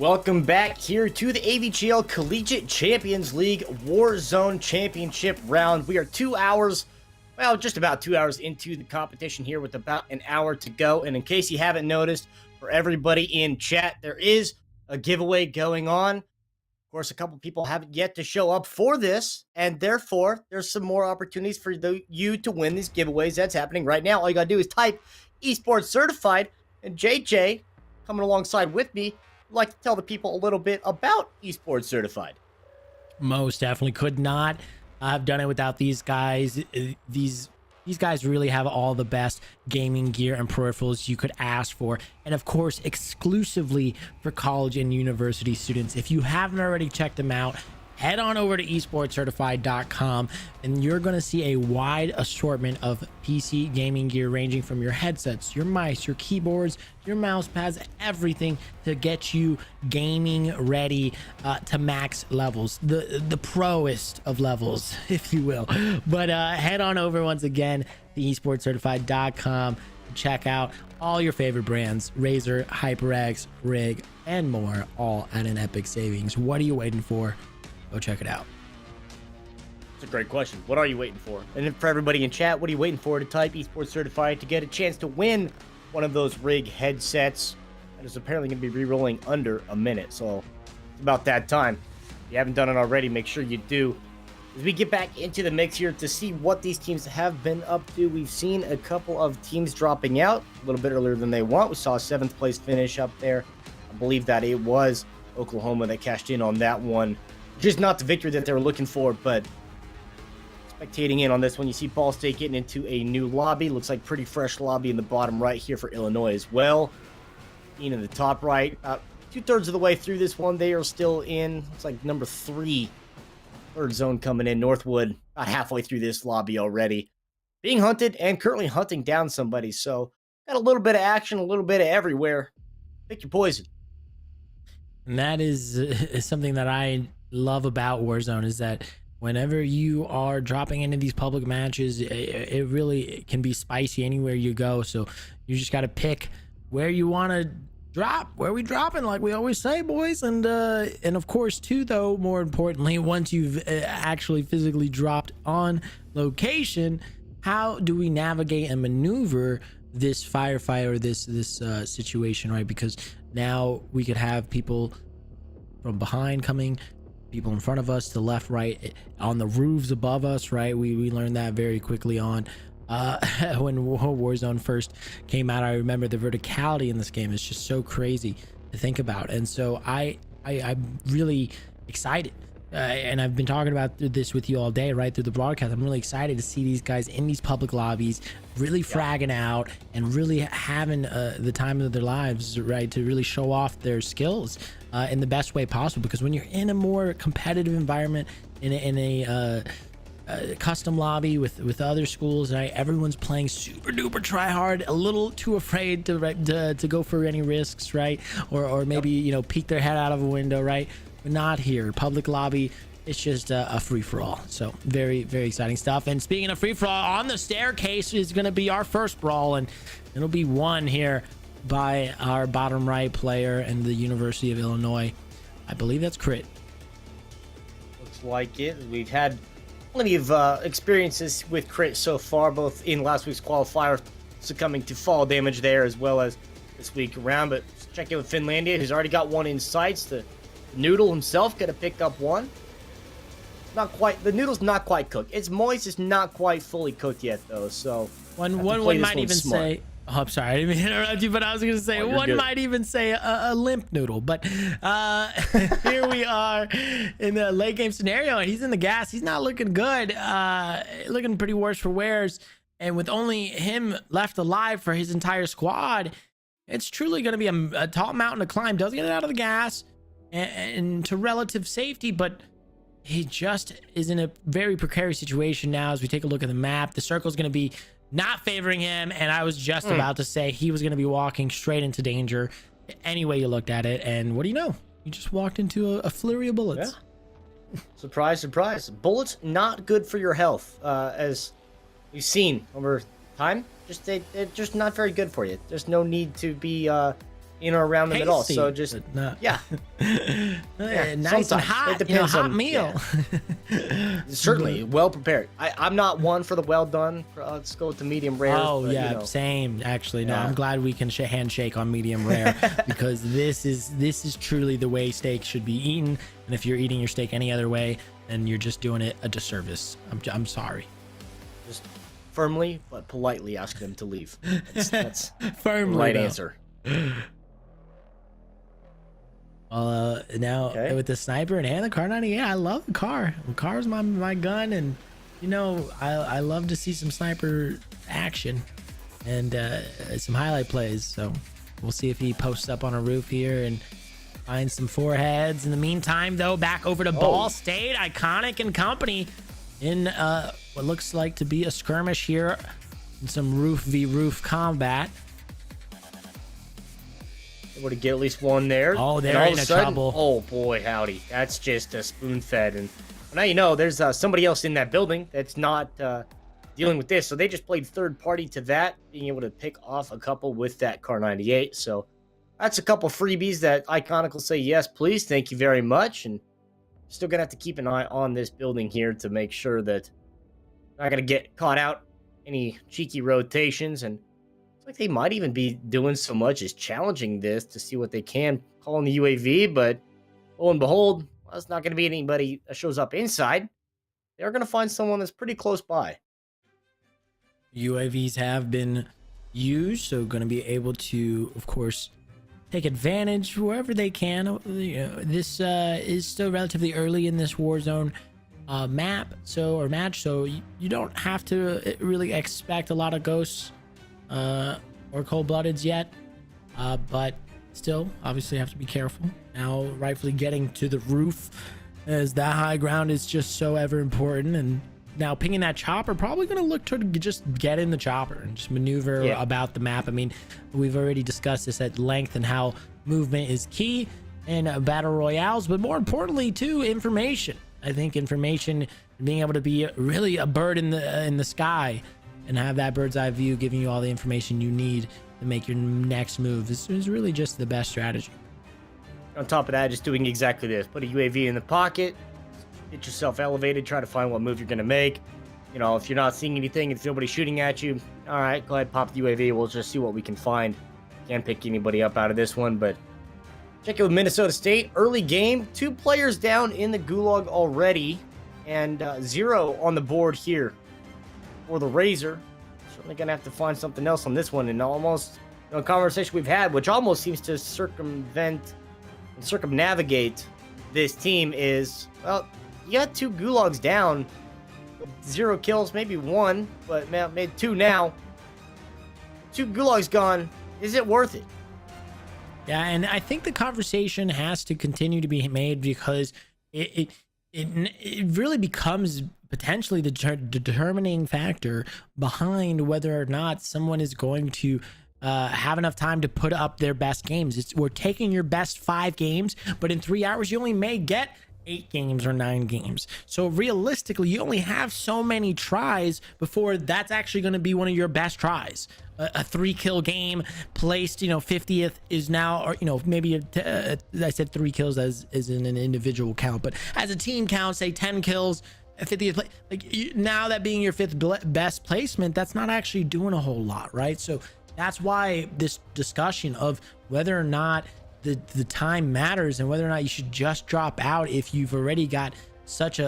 Welcome back here to the AVGL Collegiate Champions League Warzone Championship round. We are 2 hours, well, just about 2 hours into the competition here with about an hour to go. And in case you haven't noticed, for everybody in chat, there is a giveaway going on. Of course, a couple people haven't yet to show up for this, and therefore, there's some more opportunities for you to win these giveaways that's happening right now. All you gotta do is type Esport Certified, and JJ, coming alongside with me, would like to tell the people a little bit about Esport Certified. Most definitely could not have done it without these guys. These guys really have all the best gaming gear and peripherals you could ask for. And of course, exclusively for college and university students. If you haven't already checked them out, head on over to esportcertified.com and you're going to see a wide assortment of PC gaming gear ranging from your headsets, your mice, your keyboards, your mouse pads, everything to get you gaming ready to max levels, the proest of levels, if you will. But head on over once again to esportcertified.com to check out all your favorite brands, Razer, HyperX, Rig, and more, all at an epic savings. What are you waiting for? Go check it out. It's a great question. What are you waiting for? And then for everybody in chat, what are you waiting for to type Esport Certified to get a chance to win one of those Rig headsets that is apparently going to be re-rolling under a minute. So it's about that time. If you haven't done it already, make sure you do. As we get back into the mix here to see what these teams have been up to, we've seen a couple of teams dropping out a little bit earlier than they want. We saw a 7th place finish up there. I believe that it was Oklahoma that cashed in on that one. Just not the victory that they were looking for, but spectating in on this one, you see Ball State getting into a new lobby. Looks like pretty fresh lobby in the bottom right here for Illinois as well. Being in the top right, about 2/3 of the way through this one, they are still in. Looks like number 3, third zone coming in. Northwood, about halfway through this lobby already. Being hunted and currently hunting down somebody. So got a little bit of action, a little bit of everywhere. Pick your poison. And that is something that I love about Warzone, is that whenever you are dropping into these public matches, it really can be spicy anywhere you go. So you just got to pick where you want to drop, where we dropping, like we always say, boys. And of course too, though, more importantly, once you've actually physically dropped on location, how do we navigate and maneuver this firefight or this situation, right? Because now we could have people from behind coming, people in front of us, to left, right, on the roofs above us, right? We learned that very quickly on when Warzone first came out. I remember the verticality in this game is just so crazy to think about. And so I'm really excited. And I've been talking about this with you all day, right, through the broadcast. I'm really excited to see these guys in these public lobbies really fragging out and really having the time of their lives, right, to really show off their skills in the best way possible. Because when you're in a more competitive environment, in a custom lobby with other schools, right, everyone's playing super duper try hard, a little too afraid to go for any risks, right, or maybe, you know, peek their head out of a window, right? But not here. Public lobby, it's just a free-for-all. So very, very exciting stuff. And speaking of free-for-all, on the staircase is going to be our first brawl, and it'll be won here by our bottom right player in the University of Illinois. I believe that's Crit. Looks like it. We've had plenty of experiences with Crit so far, both in last week's qualifier, succumbing to fall damage there, as well as this week around. But let's check in with Finlandia, who's already got one in sights. The Noodle himself gonna pick up one. Not quite. The noodle's not quite cooked. It's moist. It's not quite fully cooked yet, though. So one might even say. Oh, I'm sorry, I didn't mean to interrupt you, but I was going to say one might even say a limp noodle. But here we are in the late game scenario, and he's in the gas. He's not looking good. Looking pretty worse for wears. And with only him left alive for his entire squad, it's truly going to be a tall mountain to climb. Does get it out of the gas and to relative safety, but he just is in a very precarious situation now. As we take a look at the map, the circle is going to be not favoring him, and I was just about to say he was going to be walking straight into danger any way you looked at it. And what do you know, you just walked into a flurry of bullets. Yeah. Surprise, surprise. Bullets not good for your health, as we've seen over time. They're just not very good for you. There's no need to be in or around them at all. Tasty, So just but not- yeah, nice and sometimes. hot. It depends hot on- meal. certainly well prepared. I'm not one for the well done. Let's go with the medium rare. Oh but, yeah, you know. same. Actually, no. Yeah. I'm glad we can handshake on medium rare because this is truly the way steak should be eaten. And if you're eating your steak any other way, then you're just doing it a disservice. I'm sorry. Just firmly but politely ask them to leave. That's the Firmly right though. answer. Now Okay. with the sniper and the car 98, I love the car. The car's my gun, and you know I love to see some sniper action and some highlight plays. So we'll see if he posts up on a roof here and finds some foreheads. In the meantime, though, back over to Ball State, Iconic and company in what looks like to be a skirmish here, in some roof v roof combat. Able to get at least one there. Oh, And they're all of in a a sudden- trouble. Oh boy, howdy. That's just a spoon fed. And now you know there's somebody else in that building that's not dealing with this. So they just played third party to that, being able to pick off a couple with that Car 98. So that's a couple freebies that Iconic will say, yes, please, thank you very much. And still gonna have to keep an eye on this building here to make sure that not gonna get caught out any cheeky rotations. And it's like they might even be doing so much as challenging this to see what they can call in the UAV, but lo and behold, well, it's not going to be anybody that shows up inside. They're going to find someone that's pretty close by. UAVs have been used, so going to be able to, of course, take advantage wherever they can. You know, this is still relatively early in this Warzone match, so you don't have to really expect a lot of ghosts or cold-bloodeds yet, but still, obviously, have to be careful. Now, rightfully getting to the roof, as that high ground is just so ever important, and now pinging that chopper, probably going to look to just get in the chopper and just maneuver about the map. I mean, we've already discussed this at length and how movement is key in battle royales, but more importantly, too, information. I think information, being able to be really a bird in the sky and have that bird's eye view giving you all the information you need to make your next move is really just the best strategy. On top of that, just doing exactly this. Put a UAV in the pocket, get yourself elevated, try to find what move you're going to make. You know, if you're not seeing anything, if nobody's shooting at you, all right, go ahead, pop the UAV. We'll just see what we can find. Can't pick anybody up out of this one, but check it with Minnesota State. Early game, 2 players down in the gulag already, and 0 on the board here for the Razor. Certainly gonna have to find something else on this one. And almost, you know, a conversation we've had, which almost seems to circumvent and circumnavigate this team, is, well, you got 2 gulags down, 0 kills, maybe 1, but maybe 2 now. 2 gulags gone. Is it worth it? Yeah, and I think the conversation has to continue to be made, because it really becomes potentially the determining factor behind whether or not someone is going to have enough time to put up their best games. We're taking your best 5 games, but in 3 hours you only may get 8 games or 9 games. So realistically, you only have so many tries before that's actually going to be one of your best tries. A 3-kill game placed, you know, 50th is now, or, you know, maybe I said 3 kills as in an individual count, but as a team count, say 10 kills, 50th place, like now that being your 5th best placement, that's not actually doing a whole lot, right? So that's why this discussion of whether or not the time matters and whether or not you should just drop out if you've already got such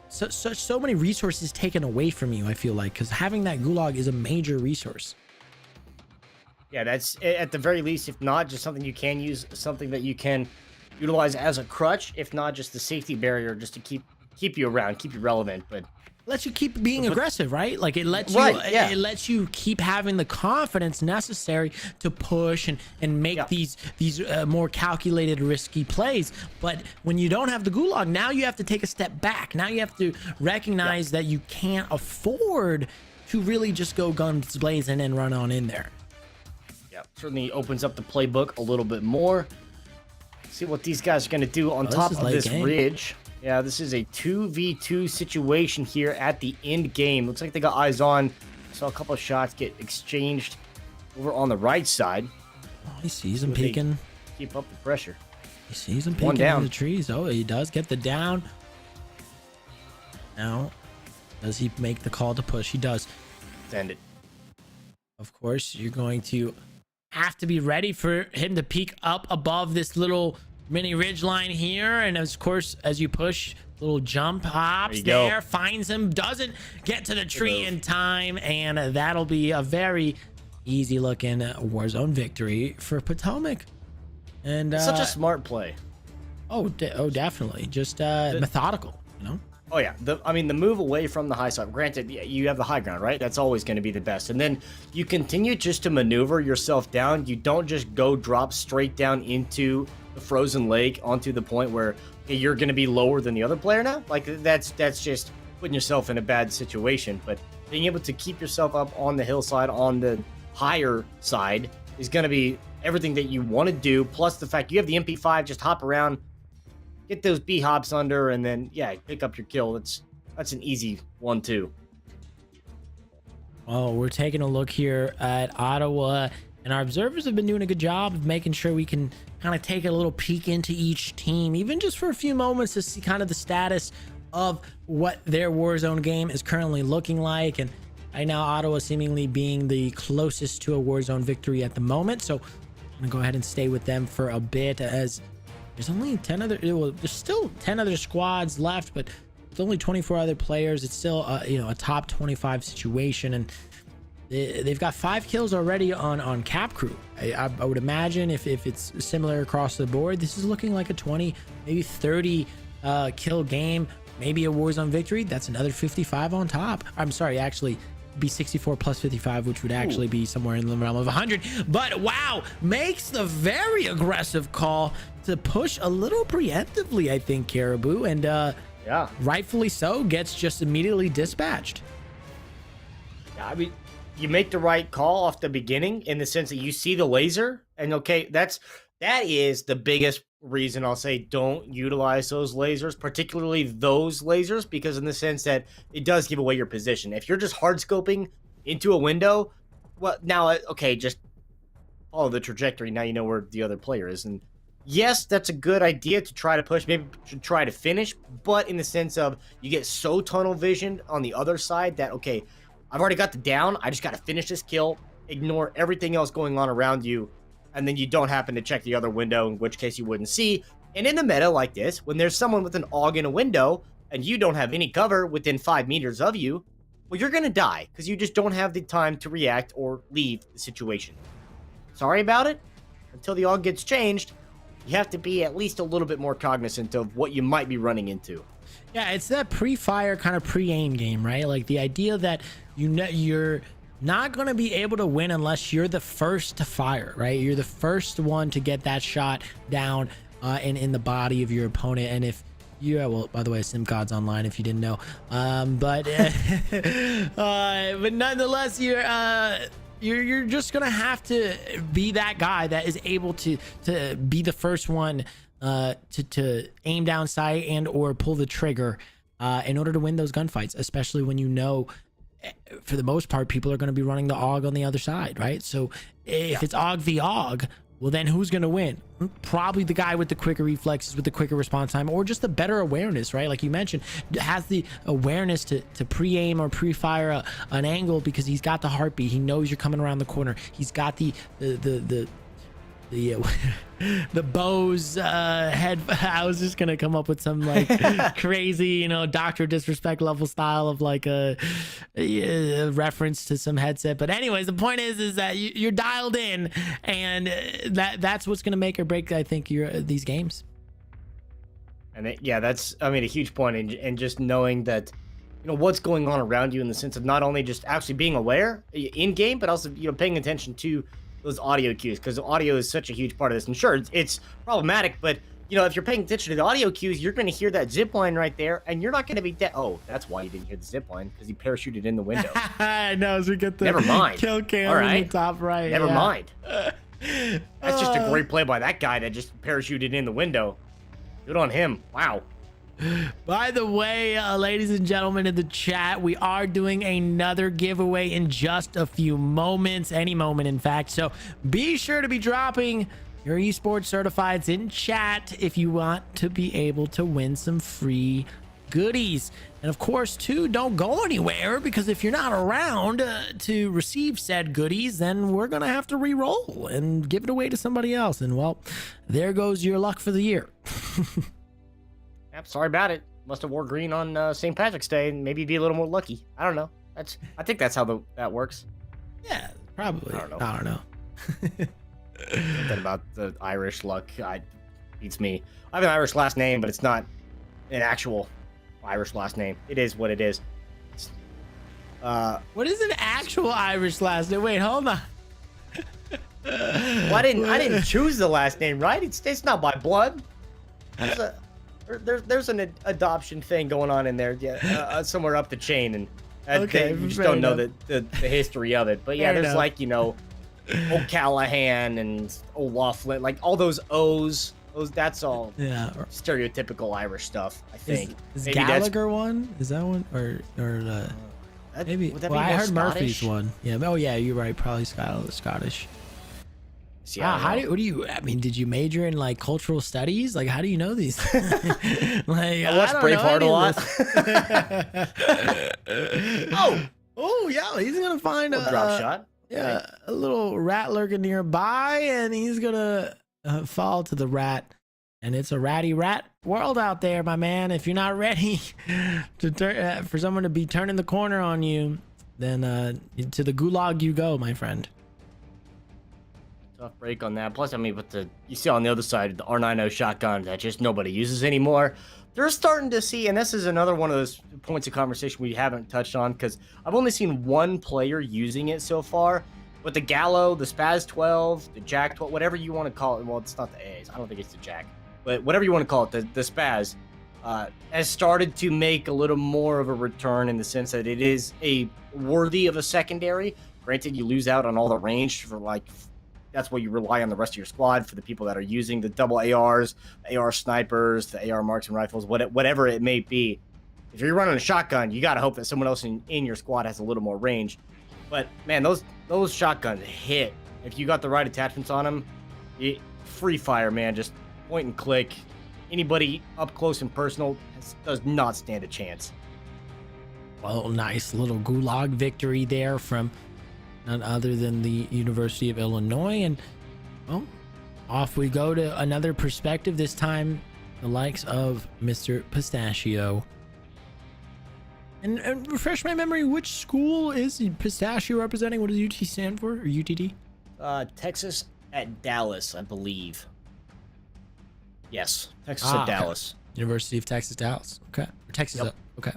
so many resources taken away from you, I feel like, because having that gulag is a major resource. Yeah, that's at the very least, if not just something you can use, something that you can utilize as a crutch, if not just the safety barrier, just to keep you around, keep you relevant. But lets you keep being aggressive, right? Like it lets you, it lets you keep having the confidence necessary to push and make these more calculated, risky plays. But when you don't have the gulag, now you have to take a step back. Now you have to recognize that you can't afford to really just go guns blazing and run on in there. Yeah, certainly opens up the playbook a little bit more. See what these guys are going to do on top of this ridge. Yeah, this is a 2v2 situation here at the end game. Looks like they got eyes on. Saw a couple of shots get exchanged over on the right side. Oh, he sees him Will they peeking. Keep up the pressure. He sees him One peeking in down. the trees. Oh, he does get the down. Now, does he make the call to push? He does. Send it. Of course, you're going to have to be ready for him to peek up above this little mini ridge line here. And of course, as you push, little jump hops there, finds him, doesn't get to the tree in time. And that'll be a very easy looking Warzone victory for Potomac. And Such a smart play. Oh, definitely. Just methodical, you know? Oh yeah, I mean the move away from the high side. Granted, you have the high ground, right? That's always going to be the best. And then you continue just to maneuver yourself down. You don't just go drop straight down into the frozen lake onto the point where you're going to be lower than the other player now. Like that's just putting yourself in a bad situation. But being able to keep yourself up on the hillside, on the higher side, is going to be everything that you want to do. Plus the fact you have the MP5, just hop around, get those B hops under, and then yeah, pick up your kill. That's an easy 1-2. Oh, we're taking a look here at Ottawa, and our observers have been doing a good job of making sure we can kind of take a little peek into each team, even just for a few moments, to see kind of the status of what their Warzone game is currently looking like. And right now, Ottawa seemingly being the closest to a Warzone victory at the moment. So I'm gonna go ahead and stay with them for a bit, as there's only 10 other, well, there's still 10 other squads left, but it's only 24 other players. It's still a top 25 situation, and they've got 5 kills already on Cap Crew. I would imagine if it's similar across the board, this is looking like a 20, maybe 30 kill game, maybe a Warzone victory. That's another 55 on top. I'm sorry, actually be 64 plus 55, which would actually be somewhere in the realm of 100. But wow, makes the very aggressive call to push a little preemptively, I think, Caribou, and yeah, rightfully so, gets just immediately dispatched. Yeah, I mean, you make the right call off the beginning in the sense that you see the laser, and okay, that is the biggest reason I'll say don't utilize those lasers, particularly those lasers, because in the sense that it does give away your position. If you're just hard scoping into a window, well, now okay, just follow the trajectory. Now you know where the other player is, and yes, that's a good idea to try to push, maybe to try to finish, but in the sense of you get so tunnel visioned on the other side that okay, I've already got the down, I just got to finish this kill, ignore everything else going on around you, and then you don't happen to check the other window, in which case you wouldn't see. And in the meta like this, when there's someone with an AUG in a window and you don't have any cover within 5 meters of you, well, you're going to die because you just don't have the time to react or leave the situation. Sorry about it. Until the AUG gets changed, you have to be at least a little bit more cognizant of what you might be running into. Yeah, it's that pre-fire kind of pre-aim game, right? Like the idea that you're not going to be able to win unless you're the first to fire, right? You're the first one to get that shot down in the body of your opponent. And if you, well, by the way, SimCod's online if you didn't know, but nonetheless, you're just gonna have to be that guy that is able to be the first one to aim down sight and or pull the trigger in order to win those gunfights, especially when you know, for the most part, people are going to be running the AUG on the other side, right? So if it's AUG v AUG, well, then who's going to win? Probably the guy with the quicker reflexes, with the quicker response time, or just the better awareness, right? Like you mentioned, has the awareness to pre-aim or pre-fire an angle because he's got the heartbeat. He knows you're coming around the corner. He's got the Bose head. I was just gonna come up with some like crazy, Dr. Disrespect level style of like a reference to some headset. But anyways, the point is that you're dialed in, and that's what's gonna make or break, I think, these games. And that's, I mean, a huge point, and just knowing that, what's going on around you in the sense of not only just actually being aware in game, but also paying attention to those audio cues, because audio is such a huge part of this. And sure, it's problematic, but if you're paying attention to the audio cues, you're going to hear that zip line right there, and you're not going to be dead. Oh, that's why you didn't hear the zip line, because he parachuted in the window. I know, as we get the Never mind. Kill cam in the top right. Never mind. That's just a great play by that guy that just parachuted in the window. Good on him. Wow. By the way, ladies and gentlemen in the chat, we are doing another giveaway in just a few moments, any moment, in fact. So be sure to be dropping your esports certifieds in chat if you want to be able to win some free goodies. And of course, too, don't go anywhere, because if you're not around to receive said goodies, then we're gonna have to re-roll and give it away to somebody else. And well, there goes your luck for the year. Yep, sorry about it. Must have wore green on St. Patrick's Day, and maybe be a little more lucky. I don't know. I think that's how that works. Yeah, probably. I don't know. I don't know. Something about the Irish luck beats me. I have an Irish last name, but it's not an actual Irish last name. It is what it is. What is an actual Irish last name? Wait, hold on. Well, I didn't choose the last name, right? It's not by blood. There's an adoption thing going on in there, yeah, somewhere up the chain, and Okay, you just fair don't know enough. the history of it. But yeah, Fair there's enough. like, O'Callahan and O'Loughlin, like all those O's. That's all Yeah. stereotypical Irish stuff, I think. Is Maybe that's- Gallagher one? Is that one? Or maybe? would that Well, be I more heard Murphy's Scottish? one. Yeah. Oh, yeah. You're right. Probably Scottish. See, Wow, I don't know. what do you? I mean, did you major in like cultural studies? Like, how do you know these? Like, I watched don't know Braveheart any a of lot. this. Oh, yeah. He's gonna find Little drop shot. Yeah, a little rat lurking nearby, and he's gonna fall to the rat. And it's a ratty rat world out there, my man. If you're not ready to turn for someone to be turning the corner on you, then to the gulag you go, my friend. Tough break on that. Plus, I mean, you see on the other side, the R90 shotgun that just nobody uses anymore. They're starting to see, and this is another one of those points of conversation we haven't touched on, because I've only seen one player using it so far. But the Gallo, the Spaz 12, the Jack 12, whatever you want to call it. Well, it's not the A's. I don't think it's the Jack. But whatever you want to call it, the Spaz has started to make a little more of a return, in the sense that it is worthy of a secondary. Granted, you lose out on all the range for that's where you rely on the rest of your squad for the people that are using the double ARs, the AR snipers, the AR marksman rifles, whatever it may be. If you're running a shotgun, you got to hope that someone else in your squad has a little more range. But man, those shotguns hit. If you got the right attachments on them, free fire, man. Just point and click. Anybody up close and personal does not stand a chance. Well, nice little gulag victory there from none other than the University of Illinois. And well, off we go to another perspective, this time the likes of Mr. Pistachio. And refresh my memory, which school is Pistachio representing? What does UT stand for, or UTD? Texas at Dallas, I believe. Yes, Texas Ah, at okay. Dallas. University of Texas, Dallas. Okay. Or Texas. Yep. Okay.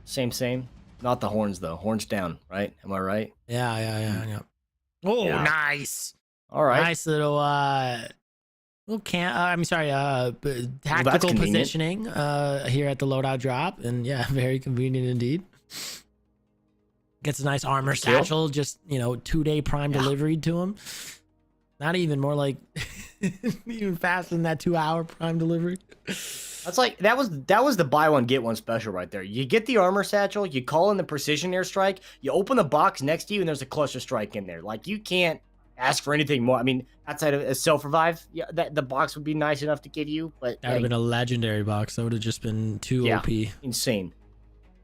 Same. Not the horns, though. Horns down, right? Am I right? Yeah. Oh, Yeah. nice. All right. Nice little tactical convenient. positioning here at the loadout drop, and yeah, very convenient indeed. Gets a nice armor Kill. satchel, just 2-day prime delivery to him. Not even, more like even faster than that 2-hour prime delivery. That's like that was the buy one get one special right there. You get the armor satchel, you call in the precision airstrike, you open the box next to you, and there's a cluster strike in there. Like, you can't ask for anything more. I mean, outside of a self revive, yeah, that the box would be nice enough to give you, but That would have been a legendary box. That would have just been too Yeah. OP. insane.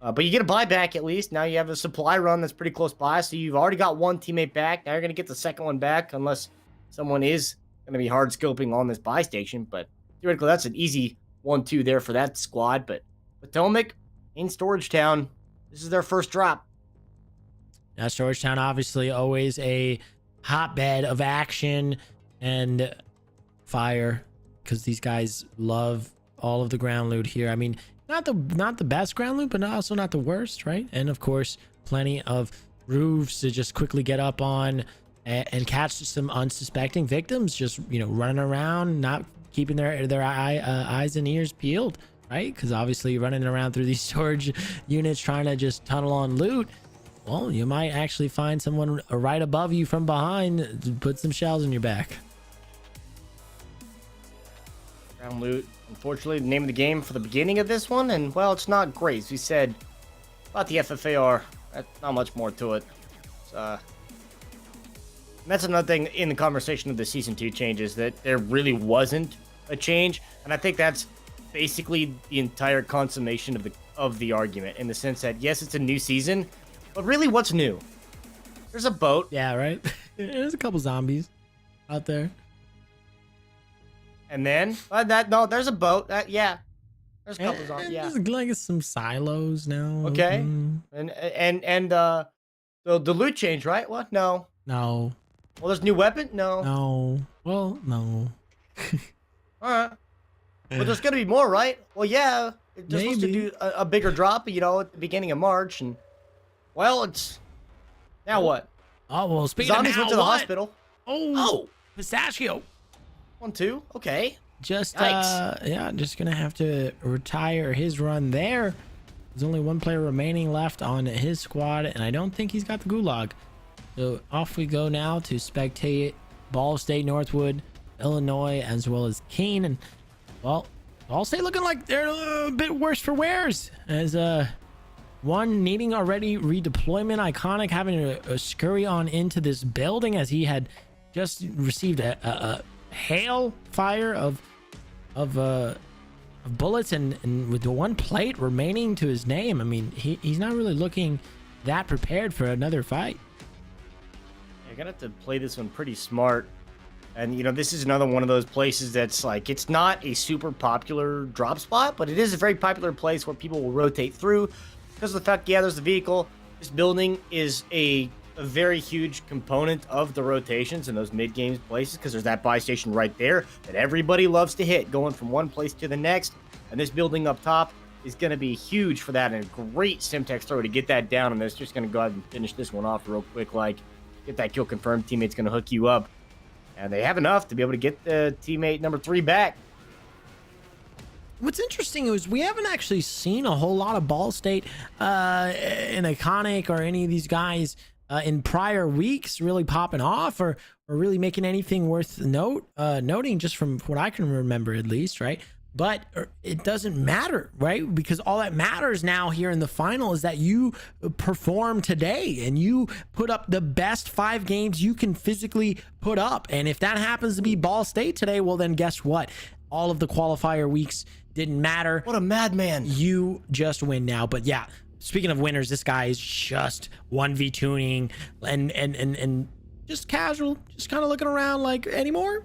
But you get a buyback at least. Now you have a supply run that's pretty close by, so you've already got one teammate back. Now you're gonna get the second one back, unless someone is gonna be hard scoping on this buy station. But theoretically, that's an easy 1-2 there for that squad. But Potomac in Storage Town, this is their first drop. Now, Georgetown, obviously, always a hotbed of action and fire, because these guys love all of the ground loot here. I mean, not the best ground loot, but also not the worst, right? And of course, plenty of roofs to just quickly get up on and catch some unsuspecting victims, just running around, not keeping their eyes and ears peeled, right? Because obviously, running around through these storage units trying to just tunnel on loot, well, you might actually find someone right above you from behind to put some shells in your back. Ground loot. Unfortunately, the name of the game for the beginning of this one, and well, it's not great. As we said about the FFAR, not much more to it. That's another thing in the conversation of the Season 2 changes, that there really wasn't a change, and I think that's basically the entire consummation of the argument, in the sense that, yes, it's a new season, but really, what's new? There's a boat. Yeah, right? There's a couple zombies out there. And then, there's a boat. Yeah. There's a couple zombies, yeah. There's like some silos now. Okay. And the loot change, right? What? No. No. Well, there's new weapon? No. No. Well, no. All right. But there's gonna be more, right? Well, yeah. They're supposed to do a bigger drop, at the beginning of March, and well, it's now what? Oh well, speaking Zombies of now, went to the hospital. Oh, pistachio. 1, 2. Okay. Just Yikes. yeah, just gonna have to retire his run there. There's only one player remaining left on his squad, and I don't think he's got the gulag. So off we go now to spectate Ball State, Northwood, Illinois, as well as Keene. And well, Ball State looking like they're a bit worse for wears, as one needing already redeployment. Iconic having to scurry on into this building as he had just received a hail fire of bullets, and with the one plate remaining to his name, I mean, he's not really looking that prepared for another fight. You're gonna have to play this one pretty smart. And, this is another one of those places that's like, it's not a super popular drop spot, but it is a very popular place where people will rotate through because of the fact, yeah, there's the vehicle. This building is a very huge component of the rotations in those mid-game places, because there's that buy station right there that everybody loves to hit, going from one place to the next. And this building up top is going to be huge for that, and a great Simtex throw to get that down. And it's just going to go ahead and finish this one off real quick, like, get that kill confirmed. Teammate's going to hook you up. And they have enough to be able to get the teammate number 3 back. What's interesting is we haven't actually seen a whole lot of Ball State in Iconic or any of these guys in prior weeks really popping off or really making anything worth noting, just from what I can remember at least, right? But it doesn't matter, right? Because all that matters now here in the final is that you perform today and you put up the best 5 games you can physically put up. And if that happens to be Ball State today, well, then guess what? All of the qualifier weeks didn't matter. What a madman. You just win now. But yeah, speaking of winners, this guy is just 1v tuning and just casual, just kind of looking around like, any more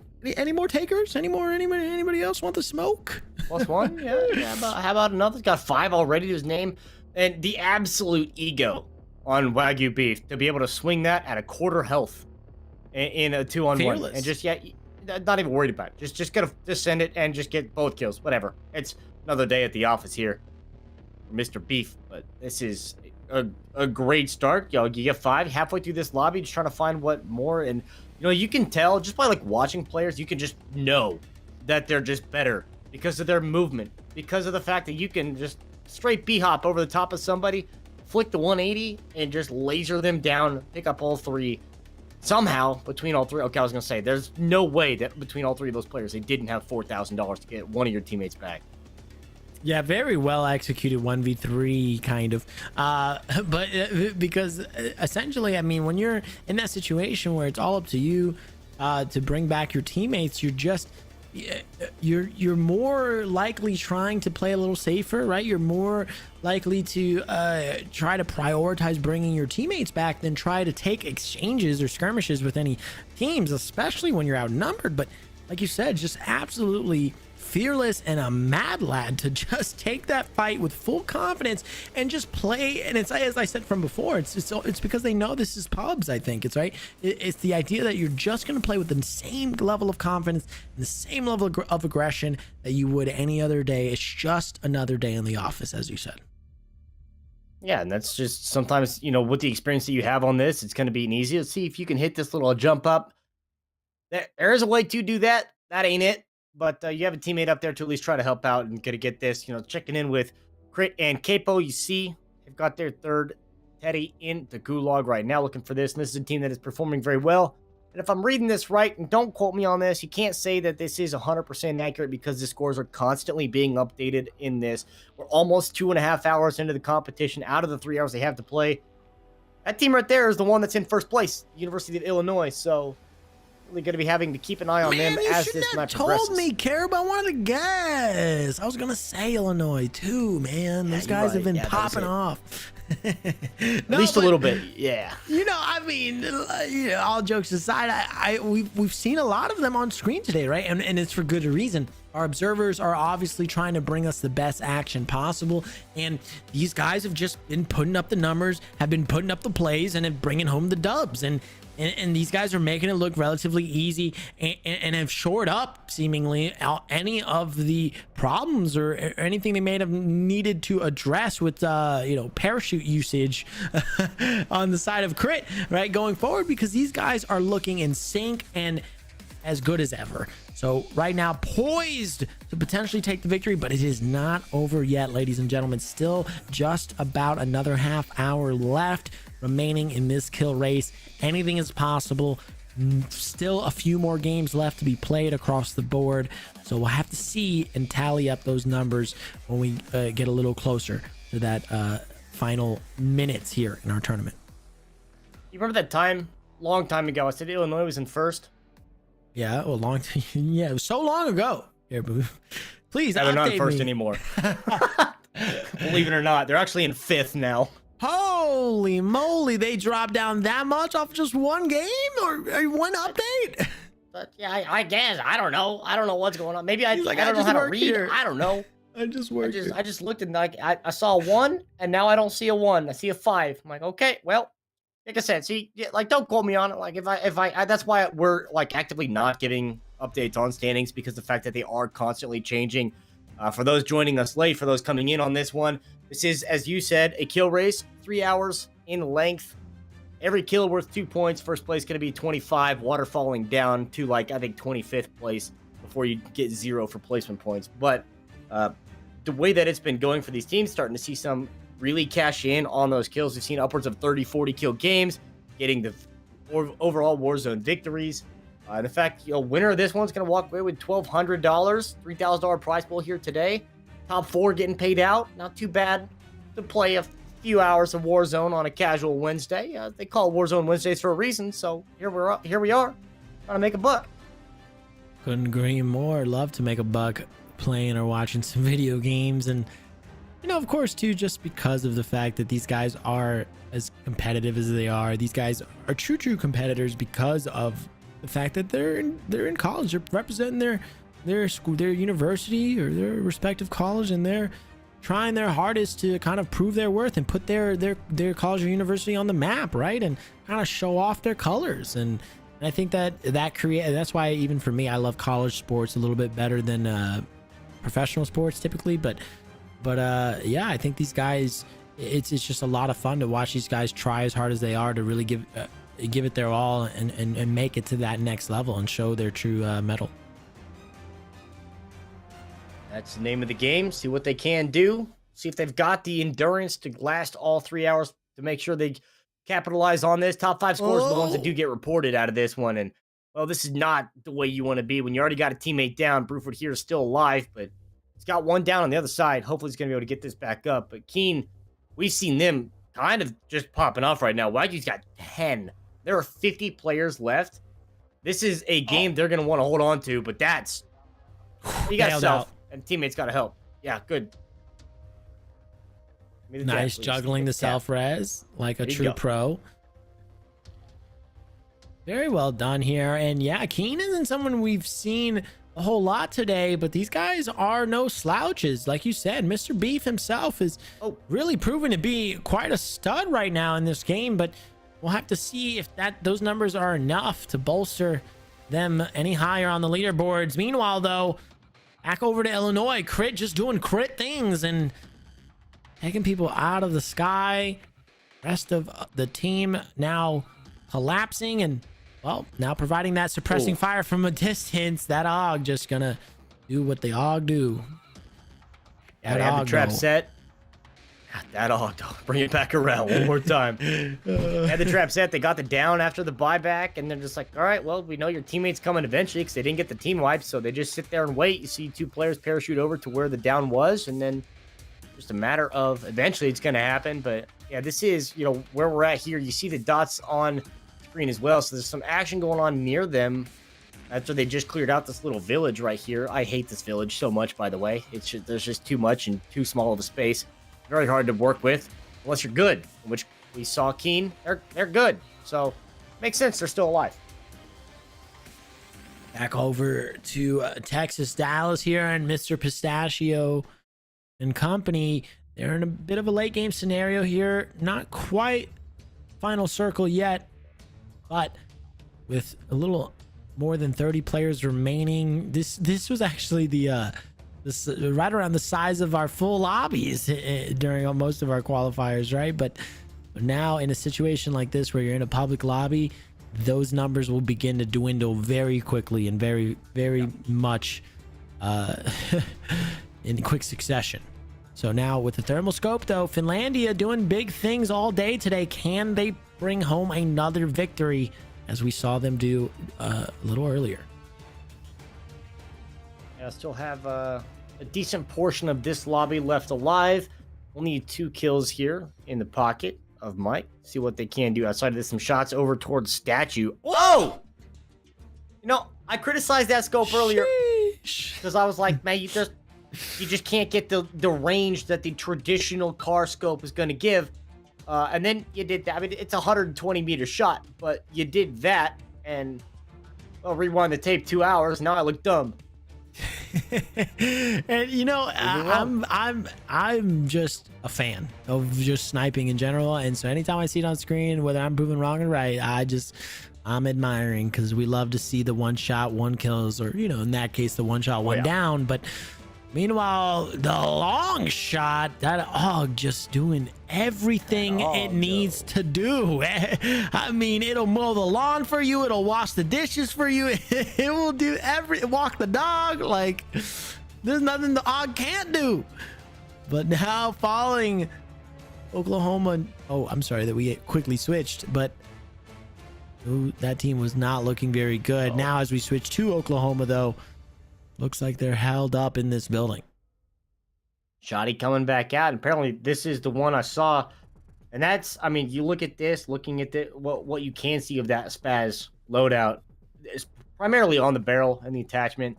takers? Anybody else want the smoke? +1? Yeah. How about another? He's got 5 already to his name. And the absolute ego on Wagyu beef to be able to swing that at a quarter health in a 2-on-1. And just, not even worried about it. Just send it and just get both kills. Whatever. It's another day at the office here for Mr. Beef. But this is a great start. You get 5 halfway through this lobby, just trying to find what more. And you can tell just by like watching players, you can just know that they're just better because of their movement, because of the fact that you can just straight B-hop over the top of somebody, flick the 180, and just laser them down, pick up all 3. Somehow, between all 3, okay, I was going to say, there's no way that between all 3 of those players, they didn't have $4,000 to get one of your teammates back. Yeah, very well executed 1v3 kind of, but because essentially, I mean, when you're in that situation where it's all up to you to bring back your teammates, you're more likely trying to play a little safer, right? You're more likely to try to prioritize bringing your teammates back than try to take exchanges or skirmishes with any teams, especially when you're outnumbered. But like you said, just absolutely fearless and a mad lad to just take that fight with full confidence and just play. And it's, as I said from before, it's because they know this is pubs. I think it's the idea that you're just going to play with the same level of confidence and the same level of aggression that you would any other day. It's just another day in the office, as you said. Yeah, and that's just sometimes, with the experience that you have on this, it's going to be easy to see if you can hit this little jump up. There is a way to do that. That ain't it. But you have a teammate up there to at least try to help out and get this, checking in with Crit and Capo. You see, they've got their 3rd Teddy in the gulag right now looking for this. And this is a team that is performing very well. And if I'm reading this right, and don't quote me on this, you can't say that this is 100% accurate because the scores are constantly being updated in this. We're almost 2.5 hours into the competition out of the 3 hours they have to play. That team right there is the one that's in first place, University of Illinois. So really going to be having to keep an eye on them as this match progresses. Told me, Carib. I wanted to guess. I was gonna say Illinois too, man. Yeah, Those guys have been Yeah, popping off. At least a little bit, yeah. You know, I mean, all jokes aside, we've seen a lot of them on screen today, right? And it's for good reason. Our observers are obviously trying to bring us the best action possible, and these guys have just been putting up the numbers, have been putting up the plays, and have bringing home the dubs. And these guys are making it look relatively easy, and have shored up seemingly any of the problems or anything they may have needed to address with parachute usage on the side of Crit, right, going forward, because these guys are looking in sync and as good as ever. So right now, poised to potentially take the victory, but it is not over yet, ladies and gentlemen. Still just about another half hour left remaining in this kill race. Anything is possible. Still a few more games left to be played across the board. So we'll have to see and tally up those numbers when we get a little closer to that final minutes here in our tournament. You remember that time, long time ago, I said Illinois was in first? Yeah, well, long time. Yeah, it was so long ago. Here, please, they're not first me. anymore. Believe it or not, they're actually in fifth now. Holy moly, they dropped down that much off just one game or one update? But yeah, I guess. I don't know. I don't know what's going on. Maybe I don't know just how to work read. here. I don't know. I just worked. I just looked and I saw a 1, and now I don't see a 1. I see a 5. I'm like, okay, well, like I said, see, like, don't quote me on it. Like, if I that's why we're like actively not giving updates on standings, because the fact that they are constantly changing. For those joining us late, for those coming in on this one, this is, as you said, a kill race, 3 hours in length. Every kill worth 2 points. First place going to be 25, waterfalling down to, like, I think 25th place before you get 0 for placement points. But the way that it's been going for these teams, starting to see some really cash in on those kills. We've seen upwards of 30, 40 kill games, getting the overall Warzone victories. In fact, winner of this one's going to walk away with $1,200, $3,000 prize pool here today. Top 4 getting paid out. Not too bad to play a few hours of Warzone on a casual Wednesday. They call Warzone Wednesdays for a reason, so here we are, trying to make a buck. Couldn't agree more. Love to make a buck playing or watching some video games. And, of course, too, just because of the fact that these guys are as competitive as they are. These guys are true competitors because of the fact that they're in college. They're representing their school, their university, or their respective college, and they're trying their hardest to kind of prove their worth and put their college or university on the map, right? And kind of show off their colors. And I think that's why, even for me, I love college sports a little bit better than professional sports typically. But yeah, I think these guys, it's just a lot of fun to watch these guys try as hard as they are to really give it their all and make it to that next level and show their true mettle. That's the name of the game. See what they can do. See if they've got the endurance to last all 3 hours to make sure they capitalize on this. Top 5 scores are the ones that do get reported out of this one. And, well, this is not the way you want to be when you already got a teammate down. Bruford here is still alive, but he's got one down on the other side. Hopefully he's going to be able to get this back up. But Keen, we've seen them kind of just popping off right now. Wagyu's got 10. There are 50 players left. This is a game they're going to want to hold on to, but that's... You got self, and teammates got to help. Yeah, good. Nice juggling the self-res like a true pro. Very well done here. And yeah, Keen isn't someone we've seen a whole lot today, but these guys are no slouches. Like you said, Mr. Beef himself is really proven to be quite a stud right now in this game, but we'll have to see if those numbers are enough to bolster them any higher on the leaderboards. Meanwhile, though, back over to Illinois, Crit just doing Crit things and taking people out of the sky. Rest of the team now collapsing and, well, now providing that suppressing fire from a distance. That AUG just gonna do what the AUG do. Yeah, they have the trap set. That auto. Bring it back around one more time. Had the trap set. They got the down after the buyback, and they're just like, all right, well, we know your teammate's coming eventually because they didn't get the team wipe, so they just sit there and wait. You see 2 players parachute over to where the down was, and then just a matter of eventually it's going to happen. But yeah, this is, where we're at here. You see the dots on screen as well, so there's some action going on near them after they just cleared out this little village right here. I hate this village so much, by the way. There's just too much and too small of a space. Very hard to work with unless you're good, which we saw Keen. They're good, so makes sense they're still alive. Back over to Texas Dallas here, and Mr. Pistachio and company. They're in a bit of a late game scenario here. Not quite final circle yet, but with a little more than 30 players remaining. This was actually the right around the size of our full lobbies during most of our qualifiers, right? But now in a situation like this where you're in a public lobby, those numbers will begin to dwindle very quickly and very much in quick succession. So now with the thermal scope though, Finlandia doing big things all day today. Can they bring home another victory as we saw them do a little earlier? Yeah, I still have a decent portion of this lobby left alive. We'll need 2 kills here in the pocket of Mike. See what they can do outside of this. Some shots over towards Statue. Whoa! I criticized that scope earlier because I was like, man, you just can't get the range that the traditional car scope is going to give. And then you did that. I mean, it's a 120-meter shot, but you did that, and I'll rewind the tape 2 hours. Now I look dumb. And I'm just a fan of just sniping in general, and so anytime I see it on screen, whether I'm proven wrong or right, I'm admiring, because we love to see the 1 shot 1 kills, or in that case the 1 shot 1 down. But meanwhile, the long shot, that AUG just doing everything it needs to do. I mean, it'll mow the lawn for you, it'll wash the dishes for you, it will do walk the dog. Like, there's nothing the AUG can't do. But now following Oklahoma, I'm sorry that we quickly switched, but that team was not looking very good. Now as we switch to Oklahoma though, looks like they're held up in this building. Shoddy coming back out. And apparently this is the one I saw. And that's, I mean, you look at this, looking at what you can see of that Spaz loadout is primarily on the barrel and the attachment.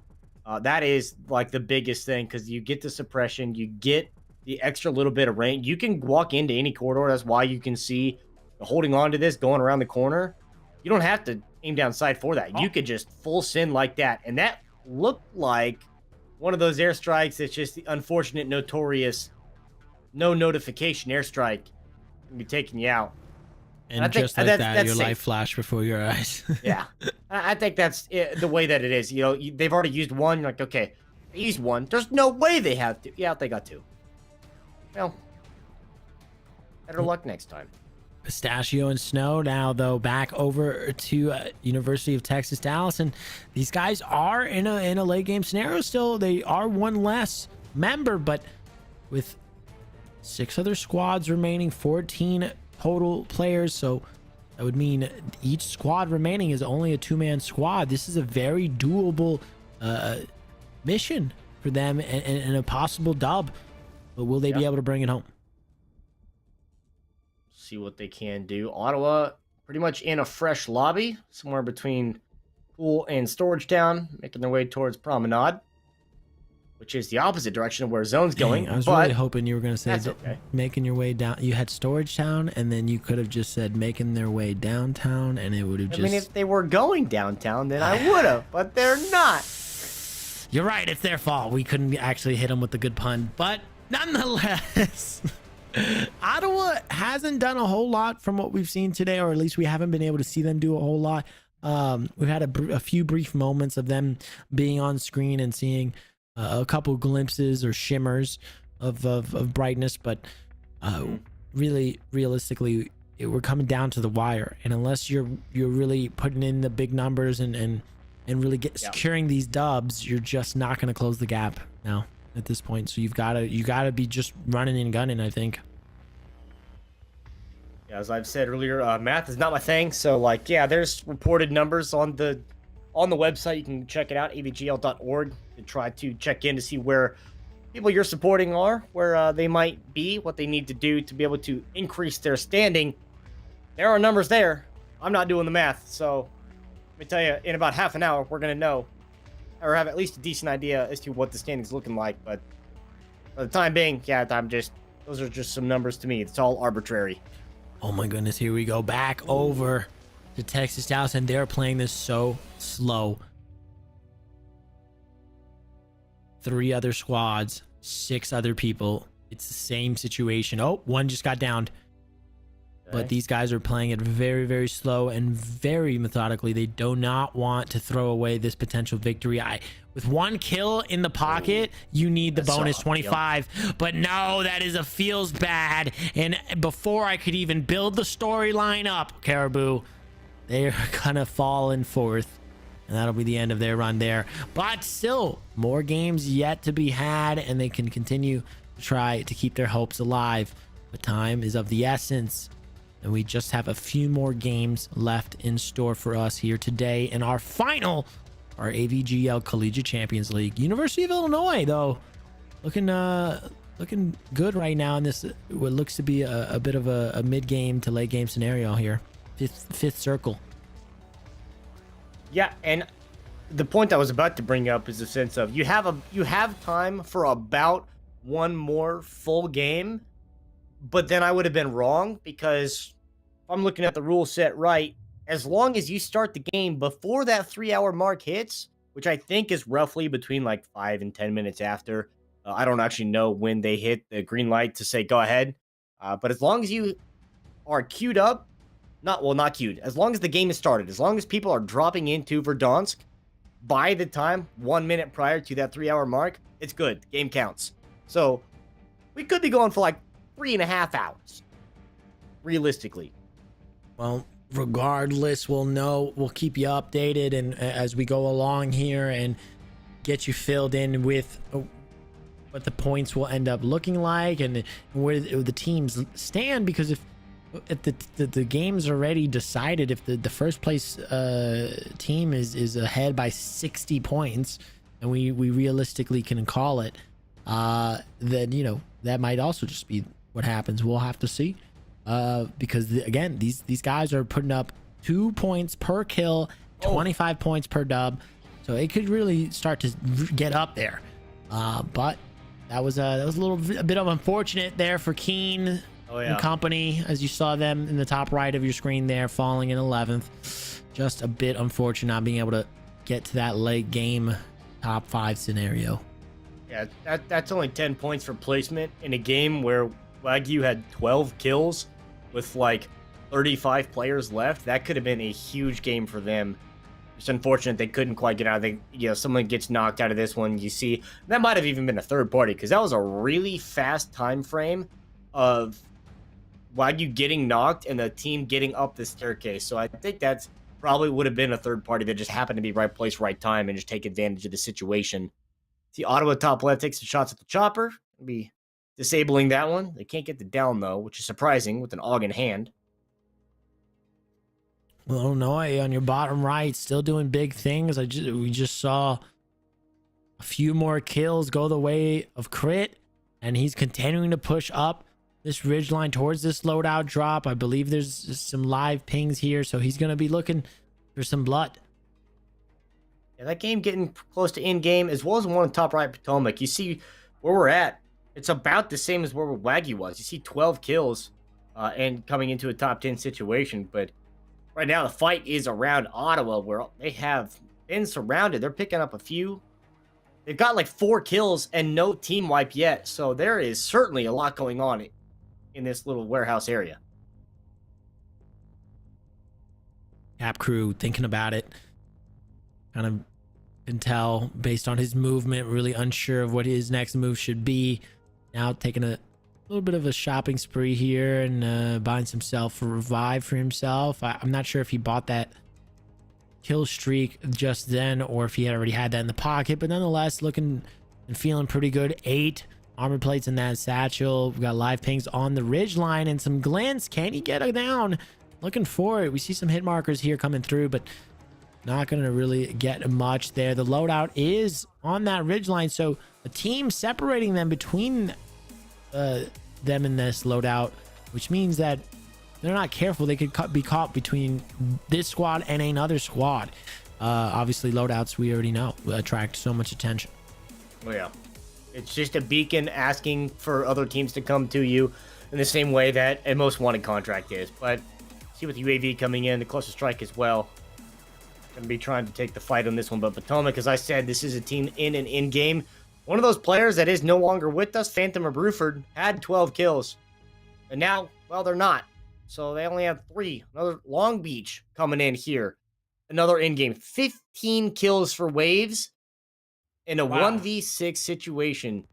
That is like the biggest thing, because you get the suppression, you get the extra little bit of range. You can walk into any corridor. That's why you can see holding on to this, going around the corner. You don't have to aim down sight for that. You could just full send like that. And that looked like one of those airstrikes that's just the unfortunate, notorious, no notification airstrike can be taking you out. And just like that, your life flashed before your eyes. Yeah. I think that's the way that it is. They've already used one. You're like, okay, they used one. There's no way they have to. Yeah, they got 2. Well, better luck next time. Pistachio and Snow now though back over to University of Texas Dallas, and these guys are in a late game scenario still. They are 1 less member, but with 6 other squads remaining, 14 total players, so that would mean each squad remaining is only a 2-man squad. This is a very doable mission for them, and a possible dub, but will they be able to bring it home? See what they can do. Ottawa pretty much in a fresh lobby somewhere between Pool and Storage Town, making their way towards Promenade, which is the opposite direction of where Zone's going. I was really hoping you were going to say okay. Making your way down. You had Storage Town, and then you could have just said making their way downtown, and it would have just... I mean, if they were going downtown, then I would have, but they're not. You're right, it's their fault. We couldn't actually hit them with the good pun, but nonetheless... Ottawa hasn't done a whole lot from what we've seen today, or at least we haven't been able to see them do a whole lot. We've had a few brief moments of them being on screen and seeing a couple glimpses or shimmers of brightness, but really realistically we're coming down to the wire, and unless you're really putting in the big numbers and really securing these dubs, you're just not going to close the gap now at this point. So you gotta be just running and gunning, I think. Yeah, as I've said earlier, math is not my thing. So like, yeah, there's reported numbers on the website. You can check it out, avgl.org, to try to check in to see where people you're supporting are, where they might be, what they need to do to be able to increase their standing. There are numbers there. I'm not doing the math, so let me tell you, in about half an hour, we're gonna know, or have at least a decent idea as to what the standings looking like. But for the time being, yeah, those are just some numbers to me. It's all arbitrary. Oh my goodness, here we go back over to Texas Dallas, and they're playing this so slow. 3 other squads, 6 other people. It's the same situation. Oh, one just got downed. But these guys are playing it very, very slow and very methodically. They do not want to throw away this potential victory. With 1 kill in the pocket, you need the bonus 25. But no, that is a feels bad. And before I could even build the storyline up, Caribou, they're gonna fall in 4th. And that'll be the end of their run there. But still, more games yet to be had, and they can continue to try to keep their hopes alive. But time is of the essence. And we just have a few more games left in store for us here today in our final, our AVGL Collegiate Champions League. University of Illinois, though, looking good right now in this, what looks to be a bit of a mid-game to late-game scenario here. Fifth circle. Yeah, and the point I was about to bring up is the sense of you have time for about one more full game. But then I would have been wrong, because if I'm looking at the rule set right, as long as you start the game before that 3-hour mark hits, which I think is roughly between like 5 and 10 minutes after. I don't actually know when they hit the green light to say go ahead. But as long as you are queued up, not queued, as long as the game is started, as long as people are dropping into Verdansk by the time 1 minute prior to that 3-hour mark, it's good. The game counts. So we could be going for like 3.5 hours, realistically. Well, regardless, we'll keep you updated, and as we go along here, and get you filled in with what the points will end up looking like, and where the teams stand. Because if the game's already decided, if the first place team is ahead by 60 points, and we realistically can call it, then that might also just be what happens. We'll have to see, because again, these guys are putting up 2 points per kill, 25 points per dub, so it could really start to get up there. But that was a bit of unfortunate there for Keen and company, as you saw them in the top right of your screen there, falling in 11th. Just a bit unfortunate not being able to get to that late game top 5 scenario. Yeah, that's only 10 points for placement in a game where Wagyu had 12 kills with like 35 players left. That could have been a huge game for them. It's unfortunate they couldn't quite get out of it. Someone gets knocked out of this one. You see, that might have even been a third party, because that was a really fast time frame of Wagyu getting knocked and the team getting up the staircase. So I think that's probably would have been a third party that just happened to be right place, right time, and just take advantage of the situation. See, Ottawa top left takes the shots at the chopper. Be disabling that one. They can't get the down, though, which is surprising with an AUG in hand. Well, Illinois on your bottom right, still doing big things. We just saw a few more kills go the way of Crit, and he's continuing to push up this ridgeline towards this loadout drop. I believe there's some live pings here, so he's going to be looking for some blood. Yeah, that game getting close to in-game, as well as one on top right Potomac. You see where we're at. It's about the same as where Wagyu was. You see 12 kills and coming into a top 10 situation. But right now, the fight is around Ottawa, where they have been surrounded. They're picking up a few. They've got like 4 kills and no team wipe yet. So there is certainly a lot going on in this little warehouse area. Cap crew thinking about it. Kind of can tell based on his movement, really unsure of what his next move should be. Now taking a little bit of a shopping spree here and buying some self revive for himself. I'm not sure if he bought that kill streak just then or if he had already had that in the pocket, but nonetheless looking and feeling pretty good. 8 Armor plates in that satchel. We've got live pings on the ridge line and some glints. Can he get it down? Looking for it. We see some hit markers here coming through, but not going to really get much there. The loadout is on that ridge line, so a team separating them between them in this loadout, which means that they're not careful. They could be caught between this squad and another squad. Obviously, loadouts, we already know, attract so much attention. Oh, yeah. It's just a beacon asking for other teams to come to you in the same way that a most wanted contract is. But see with UAV coming in, the closer strike as well. Going to be trying to take the fight on this one. But Potomac, as I said, this is a team in and in-game. One of those players that is no longer with us, Phantom of Bruford, had 12 kills. And now, well, they're not. So they only have 3. Another Long Beach coming in here. Another in-game. 15 kills for Waves in a 1v6 situation.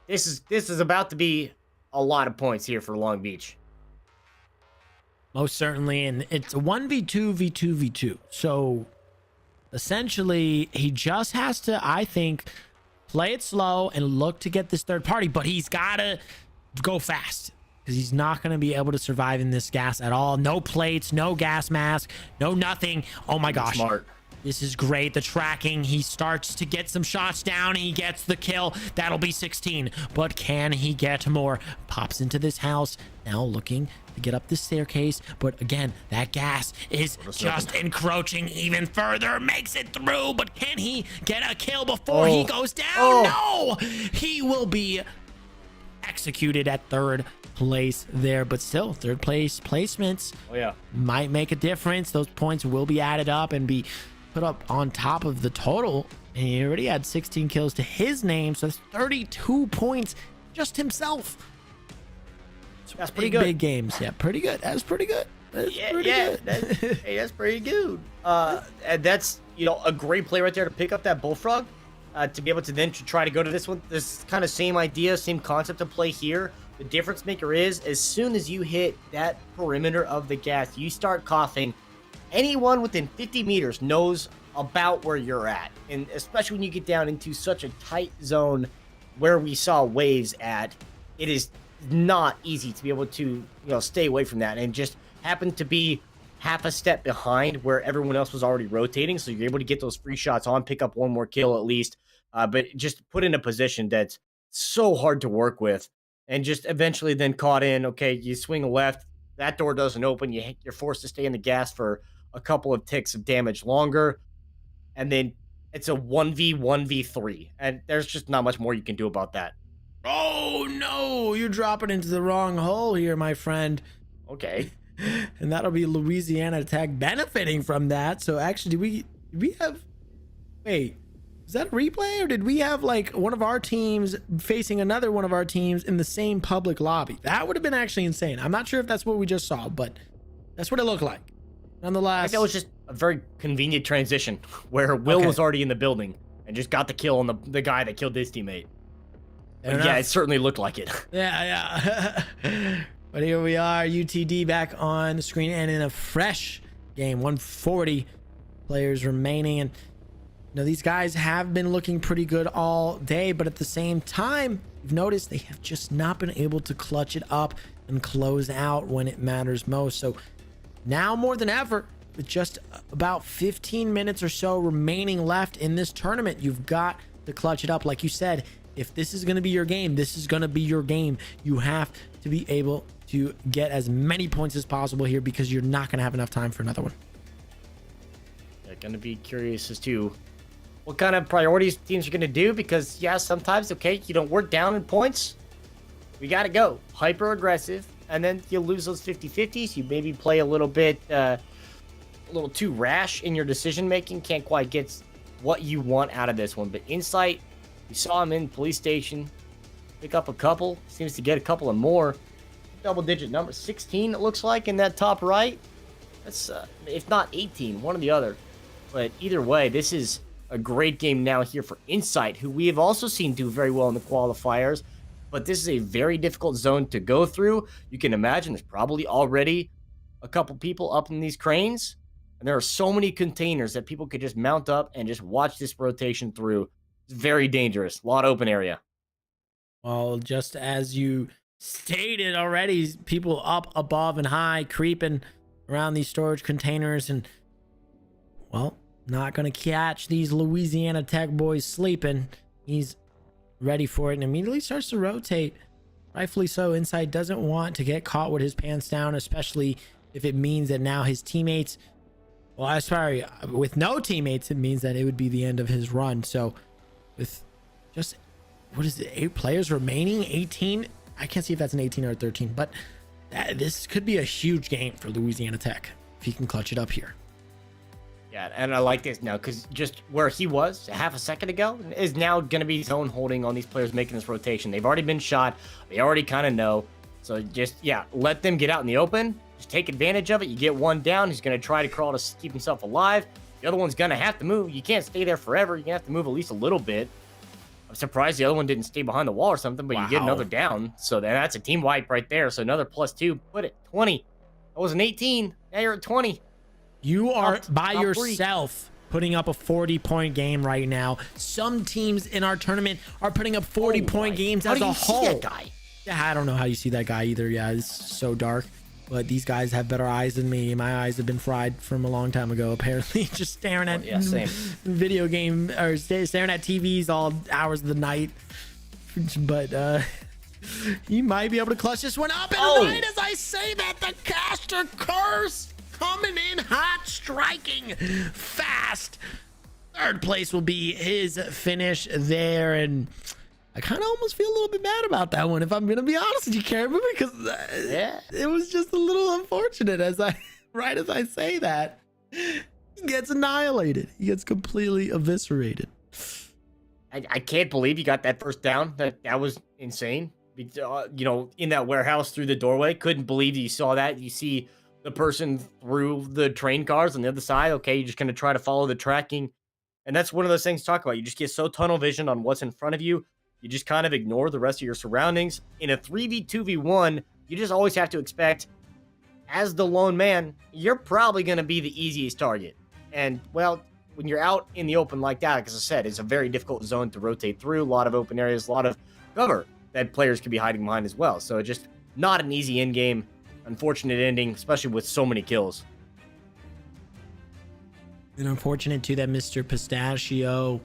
This is about to be a lot of points here for Long Beach. Most certainly, and it's a 1v2, v2, v2. So essentially, he just has to, I think, play it slow and look to get this third party, but he's got to go fast because he's not going to be able to survive in this gas at all. No plates, no gas mask, no nothing. Oh my gosh. Smart. This is great. The tracking, he starts to get some shots down. He gets the kill. That'll be 16. But can he get more? Pops into this house. Now looking to get up the staircase. But again, that gas is just encroaching even further. Makes it through. But can he get a kill before he goes down? No! He will be executed at third place there. But still, third place placements might make a difference. Those points will be added up and be put up on top of the total, and he already had 16 kills to his name, so that's 32 points just himself. That's pretty good. Big games. Yeah, pretty good. That's pretty good. That's pretty good. That's pretty good. And that's, a great play right there to pick up that Bullfrog, to be able to then try to go to this one. This kind of same idea, same concept of play here. The difference maker is, as soon as you hit that perimeter of the gas, you start coughing. Anyone within 50 meters knows about where you're at. And especially when you get down into such a tight zone where we saw Waves at, it is not easy to be able to, stay away from that. And just happen to be half a step behind where everyone else was already rotating. So you're able to get those free shots on, pick up one more kill at least. But just put in a position that's so hard to work with. And just eventually then caught in, okay, you swing left, that door doesn't open. You're forced to stay in the gas for a couple of ticks of damage longer, and then it's a 1v1v3, and there's just not much more you can do about that. Oh no, you're dropping into the wrong hole here, my friend. Okay. And that'll be Louisiana Tech benefiting from that. So actually, did we have, wait, is that a replay, or did we have like one of our teams facing another one of our teams in the same public lobby? That would have been actually insane. I'm not sure if that's what we just saw, but that's what it looked like. Nonetheless, I think that was just a very convenient transition where Will was already in the building and just got the kill on the guy that killed his teammate. Yeah, it certainly looked like it. Yeah. But here we are, UTD back on the screen and in a fresh game. 140 players remaining, and these guys have been looking pretty good all day, but at the same time, you've noticed they have just not been able to clutch it up and close out when it matters most. So now more than ever, with just about 15 minutes or so remaining left in this tournament, you've got to clutch it up. Like you said, if this is going to be your game, this is going to be your game. You have to be able to get as many points as possible here, because you're not going to have enough time for another one. Yeah, going to be curious as to what kind of priorities teams are going to do, because sometimes, we're down in points. We got to go hyper aggressive. And then you'll lose those 50-50s. You maybe play a little bit, a little too rash in your decision-making. Can't quite get what you want out of this one. But Insight, you saw him in police station. Pick up a couple. Seems to get a couple of more. Double-digit number. 16, it looks like, in that top right. That's, if not 18, one or the other. But either way, this is a great game now here for Insight, who we have also seen do very well in the qualifiers. But this is a very difficult zone to go through. You can imagine there's probably already a couple people up in these cranes. And there are so many containers that people could just mount up and just watch this rotation through. It's very dangerous. A lot of open area. Well, just as you stated already, people up above and high creeping around these storage containers, and well, not gonna catch these Louisiana Tech boys sleeping. He's ready for it and immediately starts to rotate. Rightfully so. Inside doesn't want to get caught with his pants down, especially if it means that now his teammates, well, I'm sorry, with no teammates, it means that it would be the end of his run. So with just, what is it, 8 players remaining, 18, I can't see if that's an 18 or a 13, but this could be a huge game for Louisiana Tech if he can clutch it up here. Yeah, and I like this now because just where he was a half a second ago is now going to be zone holding on these players making this rotation. They've already been shot. They already kind of know. So just, yeah, let them get out in the open. Just take advantage of it. You get one down. He's going to try to crawl to keep himself alive. The other one's going to have to move. You can't stay there forever. You're going to have to move at least a little bit. I'm surprised the other one didn't stay behind the wall or something, but you get another down. So then that's a team wipe right there. So another +2. Put it 20. That was an 18. Now you're at 20. You are by yourself putting up a 40-point game right now. Some teams in our tournament are putting up 40-point games as a whole. See that guy? Yeah, I don't know how you see that guy either. Yeah, it's so dark. But these guys have better eyes than me. My eyes have been fried from a long time ago, apparently. Just staring at video game or staring at TVs all hours of the night. But he might be able to clutch this one up. And right as I say that, the caster curse coming in hot, striking fast. Third place will be his finish there, and I kind of almost feel a little bit bad about that one, if I'm gonna be honest with you, Caribou, because it was just a little unfortunate. Right as I say that, he gets annihilated. He gets completely eviscerated. I can't believe you got that first down. That was insane. You know, in that warehouse through the doorway, couldn't believe you saw that. You see the person through the train cars on the other side. Okay, you're just going to try to follow the tracking. And that's one of those things to talk about. You just get so tunnel vision on what's in front of you. You just kind of ignore the rest of your surroundings. In a 3v2v1, you just always have to expect, as the lone man, you're probably going to be the easiest target. And, well, when you're out in the open like that, like I said, it's a very difficult zone to rotate through. A lot of open areas, a lot of cover that players could be hiding behind as well. So it's just not an easy end game. Unfortunate ending, especially with so many kills. And unfortunate too that Mr. Pistachio,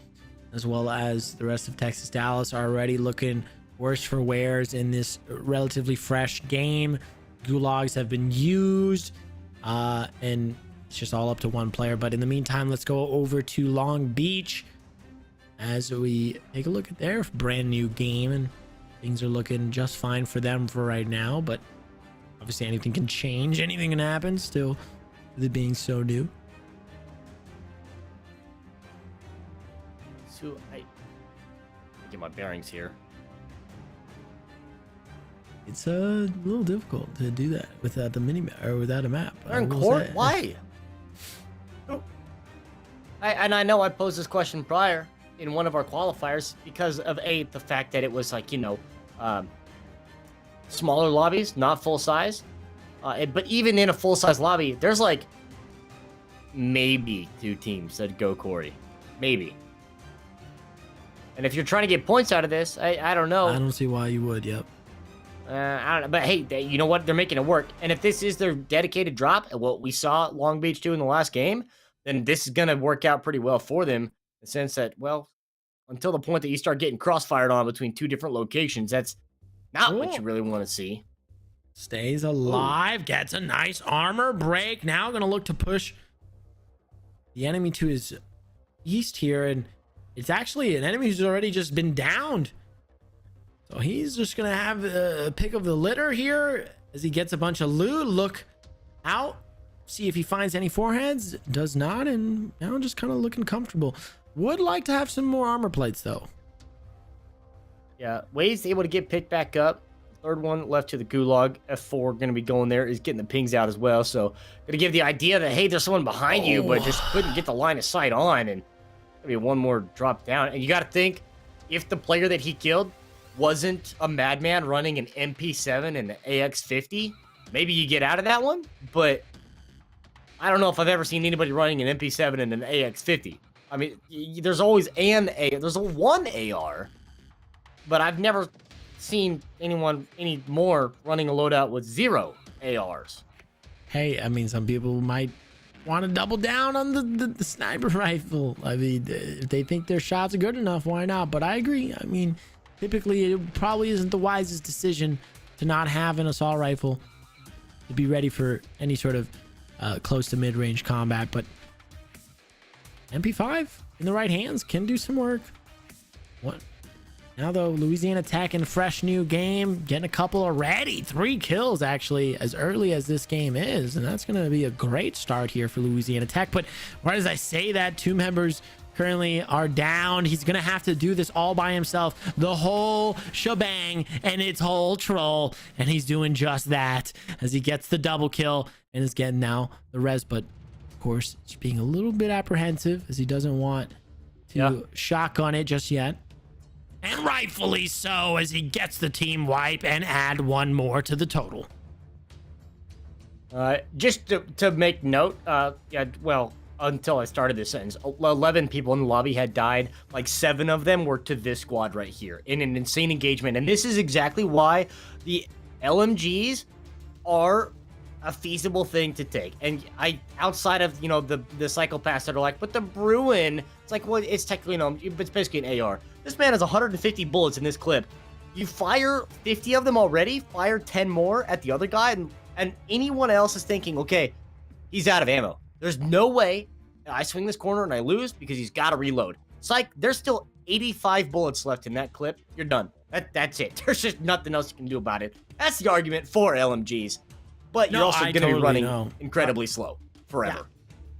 as well as the rest of Texas Dallas, are already looking worse for wears in this relatively fresh game. Gulags have been used, and it's just all up to one player. But in the meantime, let's go over to Long Beach as we take a look at their brand new game, and things are looking just fine for them for right now, but obviously anything can change, anything can happen still with it being so new. So I get my bearings here. It's a little difficult to do that without the mini map or without a map. They're in court? Why? Oh. I know I posed this question prior in one of our qualifiers because of the fact that it was like, you know, smaller lobbies, not full size. But even in a full size lobby, there's like maybe 2 teams that go Corey. Maybe. And if you're trying to get points out of this, I don't know. I don't see why you would, yep. I don't know. But hey, you know what? They're making it work. And if this is their dedicated drop, and what we saw Long Beach do in the last game, then this is going to work out pretty well for them in the sense that, well, until the point that you start getting crossfired on between 2 different locations, that's not what you really want to see. Stays alive, gets a nice armor break. Now going to look to push the enemy to his east here, and it's actually an enemy who's already just been downed. So he's just going to have a pick of the litter here as he gets a bunch of loot. Look out, see if he finds any foreheads. Does not, and now just kind of looking comfortable. Would like to have some more armor plates, though. Yeah, Wade's able to get picked back up. Third one left to the Gulag. F4 going to be going there. Is getting the pings out as well. So going to give the idea that, hey, there's someone behind you, but just couldn't get the line of sight on. And maybe one more drop down. And you got to think, if the player that he killed wasn't a madman running an MP7 and an AX50, maybe you get out of that one. But I don't know if I've ever seen anybody running an MP7 and an AX50. I mean, there's always there's one AR, but I've never seen anyone anymore running a loadout with 0 ARs. Hey, I mean, some people might want to double down on the sniper rifle. I mean, if they think their shots are good enough, why not? But I agree. I mean, typically it probably isn't the wisest decision to not have an assault rifle to be ready for any sort of close to mid-range combat. But MP5 in the right hands can do some work. What? Now though, Louisiana Tech in a fresh new game, getting a couple already. 3 kills actually as early as this game is, and that's going to be a great start here for Louisiana Tech. But right as I say that, 2 members currently are down. He's going to have to do this all by himself, the whole shebang and its whole troll, and he's doing just that as he gets the double kill and is getting now the res. But of course, just being a little bit apprehensive as he doesn't want to shotgun it just yet. And rightfully so, as he gets the team wipe and add 1 more to the total. Just to make note, well, until I started this sentence, 11 people in the lobby had died. Like 7 of them were to this squad right here in an insane engagement. And this is exactly why the LMGs are a feasible thing to take. And outside of, you know, the psychopaths that are like, but the Bruin, it's like, well, it's technically, no, it's basically an AR. This man has 150 bullets in this clip. You fire 50 of them already, fire 10 more at the other guy, and anyone else is thinking, okay, he's out of ammo. There's no way I swing this corner and I lose because he's got to reload. Psych, there's still 85 bullets left in that clip. You're done. That's it. There's just nothing else you can do about it. That's the argument for LMGs. But you're also going to be running incredibly slow forever. Yeah.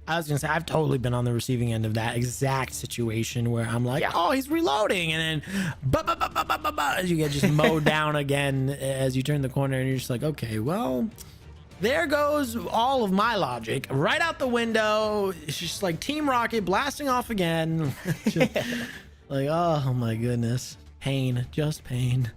I was going to say, I've totally been on the receiving end of that exact situation where I'm like, oh, he's reloading. And then as you get just mowed down again as you turn the corner, and you're just like, okay, well, there goes all of my logic right out the window. It's just like Team Rocket blasting off again. Just like, oh my goodness. Pain, just pain.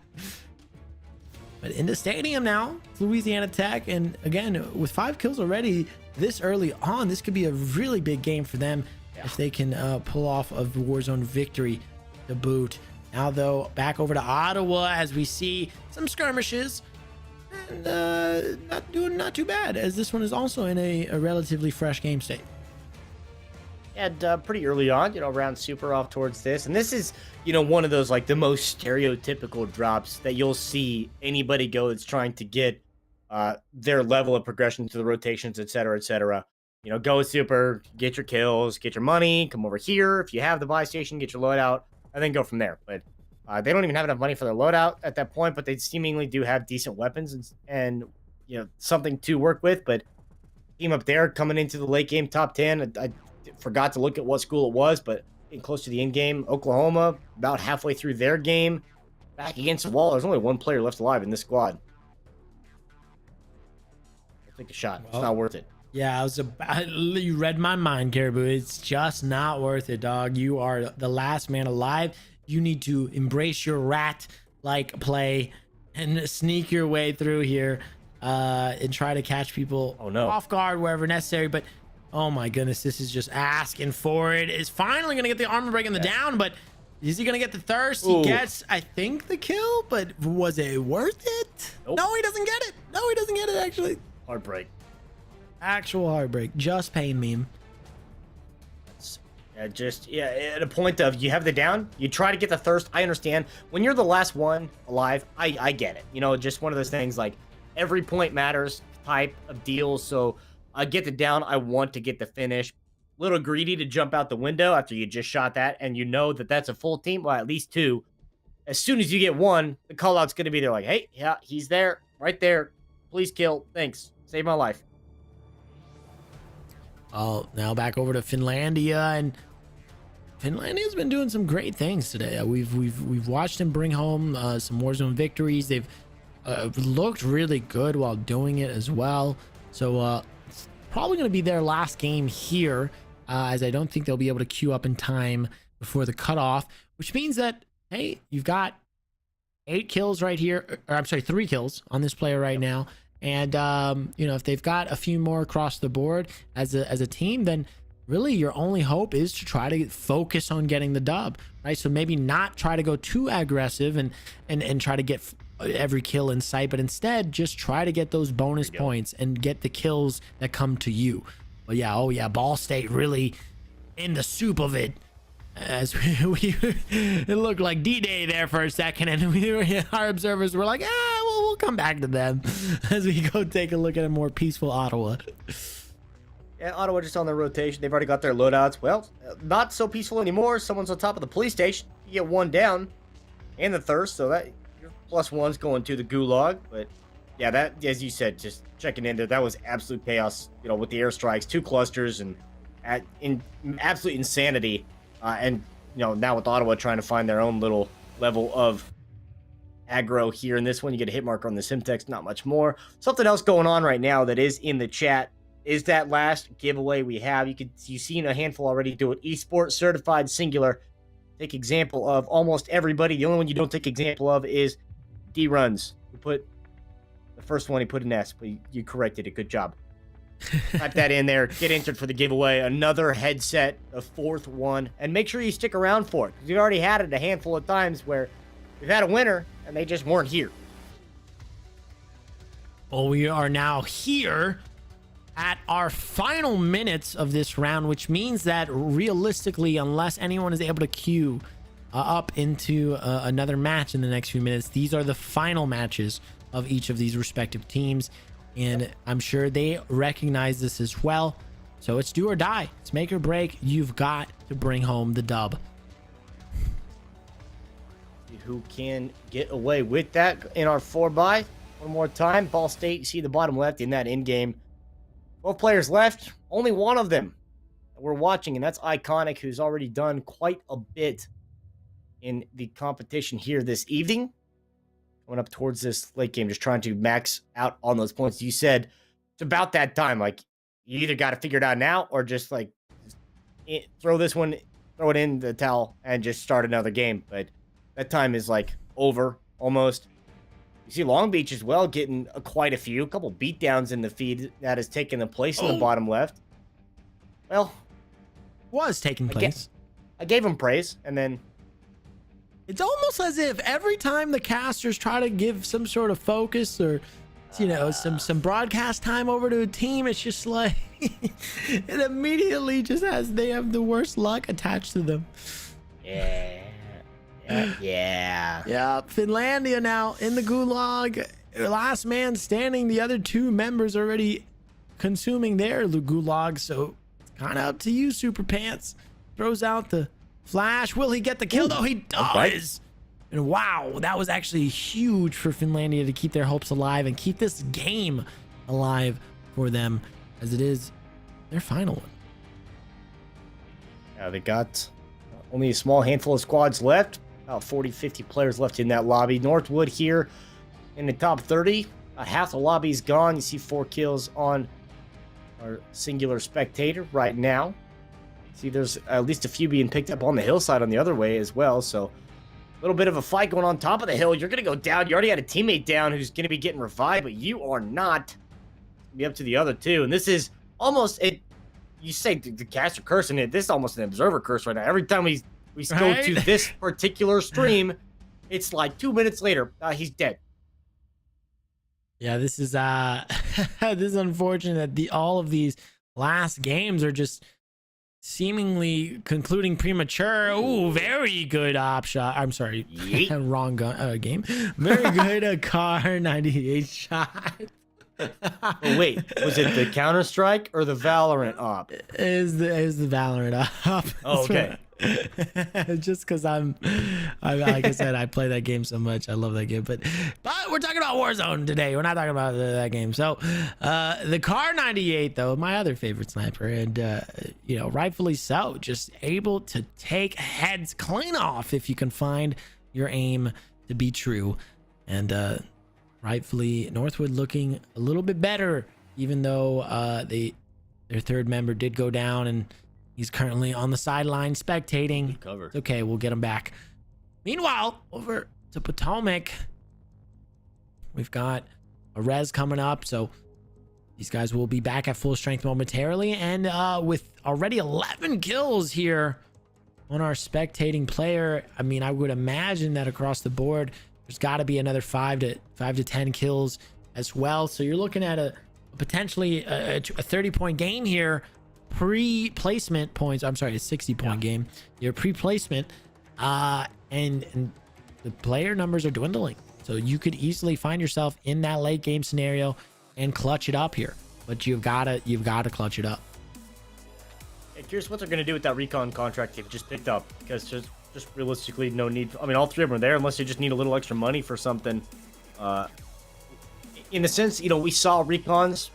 But in the stadium now, Louisiana Tech, and again, with 5 kills already this early on, this could be a really big game for them if they can pull off a Warzone victory to boot. Now, though, back over to Ottawa as we see some skirmishes, and not too bad, as this one is also in a relatively fresh game state. And pretty early on, you know, around super off towards this. And this is, you know, one of those, like, the most stereotypical drops that you'll see anybody go that's trying to get their level of progression to the rotations, et cetera, et cetera. You know, go super, get your kills, get your money, come over here. If you have the buy station, get your loadout, and then go from there. But they don't even have enough money for their loadout at that point, but they seemingly do have decent weapons and you know, something to work with. But team up there coming into the late game top 10, I forgot to look at what school it was, but getting close to the end game. Oklahoma, about halfway through their game, back against the wall. There's only 1 player left alive in this squad. I'll take a shot. It's not worth it. Yeah, you read my mind, Caribou. It's just not worth it, dog. You are the last man alive. You need to embrace your rat-like play and sneak your way through here and try to catch people off guard wherever necessary. But oh my goodness, this is just asking for it. Is finally gonna get the armor break in the down, but is he gonna get the thirst? He gets, I think, the kill, but was it worth it? Nope. No, he doesn't get it. No, he doesn't get it, actually. Heartbreak. Actual heartbreak. Just pain meme. At a point of, you have the down, you try to get the thirst. I understand. When you're the last one alive, I get it. You know, just one of those things, like, every point matters type of deal. So I get the down. I want to get the finish. Little greedy to jump out the window after you just shot that, and you know that that's a full team, well, at least 2. As soon as you get 1, the call out's going to be there like, hey, yeah, he's there, right there. Please kill. Thanks. Save my life. Oh, now back over to Finlandia, and Finlandia's been doing some great things today. We've watched them bring home some Warzone victories. They've looked really good while doing it as well. So it's probably going to be their last game here, as I don't think they'll be able to queue up in time before the cutoff, which means that, hey, you've got 8 kills right here, or I'm sorry, 3 kills on this player right now. And, you know, if they've got a few more across the board as a team, then really your only hope is to try to focus on getting the dub, right? So maybe not try to go too aggressive and try to get every kill in sight, but instead just try to get those bonus points and get the kills that come to you. But yeah, oh yeah, Ball State really in the soup of it, as it looked like D-Day there for a second, and our observers were like, well, we'll come back to them as we go take a look at a more peaceful Ottawa. Yeah, Ottawa just on their rotation. They've already got their loadouts. Well, not so peaceful anymore. Someone's on top of the police station. You get one down and the thirst, so that your +1's going to the gulag. But yeah, that, as you said, just checking into, that was absolute chaos, with the airstrikes, 2 clusters, and in absolute insanity. And now with Ottawa trying to find their own little level of aggro here in this one, you get a hit marker on the Simtex, not much more. Something else going on right now that is in the chat is that last giveaway we have. You've seen a handful already do it. Esport certified singular. Take example of almost everybody. The only one you don't take example of is D-Runs. You put the first one, he put an S, but you corrected it. Good job. Type that in there. Get entered for the giveaway. Another headset, the 4th one. And make sure you stick around for it, because we've already had it a handful of times where we've had a winner and they just weren't here. Well, we are now here at our final minutes of this round, which means that realistically, unless anyone is able to queue up into another match in the next few minutes, these are the final matches of each of these respective teams, and I'm sure they recognize this as well. So it's do or die. It's make or break. You've got to bring home the dub. Who can get away with that in our 4x? One more time. Ball State, you see the bottom left in that in-game. 12 players left, only one of them that we're watching, and that's Iconic, who's already done quite a bit in the competition here this evening. Going up towards this late game, just trying to max out on those points. You said it's about that time. Like, you either got to figure it out now or just throw it in the towel and just start another game. But that time is over almost. You see Long Beach as well getting quite a few. A couple beatdowns in the feed that has taken the place in the bottom left. Well, was taking place. I gave him praise, and then it's almost as if every time the casters try to give some sort of focus or some broadcast time over to a team, it's just like it immediately just they have the worst luck attached to them. Yeah. Finlandia now in the gulag. Last man standing. The other 2 members already consuming their gulag. So it's kind of up to you, Super Pants. Throws out the flash. Will he get the kill? No, he does. And wow, that was actually huge for Finlandia to keep their hopes alive and keep this game alive for them, as it is their final one. Yeah, they got only a small handful of squads left. About 40, 50 players left in that lobby. Northwood here in the top 30. Half the lobby's gone. You see 4 kills on our singular spectator right now. See, there's at least a few being picked up on the hillside on the other way as well. So a little bit of a fight going on top of the hill. You're going to go down. You already had a teammate down who's going to be getting revived, but you are not. Be up to the other 2. And this is almost it. You say the caster cursing it. This is almost an observer curse right now. Every time we go to this particular stream, it's like 2 minutes later, he's dead. Yeah, this is this is unfortunate that all of these last games are just seemingly concluding premature. Ooh, very good op shot. I'm sorry, wrong game. Very good car 98 shot. Oh, wait, was it the Counter-Strike or the Valorant op? It is the Valorant op. Oh, okay. Just because I like I said, I play that game so much. I love that game. But we're talking about Warzone today. We're not talking about that game. So the Car 98, though, my other favorite sniper, and rightfully so, just able to take heads clean off if you can find your aim to be true. And rightfully, Northwood looking a little bit better, even though their 3rd member did go down, and he's currently on the sideline spectating. It's okay, we'll get him back. Meanwhile, over to Potomac, we've got a res coming up, so These guys will be back at full strength momentarily, and with already 11 kills here on our spectating player, I mean, I would imagine that across the board, there's got to be another 5 to 10 kills as well. So you're looking at a potentially a 30-point game here, pre-placement points. I'm sorry, a 60-point game. Your pre-placement, and the player numbers are dwindling. So you could easily find yourself in that late game scenario and clutch it up here. But you've got to clutch it up. Yeah, curious what they're going to do with that recon contract they've just picked up, because just realistically no need. I mean, all three of them are there unless they just need a little extra money for something. In the sense, we saw recons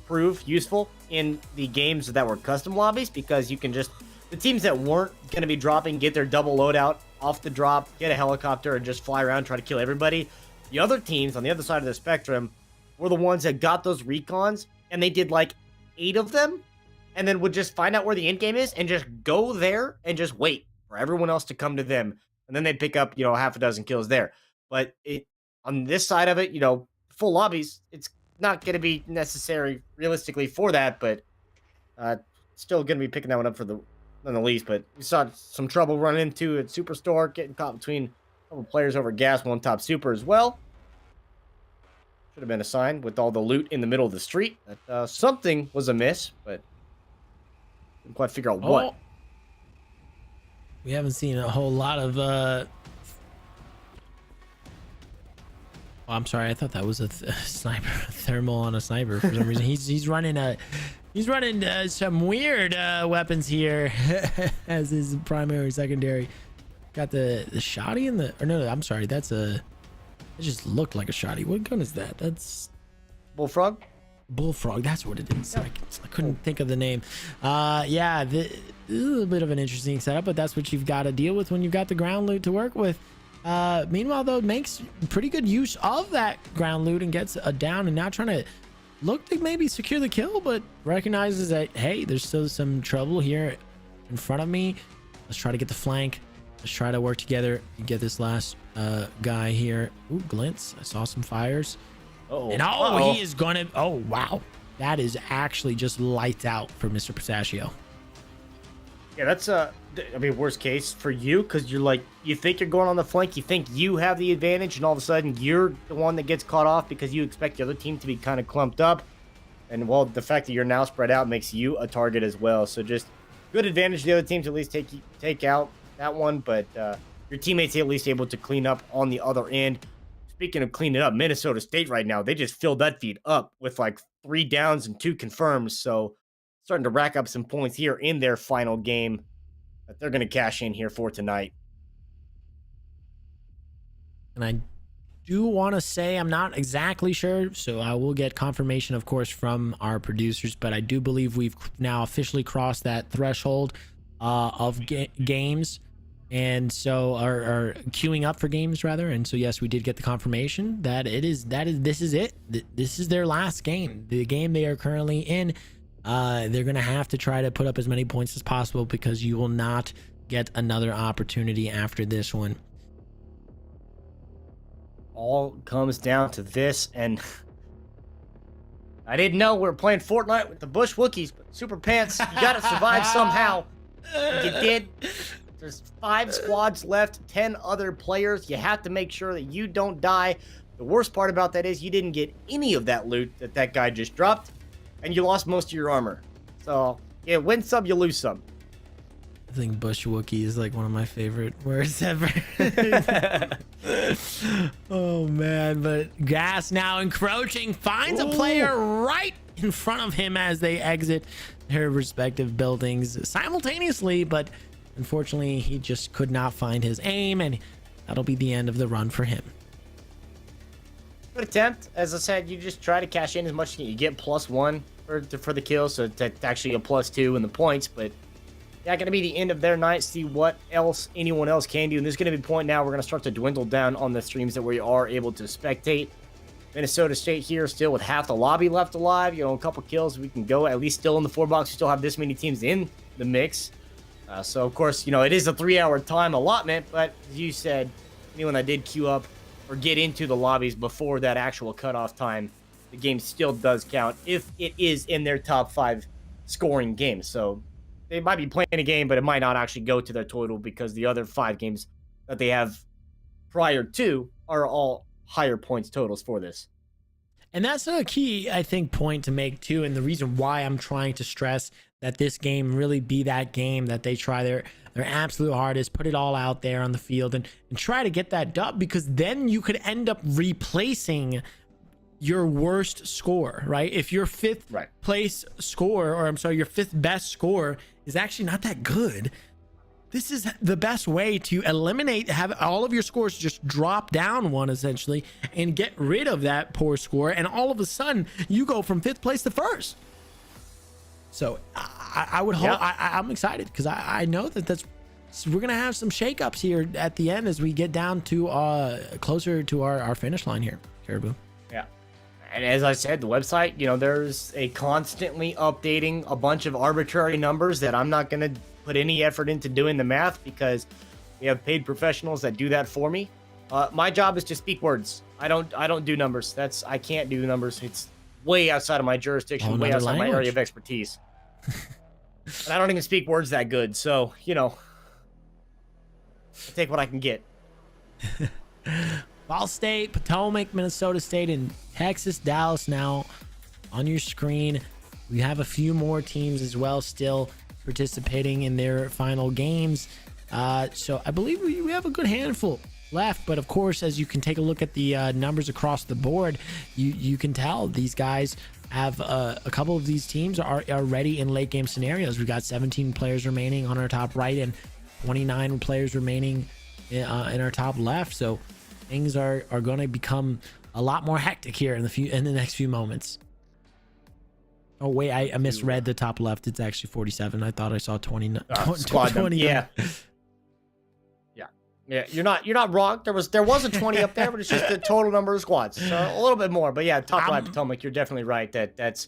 prove useful in the games that were custom lobbies, because you can just, the teams that weren't going to be dropping, get their double loadout off the drop, get a helicopter and just fly around, try to kill everybody. The other teams on the other side of the spectrum were the ones that got those recons, and they did like 8 of them, and then would just find out where the end game is and just go there and just wait for everyone else to come to them, and then they'd pick up half a dozen kills there. But on this side of it, full lobbies, it's not going to be necessary realistically for that, but still going to be picking that one up for the least. But we saw some trouble run into at Superstore, getting caught between a couple players over gas, one top super as well. Should have been a sign with all the loot in the middle of the street that something was amiss, but didn't quite figure out what. We haven't seen a whole lot of I'm sorry, I thought that was a sniper, thermal on a sniper for some reason. He's running some weird weapons here as his primary, secondary. Got the shotty in the, or no, I'm sorry, it just looked like a shotty. What gun is that? That's Bullfrog. Bullfrog, that's what it is. I couldn't think of the name. Yeah, a little bit of an interesting setup, but that's what you've got to deal with when you've got the ground loot to work with. Meanwhile, though, makes pretty good use of that ground loot and gets a down, and now trying to look to maybe secure the kill, but recognizes that, hey, there's still some trouble here in front of me. Let's try to get the flank. Let's try to work together and get this last guy here. Ooh, glints. I saw some fires. And he is gonna, oh wow, that is actually just lights out for Mr. Pistachio. Yeah, that's I mean, worst case for you, because you're like, you think you're going on the flank, you think you have the advantage, and all of a sudden you're the one that gets caught off because you expect the other team to be kind of clumped up. And well, the fact that you're now spread out makes you a target as well. So just good advantage the other team to at least take out that one, but your teammates at least able to clean up on the other end. Speaking of cleaning up, Minnesota State right now, they just filled that feed up with like 3 downs and 2 confirms. So starting to rack up some points here in their final game that they're going to cash in here for tonight. And I do want to say, I'm not exactly sure, so I will get confirmation, of course, from our producers, but I do believe we've now officially crossed that threshold of games. And so are queuing up for games rather. And so, yes, we did get the confirmation that this is it. This is their last game, the game they are currently in. They're going to have to try to put up as many points as possible, because you will not get another opportunity after this one. All comes down to this, and I didn't know we were playing Fortnite with the Bush Wookiees, but Super Pants, you got to survive somehow. You did. There's 5 squads left, 10 other players. You have to make sure that you don't die. The worst part about that is you didn't get any of that loot that guy just dropped, and you lost most of your armor. So, yeah, win some, you lose some. I think Bush Wookie is like one of my favorite words ever. Oh, man. But Gas now encroaching, finds a player right in front of him as they exit their respective buildings simultaneously, but unfortunately, he just could not find his aim, and that'll be the end of the run for him. Good attempt. As I said, you just try to cash in as much as you get +1 for the kill, so that's actually a +2 in the points, but yeah, going to be the end of their night. See what else anyone else can do, and there's going to be a point now we're going to start to dwindle down on the streams that we are able to spectate. Minnesota State here still with half the lobby left alive, a couple kills, we can go at least still in the 4 box. We still have this many teams in the mix. So, of course, it is a 3-hour time allotment, but as you said, anyone that did queue up or get into the lobbies before that actual cutoff time the game still does count if it is in their top 5 scoring games. So they might be playing a game, but it might not actually go to their total because the other 5 games that they have prior to are all higher points totals for this. And that's a key, I think, point to make too. And the reason why I'm trying to stress that this game really be that game that they try their absolute hardest, put it all out there on the field and try to get that dub, because then you could end up replacing your worst score, right? If your fifth place score, or I'm sorry, your 5th best score is actually not that good, this is the best way to eliminate, have all of your scores just drop down one essentially and get rid of that poor score. And all of a sudden you go from 5th place to 1st. So I would hope, I'm excited because I know that we're going to have some shakeups here at the end as we get down to closer to our finish line here, Caribou. Yeah. And as I said, the website, there's a constantly updating a bunch of arbitrary numbers that I'm not going to put any effort into doing the math because we have paid professionals that do that for me. My job is to speak words. I don't do numbers. I can't do numbers. It's way outside of my jurisdiction, way outside my area of expertise. And I don't even speak words that good. So, I take what I can get. Ball State, Potomac, Minnesota State, and Texas, Dallas now on your screen. We have a few more teams as well still participating in their final games. So I believe we have a good handful left, but of course, as you can take a look at the numbers across the board, you can tell these guys have a couple of these teams are ready in late game scenarios. We got 17 players remaining on our top right and 29 players remaining in our top left. So things are going to become a lot more hectic here in the next few moments. Oh wait, I misread the top left. It's actually 47. I thought I saw 20. 20. Yeah. Yeah, you're not wrong. There was a 20 up there, but it's just the total number of squads. So a little bit more. But yeah, top right Potomac, you're definitely right. That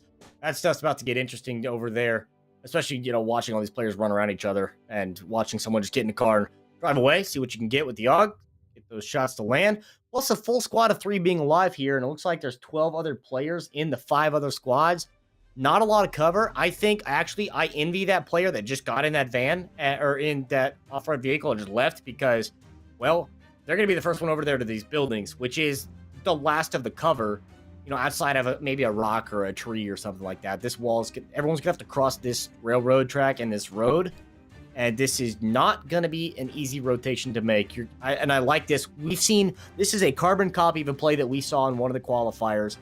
stuff's about to get interesting over there. Especially, watching all these players run around each other and watching someone just get in the car and drive away, see what you can get with the AUG, get those shots to land. Plus a full squad of 3 being alive here, and it looks like there's 12 other players in the 5 other squads. Not a lot of cover. I think, actually, I envy that player that just got in that van or in that off-road vehicle and just left because, well, they're going to be the first one over there to these buildings, which is the last of the cover, outside of maybe a rock or a tree or something like that. This wall everyone's going to have to cross this railroad track and this road, and this is not going to be an easy rotation to make. And I like this. This is a carbon copy of a play that we saw in one of the qualifiers.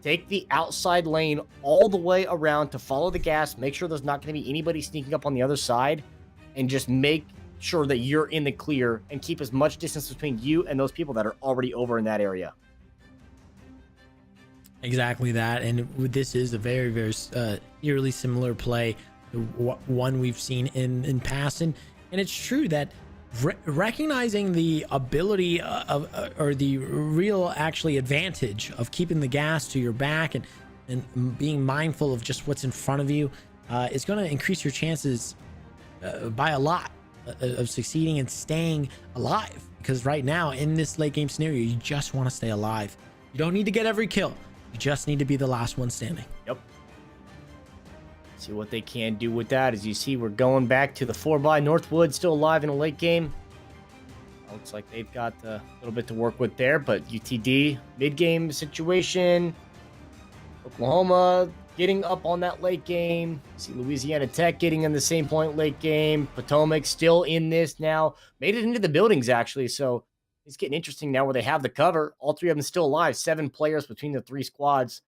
Take the outside lane all the way around to follow the gas, make sure there's not going to be anybody sneaking up on the other side, and just make sure that you're in the clear and keep as much distance between you and those people that are already over in that area. Exactly that. And this is a very, very eerily similar play to one we've seen in past. And it's true that recognizing the ability or the real actually advantage of keeping the gas to your back and being mindful of just what's in front of you is going to increase your chances by a lot of succeeding and staying alive, because right now in this late game scenario you just want to stay alive. You don't need to get every kill, you just need to be the last one standing. Yep. See what they can do with that. As you see, we're going back to the 4x. Northwood still alive in a late game. Looks like they've got a little bit to work with there, but UTD mid-game situation. Oklahoma getting up on that late game. See Louisiana Tech getting in the same point late game. Potomac still in this now. Made it into the buildings, actually, so it's getting interesting now where they have the cover. All 3 of them still alive. 7 players between the 3 squads.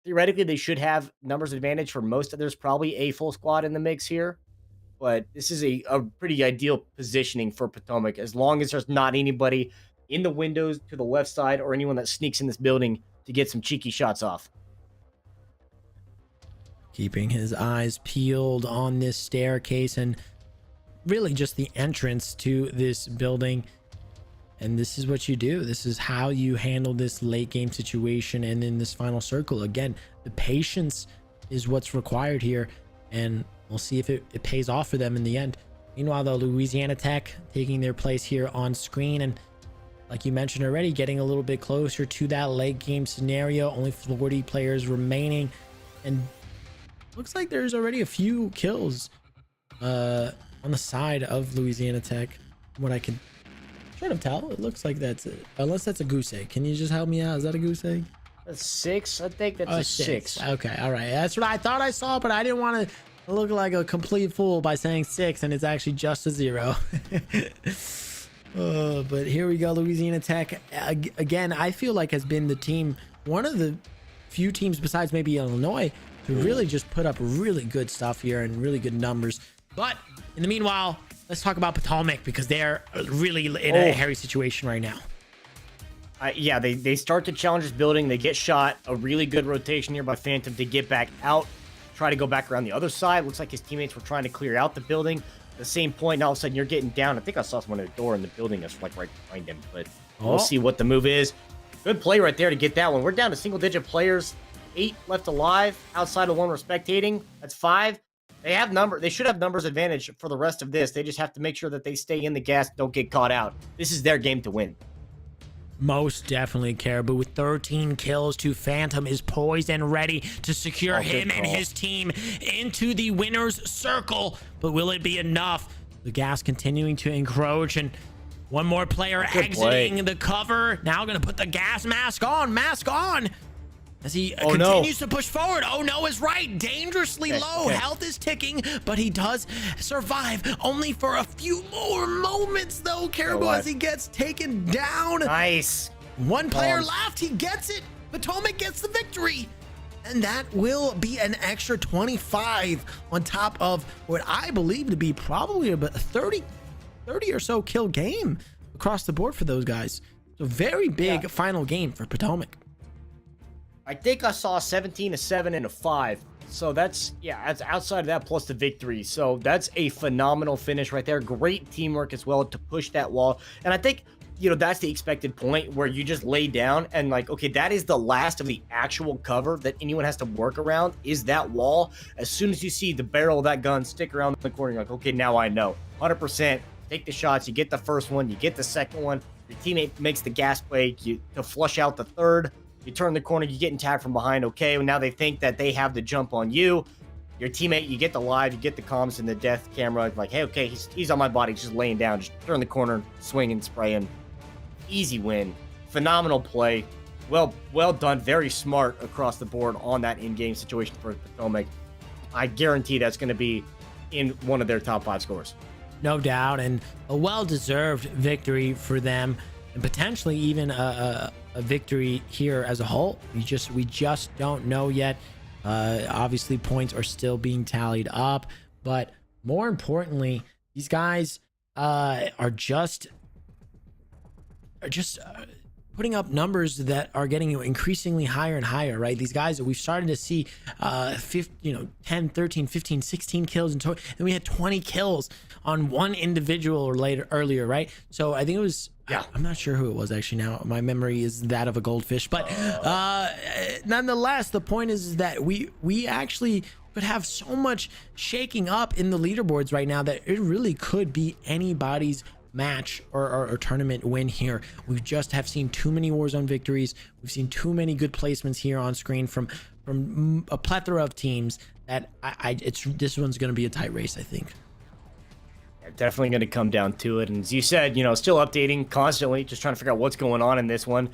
Theoretically, they should have numbers advantage for most of there's probably a full squad in the mix here. But this is a pretty ideal positioning for Potomac, as long as there's not anybody in the windows to the left side or anyone that sneaks in this building to get some cheeky shots off. Keeping his eyes peeled on this staircase and really just the entrance to this building. And this is what you do. This is how you handle this late game situation. And in this final circle, again, the patience is what's required here. And we'll see if it pays off for them in the end. Meanwhile, though, Louisiana Tech taking their place here on screen. And like you mentioned already, getting a little bit closer to that late game scenario. Only 40 players remaining, and looks like there's already a few kills on the side of Louisiana Tech. What I can sort of tell, it looks like that's it. Unless that's a goose egg. Can you just help me out? Is that a goose egg? That's 6. I think that's a 6. Okay, all right. That's what I thought I saw, but I didn't want to look like a complete fool by saying 6, and it's actually just a 0. But here we go. Louisiana Tech again, I feel like has been the team, one of the few teams besides maybe Illinois, to really just put up really good stuff here and really good numbers. But in the meanwhile, let's talk about Potomac, because they're really in a hairy situation right now. Yeah, they start to challenge this building. They get shot. A really good rotation here by Phantom to get back out, try to go back around the other side. Looks like his teammates were trying to clear out the building. At the same point, and all of a sudden you're getting down. I think I saw someone at the door in the building that's like right behind him, but we'll see what the move is. Good play right there to get that one. We're down to single-digit players. 8 left alive. Outside of 1 we're spectating. That's 5. They should have numbers advantage for the rest of this. They just have to make sure that they stay in the gas, don't get caught out. This is their game to win. Most definitely, Caribou. With 13 kills, to Phantom is poised and ready to secure him and his team into the winner's circle. But will it be enough? The gas continuing to encroach, and one more player exiting the cover. Now going to put the gas mask on. As he continues to push forward. Oh no is right. Dangerously low. Health is ticking, but he does survive. Only for a few more moments though, Caribou, as he gets taken down. Nice. One player left. He gets it. Potomac gets the victory. And that will be an extra 25 on top of what I believe to be probably about a 30 or so kill game across the board for those guys. So very big final game for Potomac. I think I saw 17, a 7, and a 5. So that's outside of that plus the victory. So that's a phenomenal finish right there. Great teamwork as well to push that wall. And I think, that's the expected point where you just lay down and like, okay, that is the last of the actual cover that anyone has to work around is that wall. As soon as you see the barrel of that gun stick around the corner, you're like, okay, now I know. 100%. Take the shots. You get the first one. You get the second one. Your teammate makes the gas play to flush out the third. You turn the corner, you get tagged from behind. Okay, well, now they think that they have the jump on you. Your teammate, you get the live, you get the comms and the death camera. Like, hey, okay, he's on my body, just laying down. Just turn the corner, swinging, spraying. Easy win. Phenomenal play. Well done. Very smart across the board on that in-game situation for Potomac. I guarantee that's going to be in one of their top 5 scores. No doubt, and a well-deserved victory for them, and potentially even a victory here as a whole. We just don't know yet. Obviously points are still being tallied up, but more importantly, these guys are just putting up numbers that are getting increasingly higher and higher, right? These guys that we've started to see 10, 13, 15, 16 kills in total, and we had 20 kills on one individual earlier, right? So I think it was, I'm not sure who it was actually now. My memory is that of a goldfish, but nonetheless, the point is that we actually could have so much shaking up in the leaderboards right now that it really could be anybody's match or tournament win here. We just have seen too many Warzone victories. We've seen too many good placements here on screen from a plethora of teams that this one's going to be a tight race, I think. Definitely going to come down to it. And as you said, still updating constantly, just trying to figure out what's going on in this one.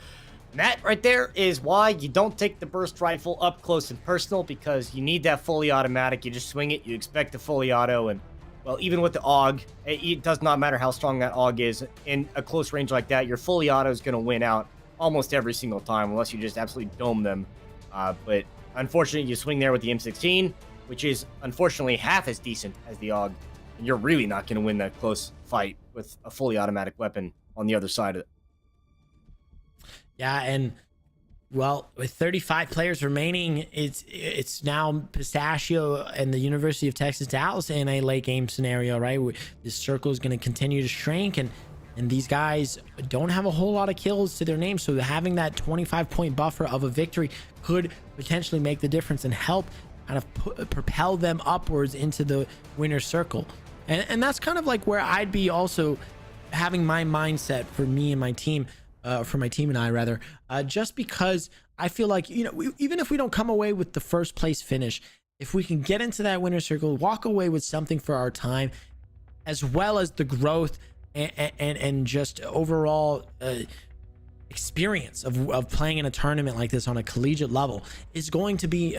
And that right there is why you don't take the burst rifle up close and personal, because you need that fully automatic. You just swing it, you expect the fully auto, and well, even with the AUG, it does not matter how strong that AUG is. In a close range like that, your fully auto is going to win out almost every single time, unless you just absolutely dome them. But unfortunately, you swing there with the M16, which is unfortunately half as decent as the AUG. And you're really not going to win that close fight with a fully automatic weapon on the other side of it. Yeah, and well, with 35 players remaining, it's now Pistachio and the University of Texas Dallas in a late game scenario, right? This circle is going to continue to shrink, and these guys don't have a whole lot of kills to their name, so having that 25-point buffer of a victory could potentially make the difference and help kind of propel them upwards into the winner's circle. And that's kind of like where I'd be also having my mindset for me and my team. for my team and I rather, just because I feel like, you know, even if we don't come away with the first place finish, if we can get into that winner circle, walk away with something for our time, as well as the growth and just overall experience of playing in a tournament like this on a collegiate level, is going to be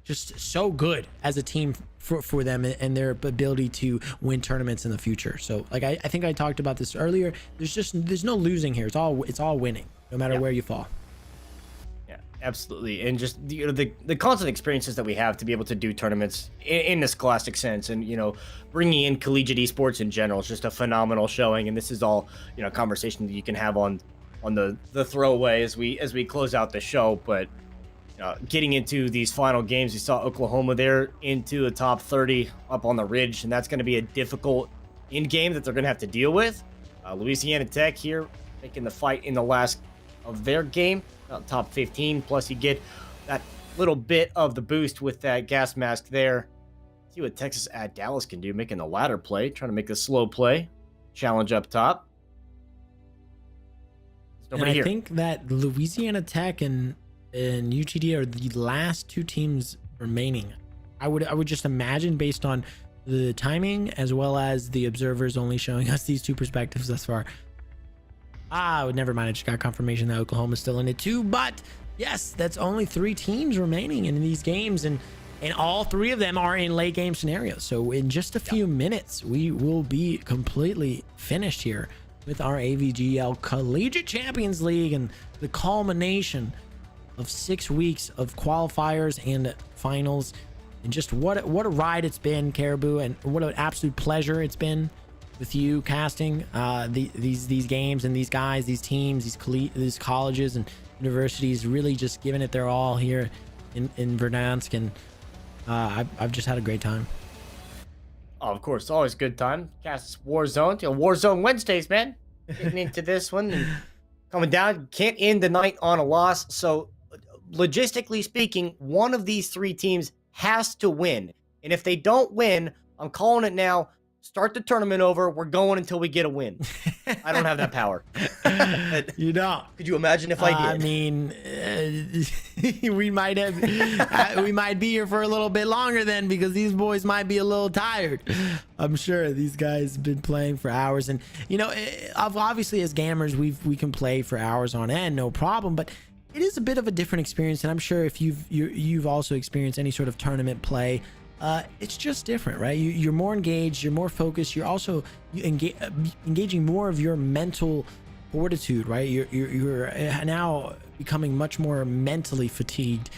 just so good as a team for them and their ability to win tournaments in the future. So like I think I talked about this earlier, there's no losing here. It's all winning, no matter where you fall. Yeah, absolutely. And just the constant experiences that we have to be able to do tournaments in this classic sense, and bringing in collegiate esports in general is just a phenomenal showing. And this is all conversation that you can have on the throwaway as we close out the show. But getting into these final games, we saw Oklahoma there into the top 30 up on the ridge, and that's going to be a difficult end game that they're going to have to deal with. Louisiana Tech here making the fight in the last of their game, top 15, plus you get that little bit of the boost with that gas mask there. See what Texas at Dallas can do, making the ladder play, trying to make the slow play challenge up top. And I think that Louisiana Tech and UTD are the last two teams remaining. I would just imagine, based on the timing as well as the observers only showing us these two perspectives thus far. Never mind. I just got confirmation that Oklahoma's still in it too. But yes, that's only 3 teams remaining in these games, and all 3 of them are in late game scenarios. So in just a few minutes, we will be completely finished here with our AVGL Collegiate Champions League and the culmination of 6 weeks of qualifiers and finals, and just what a ride it's been, Caribou, and what an absolute pleasure it's been with you casting these games and these guys, these teams, these colleges and universities, really just giving it their all here in Verdansk, and I've just had a great time. Oh, of course, always a good time. Cast Warzone, Warzone Wednesdays, man. Getting into this one and coming down, can't end the night on a loss. So logistically speaking, one of these 3 teams has to win. And if they don't win, I'm calling it now. Start the tournament over. We're going until we get a win. I don't have that power. You don't. Could you imagine if I did? I mean, we might be here for a little bit longer then, because these boys might be a little tired. I'm sure these guys have been playing for hours, and obviously as gamers, we can play for hours on end, no problem. But it is a bit of a different experience, and I'm sure if you've also experienced any sort of tournament play, it's just different, right? You're more engaged, you're more focused, you're also engaging more of your mental fortitude, right? You're now becoming much more mentally fatigued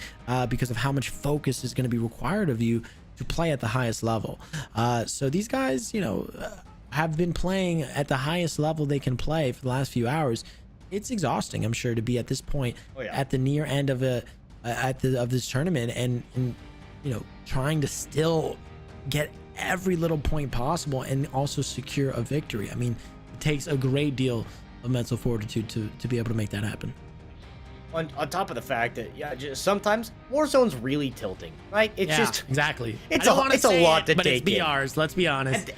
because of how much focus is going to be required of you to play at the highest level. So these guys, have been playing at the highest level they can play for the last few hours. It's exhausting, I'm sure, to be at this point at the near end of this tournament, and trying to still get every little point possible and also secure a victory. I mean, it takes a great deal of mental fortitude to be able to make that happen. On top of the fact that just sometimes Warzone's really tilting, right? It's just exactly. It's a lot to but take it's BRs. Let's be honest.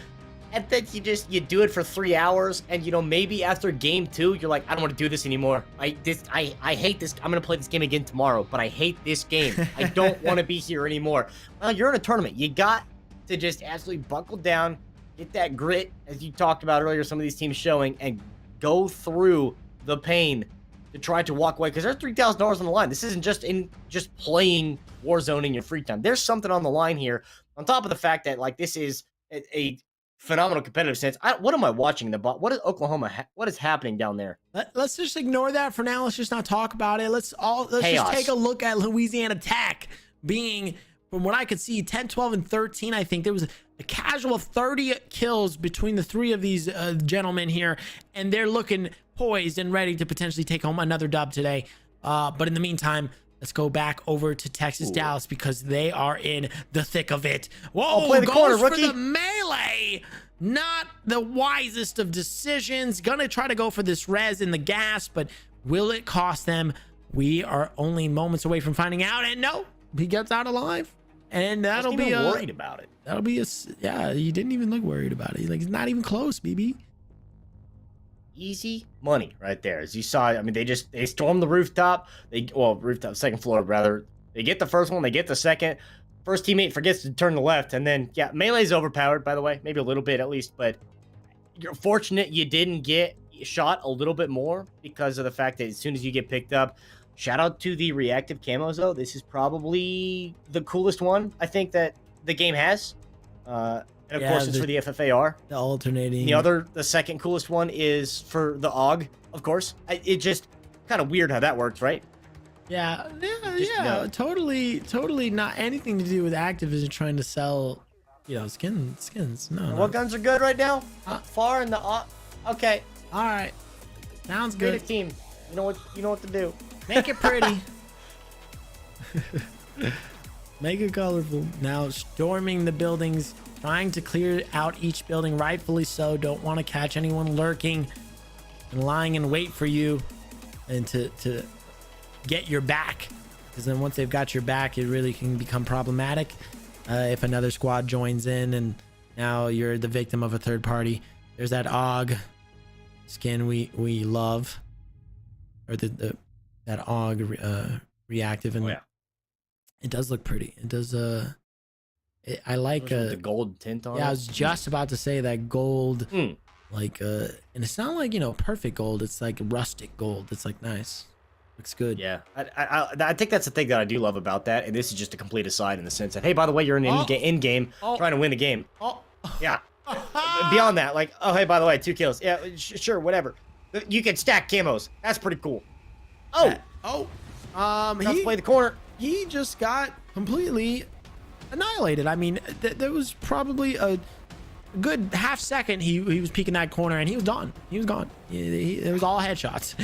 And then you do it for 3 hours, and maybe after game 2 you're like, I don't want to do this anymore. I hate this. I'm gonna play this game again tomorrow, but I hate this game. I don't want to be here anymore. Well, you're in a tournament. You got to just absolutely buckle down, get that grit, as you talked about earlier. Some of these teams showing, and go through the pain to try to walk away, because there's $3,000 on the line. This isn't just playing Warzone in your free time. There's something on the line here. On top of the fact that this is a phenomenal competitive sense. What am I watching? What is Oklahoma? What is happening down there? Let's just ignore that for now. Let's just not talk about it. Let's just take a look at Louisiana Tech being, from what I could see, 10, 12, and 13. I think there was a casual 30 kills between the 3 of these gentlemen here, and they're looking poised and ready to potentially take home another dub today. But in the meantime, let's go back over to Texas Dallas, because they are in the thick of it. Whoa, play the corner, for rookie. the melee. Not the wisest of decisions. Gonna try to go for this res in the gas, but will it cost them? We are only moments away from finding out, and no, he gets out alive. And that'll be worried about it. That'll be he didn't even look worried about it. He's not even close, BB. easy money right there. As you saw, I mean, they stormed the rooftop. Rooftop, second floor rather. They get the first one, they get the second. First teammate forgets to turn the left, and then yeah, Melee's overpowered, by the way, maybe a little bit at least, but you're fortunate you didn't get shot a little bit more because of the fact that as soon as you get picked up, shout out to the reactive camos though. This is probably the coolest one I think that the game has. And of course, it's for the FFAR. The alternating. The second coolest one is for the AUG, of course. It just kind of weird how that works, right? Yeah. No. Totally not anything to do with Activision trying to sell, skins. No. What guns are good right now? Far in the okay. All right. Sounds good. Create a team. You know what to do. Make it pretty. Make it colorful. Now storming the buildings, trying to clear out each building, rightfully so. Don't want to catch anyone lurking and lying in wait for you and to get your back, because then once they've got your back, it really can become problematic if another squad joins in and now you're the victim of a third party. There's that AUG skin we love, or that AUG reactive, and it does look pretty. It does I like the gold tint on it. I was just about to say that gold, and it's not like perfect gold, it's like rustic gold. It's like nice, looks good. Yeah, I think that's the thing that I do love about that, and this is just a complete aside in the sense that, hey, by the way, you're in game trying to win the game. Yeah. Beyond that, like, oh, hey, by the way, 2 kills. Yeah, sure, whatever. You can stack camos. That's pretty cool. Let's play the corner. He just got completely annihilated. I mean, there was probably a good half second he was peeking that corner and he was done. He was gone. It was all headshots.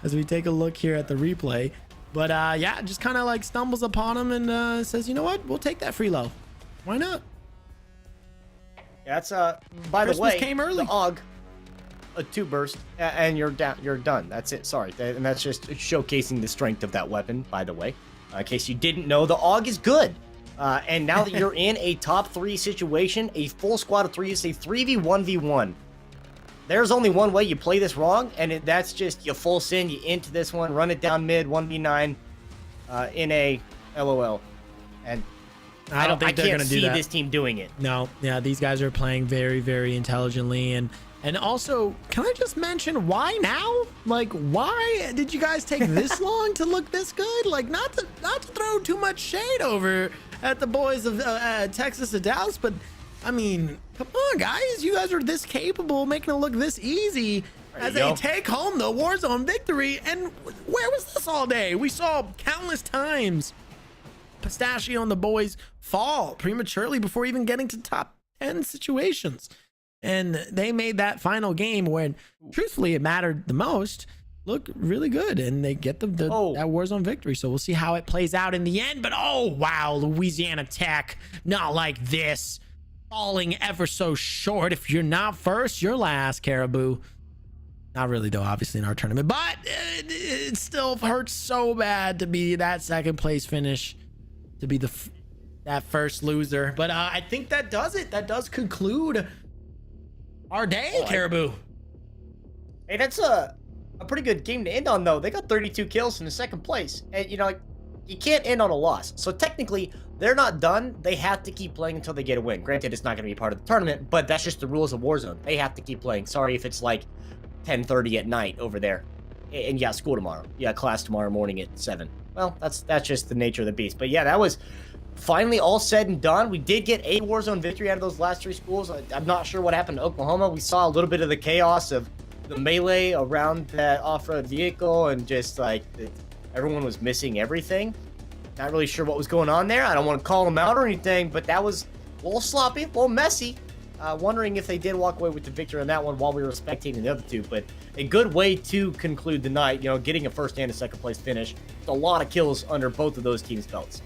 As we take a look here at the replay, but yeah, just kind of like stumbles upon him and says, you know what, we'll take that free low. Why not? Yeah, that's by the way, came early. The AUG, a 2 burst, and you're down. You're done. That's it. Sorry, and that's just showcasing the strength of that weapon. By the way, in case you didn't know, the AUG is good. And now that you're in a top 3 situation, a full squad of 3 is a 3v1v1. There's only one way you play this wrong, and that's just you full send, you into this one, run it down mid, 1v9, in a LOL. And I don't think they're going to do that. I can't see this team doing it. No, yeah, these guys are playing very, very intelligently, and also, can I just mention why now? Like, why did you guys take this long to look this good? Like, not to throw too much shade over at the boys of Texas and Dallas, but I mean, come on, guys, you guys are this capable, making it look this easy as they take home the Warzone victory. And where was this all day? We saw countless times Pistachio and the boys fall prematurely before even getting to top 10 situations. And they made that final game when, truthfully, it mattered the most, look really good. And they get that Warzone victory. So we'll see how it plays out in the end. But, oh, wow, Louisiana Tech, not like this. Falling ever so short. If you're not first, you're last, Caribou. Not really, though, obviously, in our tournament. But it still hurts so bad to be that second place finish, to be that first loser. But I think that does it. That does conclude our day, Caribou. Hey, that's a pretty good game to end on, though. They got 32 kills in the second place. And, you can't end on a loss. So technically, they're not done. They have to keep playing until they get a win. Granted, it's not going to be part of the tournament, but that's just the rules of Warzone. They have to keep playing. Sorry if it's like 10:30 at night over there. And yeah, school tomorrow. Yeah, class tomorrow morning at 7. Well, that's just the nature of the beast. But yeah, that was finally all said and done. We did get a Warzone victory out of those last 3 schools. I'm not sure what happened to Oklahoma. We saw a little bit of the chaos of the melee around that off-road vehicle, and just like everyone was missing everything. Not really sure what was going on there. I don't want to call them out or anything, but that was a little sloppy, a little messy. Wondering if they did walk away with the victory on that one while we were spectating the other 2. But a good way to conclude the night, getting a first and a second place finish. A lot of kills under both of those teams' belts.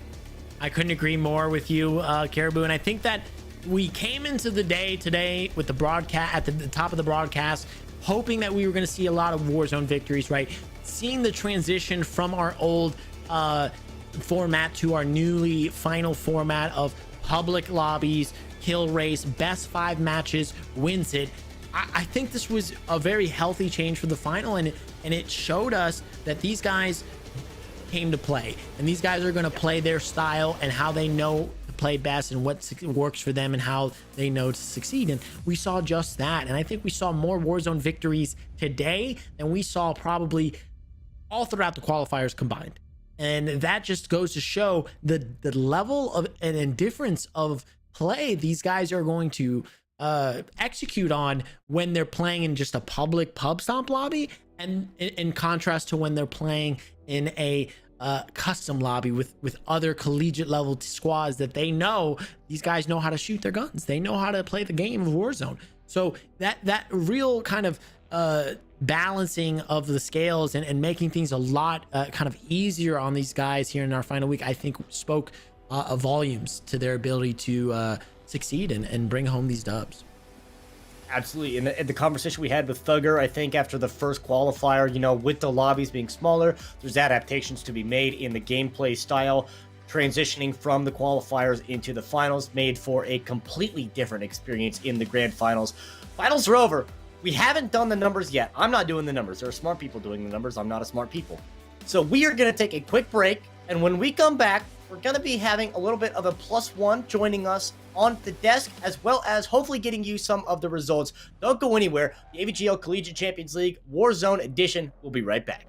I couldn't agree more with you, Caribou. And I think that we came into the day today with the broadcast at the top of the broadcast, hoping that we were going to see a lot of Warzone victories, right? Seeing the transition from our old format to our newly final format of public lobbies, kill race, best 5 matches wins it. I think this was a very healthy change for the final, and it showed us that these guys came to play, and these guys are going to play their style and how they know to play best and what works for them and how they know to succeed. And we saw just that. And I think we saw more Warzone victories today than we saw probably all throughout the qualifiers combined. And that just goes to show the level of an indifference of play these guys are going to execute on when they're playing in just a public pub stomp lobby, and in contrast to when they're playing in a custom lobby with other collegiate level squads that they know these guys know how to shoot their guns, they know how to play the game of Warzone. So that real kind of balancing of the scales and making things a lot kind of easier on these guys here in our final week, I think spoke volumes to their ability to succeed and bring home these dubs. Absolutely. And the conversation we had with Thugger, I think after the first qualifier, you know, with the lobbies being smaller, there's adaptations to be made in the gameplay style. Transitioning from the qualifiers into the finals made for a completely different experience in the grand finals. Finals are over. We haven't done the numbers yet. I'm not doing the numbers. There are smart people doing the numbers. I'm not a smart people. So we are going to take a quick break. And when we come back, we're going to be having a little bit of a +1 joining us on the desk, as well as hopefully getting you some of the results. Don't go anywhere. The AVGL Collegiate Champions League Warzone Edition. We'll be right back.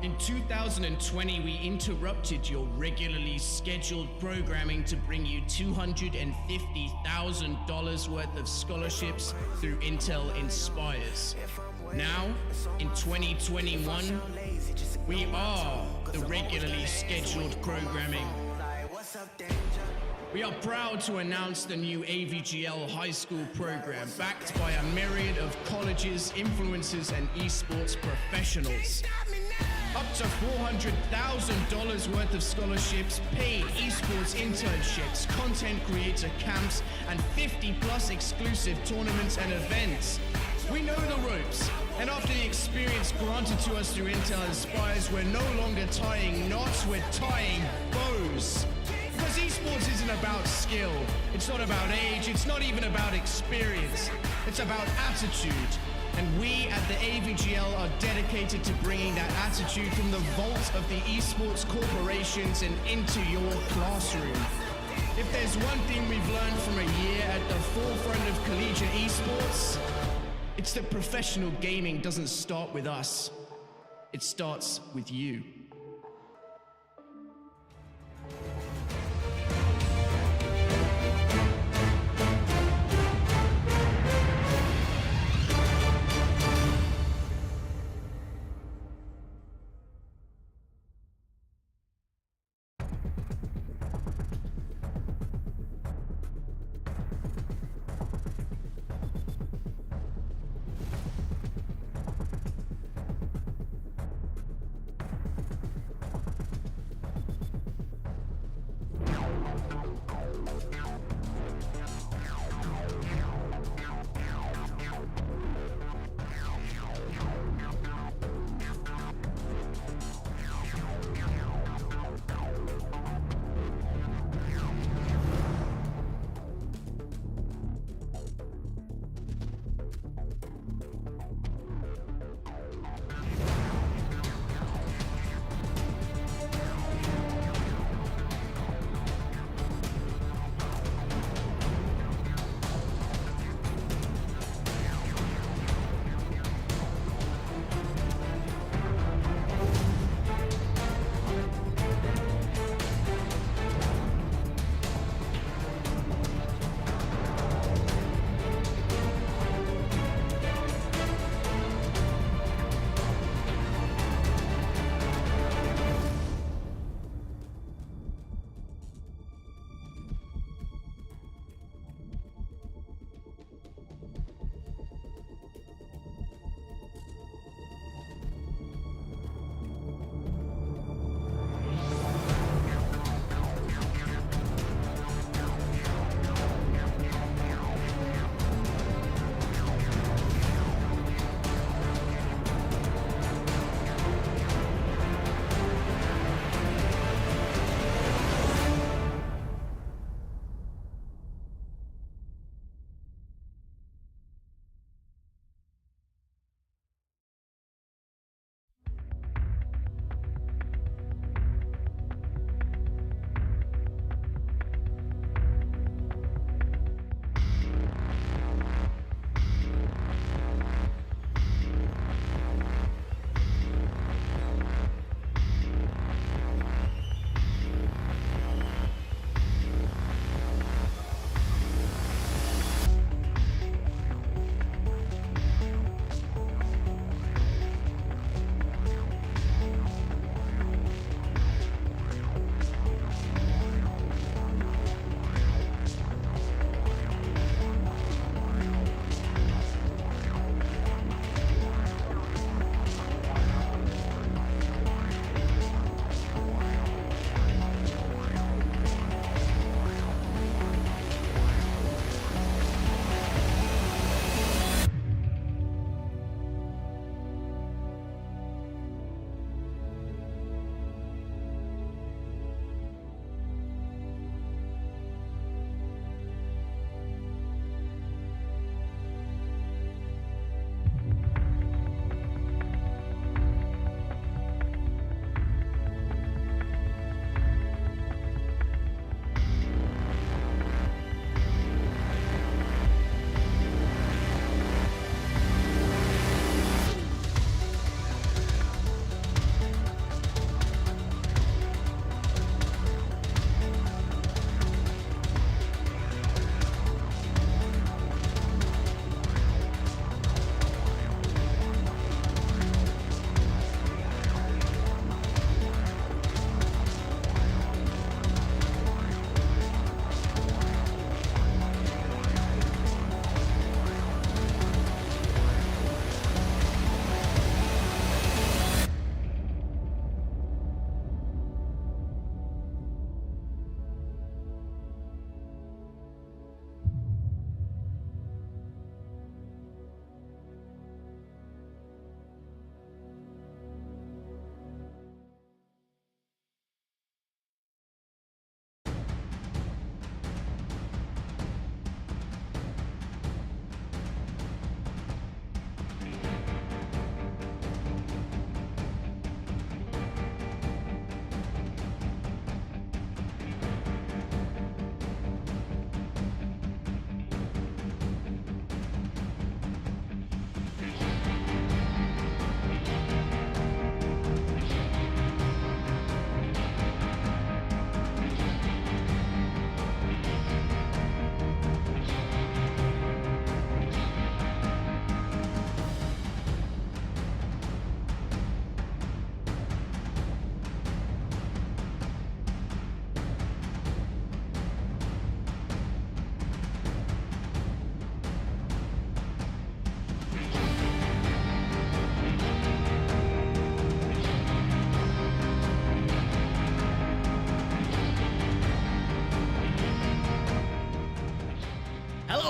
In 2020, we interrupted your regularly scheduled programming to bring you $250,000 worth of scholarships through Intel Inspires. Now, in 2021, we are the regularly scheduled programming. We are proud to announce the new AVGL high school program, backed by a myriad of colleges, influencers, and esports professionals. Up to $400,000 worth of scholarships, paid esports internships, content creator camps, and 50+ exclusive tournaments and events. We know the ropes, and after the experience granted to us through Intel Inspires, we're no longer tying knots, we're tying bows. Because esports isn't about skill, it's not about age, it's not even about experience, it's about attitude. And we at the AVGL are dedicated to bringing that attitude from the vault of the esports corporations and into your classroom. If there's one thing we've learned from a year at the forefront of collegiate esports, it's that professional gaming doesn't start with us. It starts with you.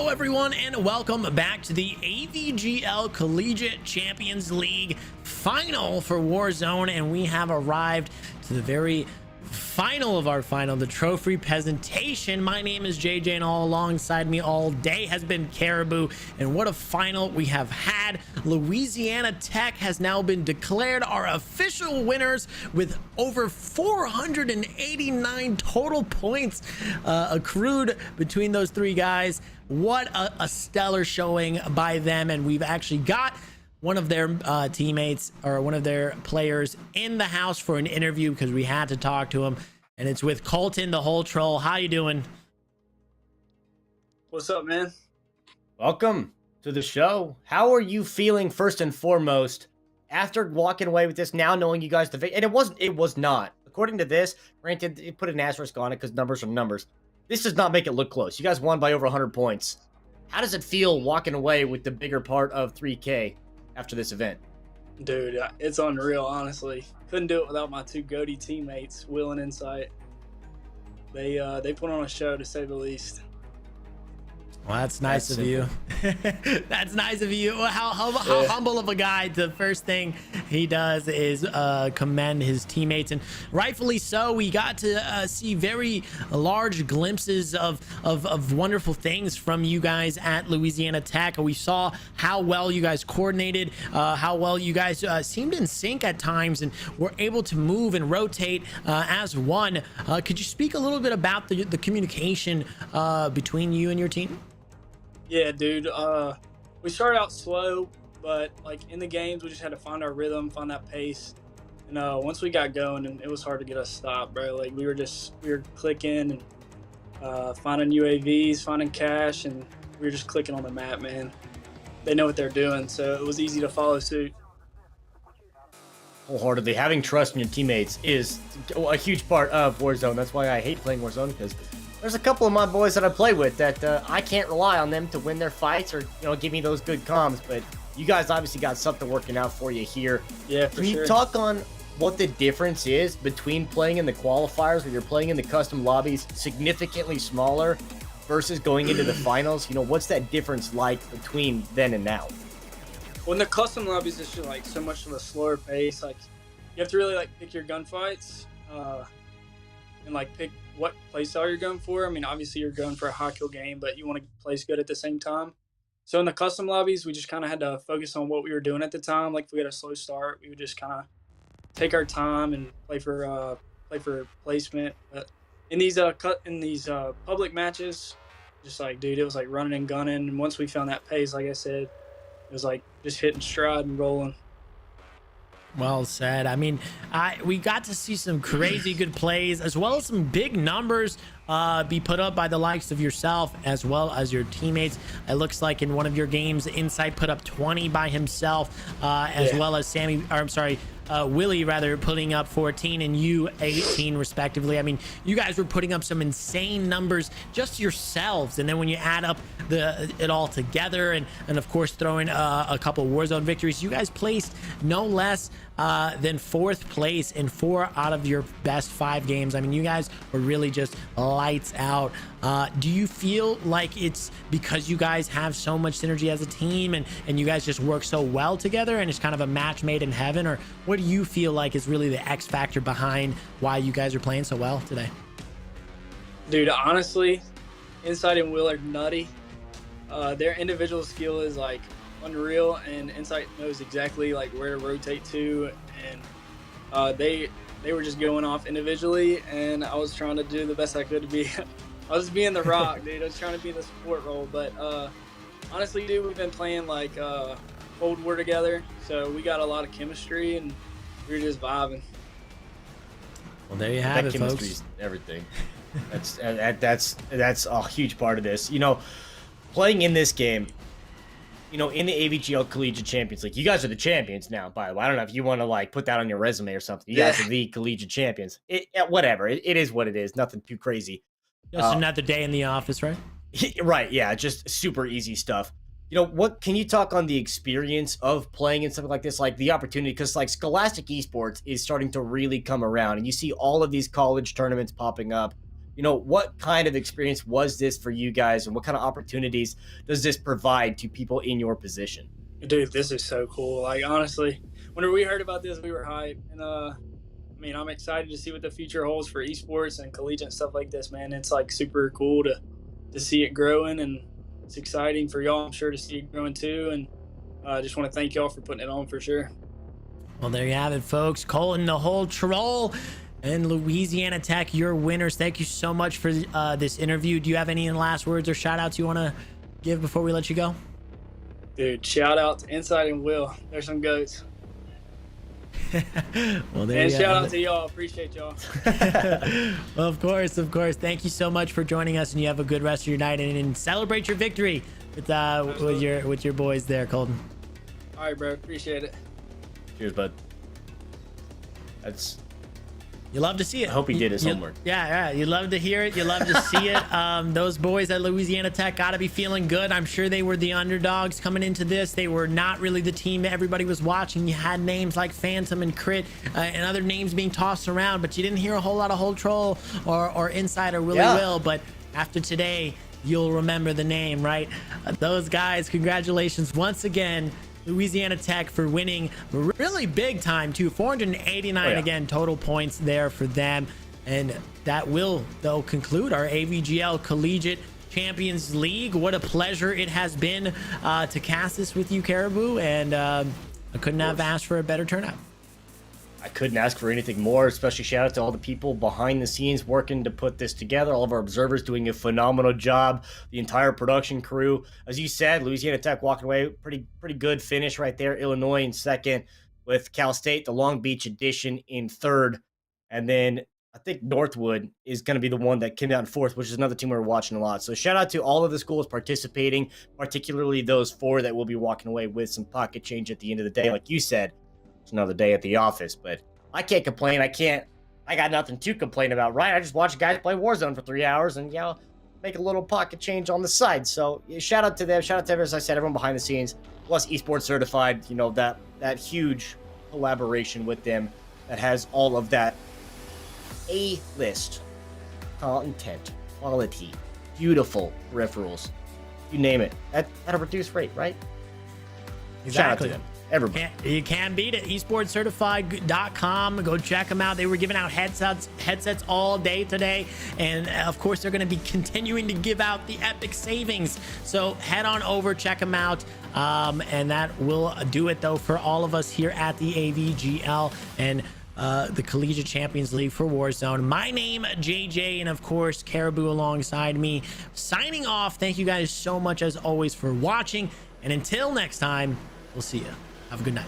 Hello everyone and welcome back to the AVGL Collegiate Champions League final for Warzone, and we have arrived to the very final of our final, the trophy presentation. My name is JJ and all alongside me all day has been Caribou, and what a final we have had. Louisiana Tech has now been declared our official winners with over 489 total points accrued between those three guys. What a stellar showing by them, and we've actually got one of their teammates or one of their players in the house for an interview because we had to talk to him, and it's with Colton the Whole Troll. How you doing? What's up, man? Welcome to the show. How are you feeling first and foremost after walking away with this, now knowing you guys and it was not, according to this, granted it put an asterisk on it because numbers are numbers, this does not make it look close. You guys won by over 100 points. How does it feel walking away with the bigger part of 3K after this event? Dude, it's unreal, honestly. Couldn't do it without my two GOATY teammates, Will and Insight. They put on a show, to say the least. Well, that's nice of you. That's nice of you. How humble of a guy. The first thing he does is commend his teammates, and rightfully so. We got to see very large glimpses of wonderful things from you guys at Louisiana Tech. We saw how well you guys coordinated, how well you guys seemed in sync at times, and were able to move and rotate as one. Could you speak a little bit about the communication between you and your team? Yeah, dude. We started out slow, but like in the games, we just had to find our rhythm, find that pace. And once we got going, and it was hard to get us stopped, bro. Like we were clicking and finding UAVs, finding cash, and we were just clicking on the map, man. They know what they're doing, so it was easy to follow suit. Wholeheartedly, having trust in your teammates is a huge part of Warzone. That's why I hate playing Warzone, because there's a couple of my boys that I play with that I can't rely on them to win their fights or, give me those good comms. But you guys obviously got something working out for you here. Yeah, for Can sure. you talk on what the difference is between playing in the qualifiers, where you're playing in the custom lobbies, significantly smaller, versus going into the finals? What's that difference like between then and now? When the custom lobbies, it's just like so much of a slower pace. Like you have to really like pick your gunfights and like pick what playstyle you're going for. I mean, obviously you're going for a high kill game, but you want to place good at the same time. So in the custom lobbies, we just kind of had to focus on what we were doing at the time. Like if we had a slow start, we would just kind of take our time and play for placement. But in these public matches, just like, dude, it was like running and gunning. And once we found that pace, like I said, it was like just hitting stride and rolling. Well said. I mean, we got to see some crazy good plays, as well as some big numbers be put up by the likes of yourself as well as your teammates. It looks like in one of your games, Insight put up 20 by himself, as well as Willie putting up 14 and you 18 respectively. I mean, you guys were putting up some insane numbers just yourselves, and then when you add up it all together, and of course throwing a couple Warzone victories, you guys placed no less than 4th place in 4 out of your best 5 games. I mean, you guys were really just lights out. Do you feel like it's because you guys have so much synergy as a team, and you guys just work so well together, and it's kind of a match made in heaven? Or what do you feel like is really the X factor behind why you guys are playing so well today? Dude, honestly, Insight and Will are nutty. Their individual skill is like unreal, and Insight knows exactly like where to rotate to, and they were just going off individually, and I was trying to do the best I could to be I was being the rock, dude. I was trying to be in the support role, but honestly, dude, we've been playing like Cold War together, so we got a lot of chemistry, and we were just vibing. Well, there you have it, folks. Chemistry's everything. That's a huge part of this. Playing in this game, in the AVGL Collegiate Champions League, you guys are the champions now, by the way. I don't know if you want to like put that on your resume or something. You guys are the collegiate champions. Whatever. It is what it is. Nothing too crazy. Just another day in the office, right? Right. Yeah. Just super easy stuff. What can you talk on the experience of playing in something like this, like the opportunity? Because like Scholastic Esports is starting to really come around, and you see all of these college tournaments popping up. what kind of experience was this for you guys, and what kind of opportunities does this provide to people in your position? Dude, this is so cool. Like, honestly, whenever we heard about this, we were hyped. And, I mean, I'm excited to see what the future holds for esports and collegiate stuff like this, man. It's like super cool to see it growing, and it's exciting for y'all, I'm sure, to see it growing too. And I just want to thank y'all for putting it on for sure. Well, there you have it, folks. Colton, the whole troll, and Louisiana Tech, your winners. Thank you so much for this interview. Do you have any last words or shout outs you want to give before we let you go? Dude, shout out to Inside and Will. They're some goats. Well, there and you shout have out to y'all. Appreciate y'all. Well, of course. Thank you so much for joining us, and you have a good rest of your night, and celebrate your victory with your boys there, Colton. All right, bro. Appreciate it. Cheers, bud. You love to see it. I hope he did his homework. Yeah, you love to hear it. You love to see it. Those boys at Louisiana Tech got to be feeling good. I'm sure they were the underdogs coming into this. They were not really the team everybody was watching. You had names like Phantom and Crit and other names being tossed around, but you didn't hear a whole lot of Whole Troll or Insider Willie Will. But after today, you'll remember the name, right? Those guys, congratulations once again. Louisiana Tech for winning really big time too. 489 again total points there for them, and that will though conclude our AVGL Collegiate Champions League. What a pleasure it has been to cast this with you, Caribou, and I couldn't have asked for a better turnout. I couldn't ask for anything more. Especially shout out to all the people behind the scenes working to put this together, all of our observers doing a phenomenal job, the entire production crew. As you said, Louisiana Tech walking away, pretty good finish right there. Illinois in second, with Cal State, the Long Beach edition, in third. And then I think Northwood is going to be the one that came out in fourth, which is another team we're watching a lot. So shout out to all of the schools participating, particularly those 4 that will be walking away with some pocket change at the end of the day. Like you said, another day at the office, but I can't complain. I got nothing to complain about, right? I just watch guys play Warzone for 3 hours and, make a little pocket change on the side. So shout out to them. Shout out to, as I said, everyone behind the scenes, plus Esport Certified, that huge collaboration with them that has all of that A-list content, quality, beautiful peripherals, you name it, at a reduced rate, right? Exactly. Shout out to them. Everybody. You can't beat it. esportcertified.com. Go check them out. They were giving out headsets all day today. And of course, they're going to be continuing to give out the epic savings. So head on over, check them out. And that will do it, though, for all of us here at the AVGL and the Collegiate Champions League for Warzone. My name, JJ, and of course, Caribou alongside me. Signing off. Thank you guys so much, as always, for watching. And until next time, we'll see you. Have a good night.